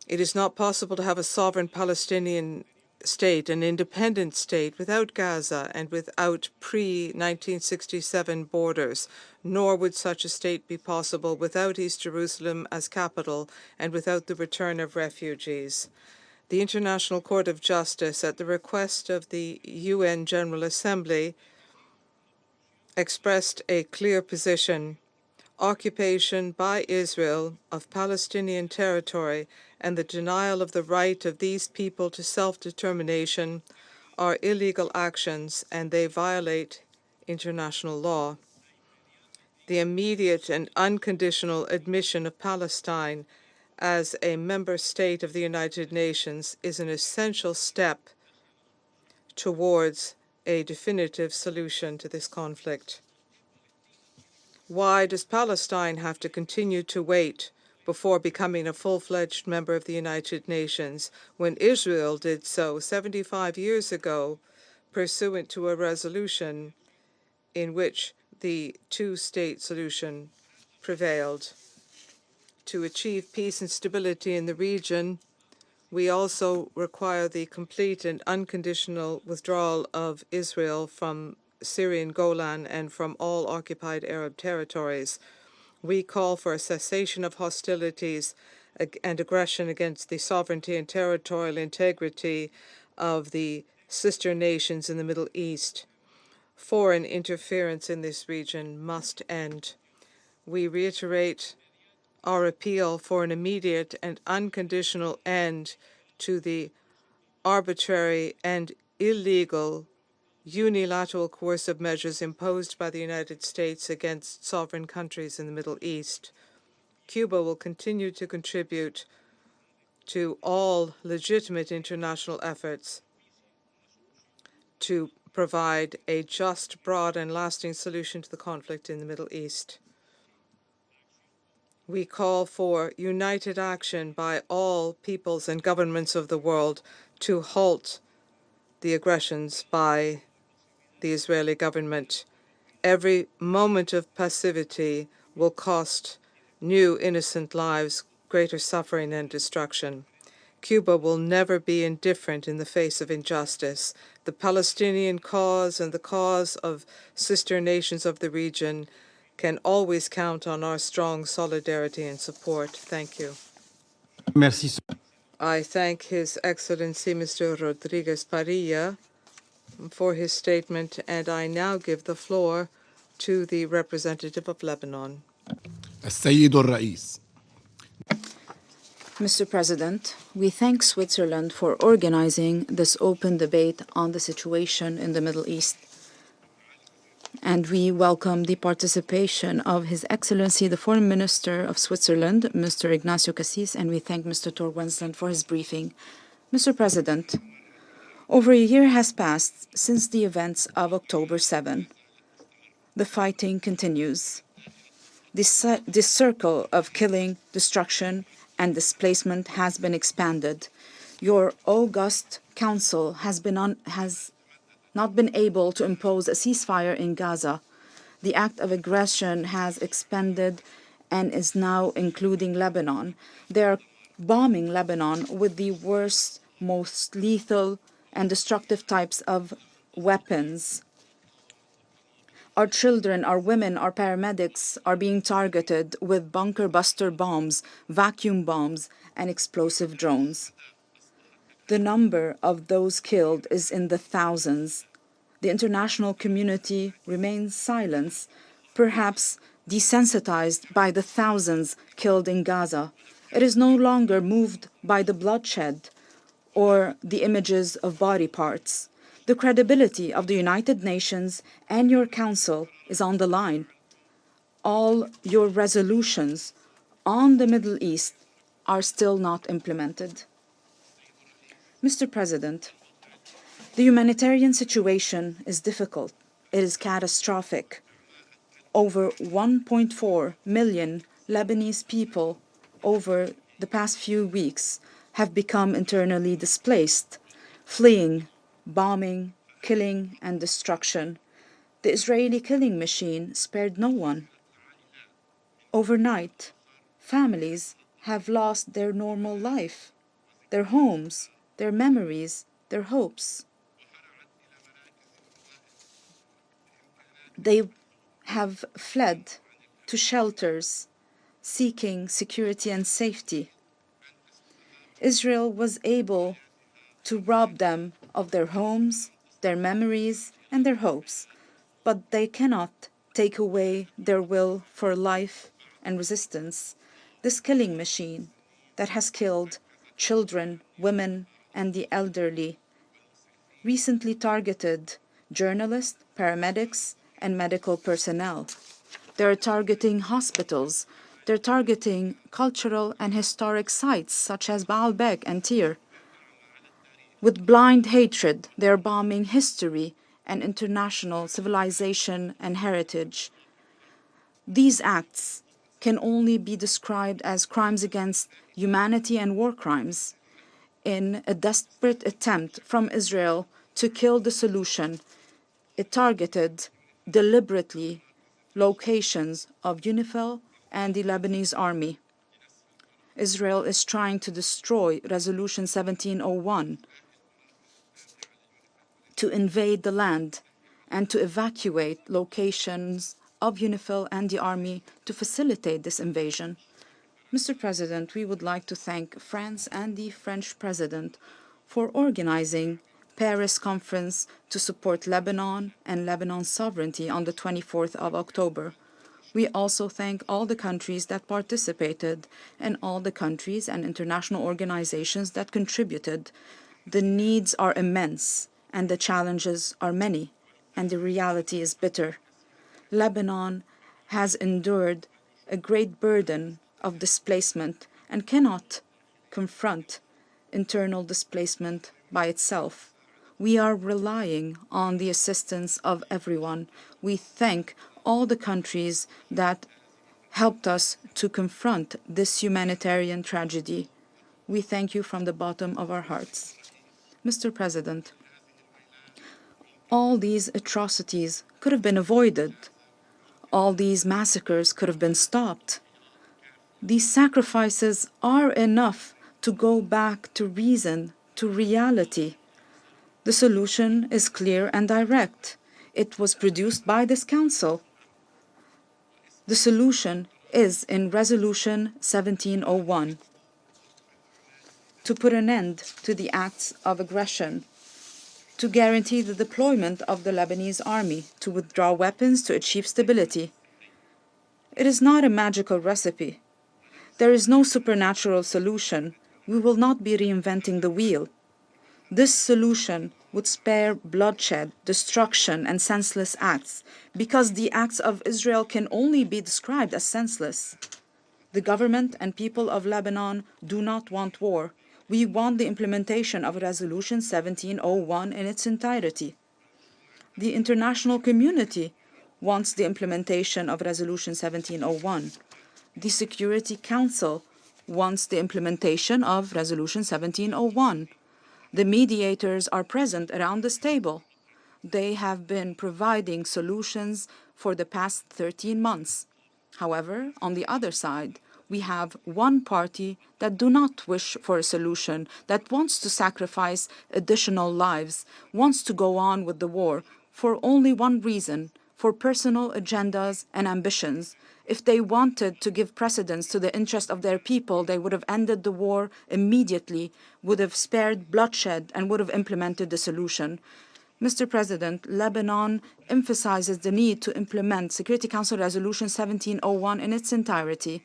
It is not possible to have a sovereign Palestinian state, an independent state, without Gaza and without pre-1967 borders, nor would such a state be possible without East Jerusalem as capital and without the return of refugees. The International Court of Justice, at the request of the UN General Assembly, expressed a clear position. Occupation by Israel of Palestinian territory and the denial of the right of these people to self-determination are illegal actions, and they violate international law. The immediate and unconditional admission of Palestine as a member state of the United Nations is an essential step towards a definitive solution to this conflict. Why does Palestine have to continue to wait before becoming a full-fledged member of the United Nations, when Israel did so 75 years ago, pursuant to a resolution in which the two-state solution prevailed. To achieve peace and stability in the region, we also require the complete and unconditional withdrawal of Israel from Syrian Golan and from all occupied Arab territories. We call for a cessation of hostilities and aggression against the sovereignty and territorial integrity of the sister nations in the Middle East. Foreign interference in this region must end. We reiterate our appeal for an immediate and unconditional end to the arbitrary and illegal unilateral coercive measures imposed by the United States against sovereign countries in the Middle East. Cuba will continue to contribute to all legitimate international efforts to provide a just, broad, and lasting solution to the conflict in the Middle East. We call for united action by all peoples and governments of the world to halt the aggressions by the Israeli government. Every moment of passivity will cost new innocent lives greater suffering and destruction. Cuba will never be indifferent in the face of injustice. The Palestinian cause and the cause of sister nations of the region can always count on our strong solidarity and support. Thank you. Merci. I thank His Excellency Mr. Rodriguez Parilla for his statement, and I now give the floor to the representative of Lebanon. السيد الرئيس. Mr. President, we thank Switzerland for organizing this open debate on the situation in the Middle East. And we welcome the participation of His Excellency, the Foreign Minister of Switzerland, Mr. Ignacio Cassis, and we thank Mr. Tor Wensland for his briefing. Mr. President, over a year has passed since the events of October 7. The fighting continues. This circle of killing, destruction, and displacement has been expanded. Your august council has not been able to impose a ceasefire in Gaza. The act of aggression has expanded and is now including Lebanon. They are bombing Lebanon with the worst, most lethal and destructive types of weapons. Our children, our women, our paramedics are being targeted with bunker buster bombs, vacuum bombs, and explosive drones. The number of those killed is in the thousands. The international community remains silent, perhaps desensitized by the thousands killed in Gaza. It is no longer moved by the bloodshed or the images of body parts. The credibility of the United Nations and your Council is on the line. All your resolutions on the Middle East are still not implemented. Mr. President, the humanitarian situation is difficult. It is catastrophic. Over 1.4 million Lebanese people over the past few weeks have become internally displaced, fleeing bombing, killing, and destruction. The Israeli killing machine spared no one. Overnight, families have lost their normal life, their homes, their memories, their hopes. They have fled to shelters, seeking security and safety. Israel was able to rob them of their homes, their memories, and their hopes, but they cannot take away their will for life and resistance. This killing machine that has killed children, women, and the elderly recently targeted journalists, paramedics, and medical personnel. They're targeting hospitals. They're targeting cultural and historic sites such as Baalbek and Tyre. With blind hatred, they are bombing history and international civilization and heritage. These acts can only be described as crimes against humanity and war crimes. In a desperate attempt from Israel to kill the solution, it targeted deliberately locations of UNIFIL and the Lebanese army. Israel is trying to destroy Resolution 1701, to invade the land, and to evacuate locations of UNIFIL and the army to facilitate this invasion. Mr. President, we would like to thank France and the French President for organizing Paris Conference to support Lebanon and Lebanon's sovereignty on the 24th of October. We also thank all the countries that participated and all the countries and international organizations that contributed. The needs are immense and the challenges are many, and the reality is bitter. Lebanon has endured a great burden of displacement and cannot confront internal displacement by itself. We are relying on the assistance of everyone. We thank all the countries that helped us to confront this humanitarian tragedy. We thank you from the bottom of our hearts. Mr. President, all these atrocities could have been avoided. All these massacres could have been stopped. These sacrifices are enough to go back to reason, to reality. The solution is clear and direct. It was produced by this Council. The solution is in Resolution 1701, to put an end to the acts of aggression, to guarantee the deployment of the Lebanese army, to withdraw weapons to achieve stability. It is not a magical recipe. There is no supernatural solution. We will not be reinventing the wheel. This solution would spare bloodshed, destruction, and senseless acts, because the acts of Israel can only be described as senseless. The government and people of Lebanon do not want war. We want the implementation of Resolution 1701 in its entirety. The international community wants the implementation of Resolution 1701. The Security Council wants the implementation of Resolution 1701. The mediators are present around this table. They have been providing solutions for the past 13 months. However, on the other side, we have one party that do not wish for a solution, that wants to sacrifice additional lives, wants to go on with the war for only one reason, for personal agendas and ambitions. If they wanted to give precedence to the interest of their people, they would have ended the war immediately, would have spared bloodshed, and would have implemented the solution. Mr. President, Lebanon emphasizes the need to implement Security Council Resolution 1701 in its entirety.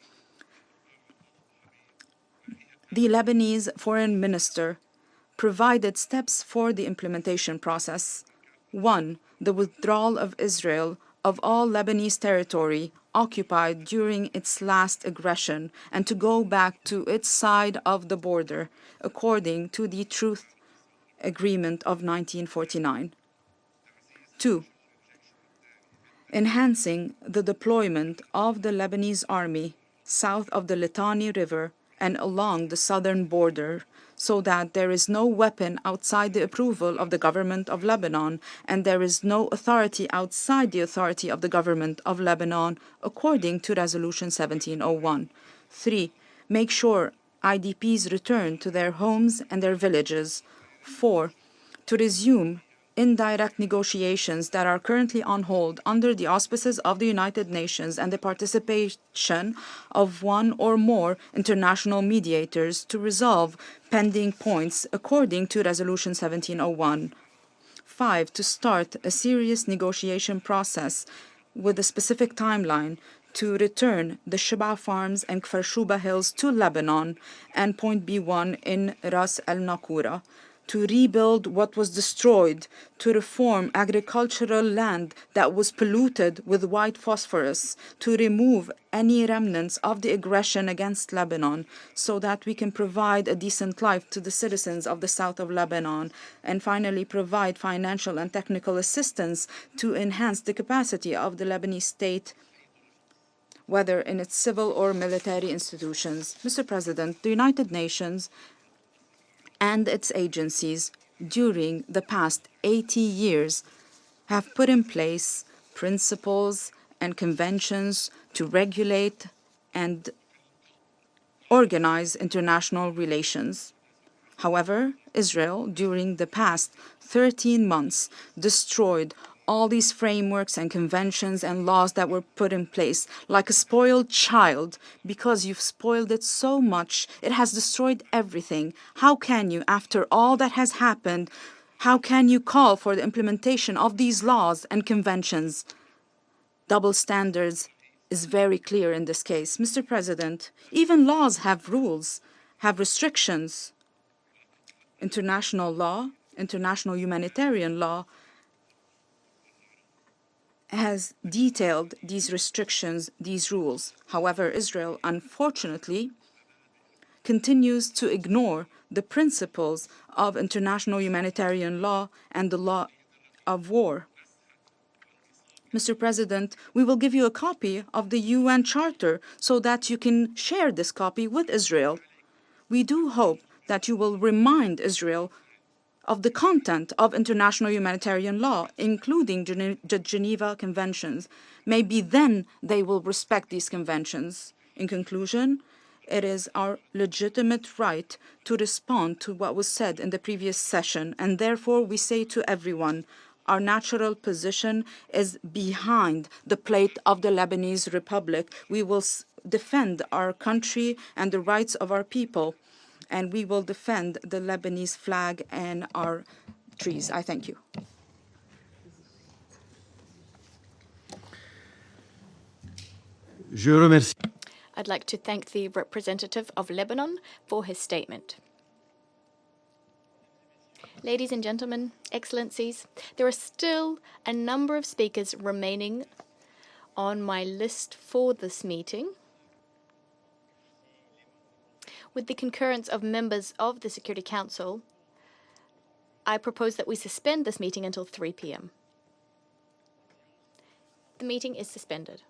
The Lebanese Foreign Minister provided steps for the implementation process. 1. The withdrawal of Israel of all Lebanese territory occupied during its last aggression, and to go back to its side of the border, according to the Truth Agreement of 1949. 2. Enhancing the deployment of the Lebanese army south of the Litani River and along the southern border, so that there is no weapon outside the approval of the government of Lebanon, and there is no authority outside the authority of the government of Lebanon, according to Resolution 1701. 3. Make sure IDPs return to their homes and their villages. 4. To resume indirect negotiations that are currently on hold under the auspices of the United Nations and the participation of one or more international mediators to resolve pending points according to Resolution 1701. 5. To start a serious negotiation process with a specific timeline to return the Sheba Farms and Kfar Shuba Hills to Lebanon, and Point B1 in Ras El Nakura, to rebuild what was destroyed, to reform agricultural land that was polluted with white phosphorus, to remove any remnants of the aggression against Lebanon, so that we can provide a decent life to the citizens of the south of Lebanon, and finally provide financial and technical assistance to enhance the capacity of the Lebanese state. whether in its civil or military institutions. Mr. President, the United Nations and its agencies during the past 80 years have put in place principles and conventions to regulate and organize international relations. However, Israel, during the past 13 months, destroyed all these frameworks and conventions and laws that were put in place like a spoiled child. Because you've spoiled it so much, it has destroyed everything. How can you, after all that has happened, how can you call for the implementation of these laws and conventions? Double standards is very clear in this case. Mr. President, even laws have rules, have restrictions. International law, international humanitarian law, has detailed these restrictions, these rules. However, Israel, unfortunately, continues to ignore the principles of international humanitarian law and the law of war. Mr. President, we will give you a copy of the UN Charter so that you can share this copy with Israel. We do hope that you will remind Israel of the content of international humanitarian law, including the Geneva Conventions. Maybe then they will respect these conventions. In conclusion, it is our legitimate right to respond to what was said in the previous session, and therefore we say to everyone, our natural position is behind the plate of the Lebanese Republic. We will defend our country and the rights of our people, and we will defend the Lebanese flag and our trees. I thank you. I'd like to thank the representative of Lebanon for his statement. Ladies and gentlemen, excellencies, there are still a number of speakers remaining on my list for this meeting. With the concurrence of members of the Security Council, I propose that we suspend this meeting until 3 p.m. The meeting is suspended.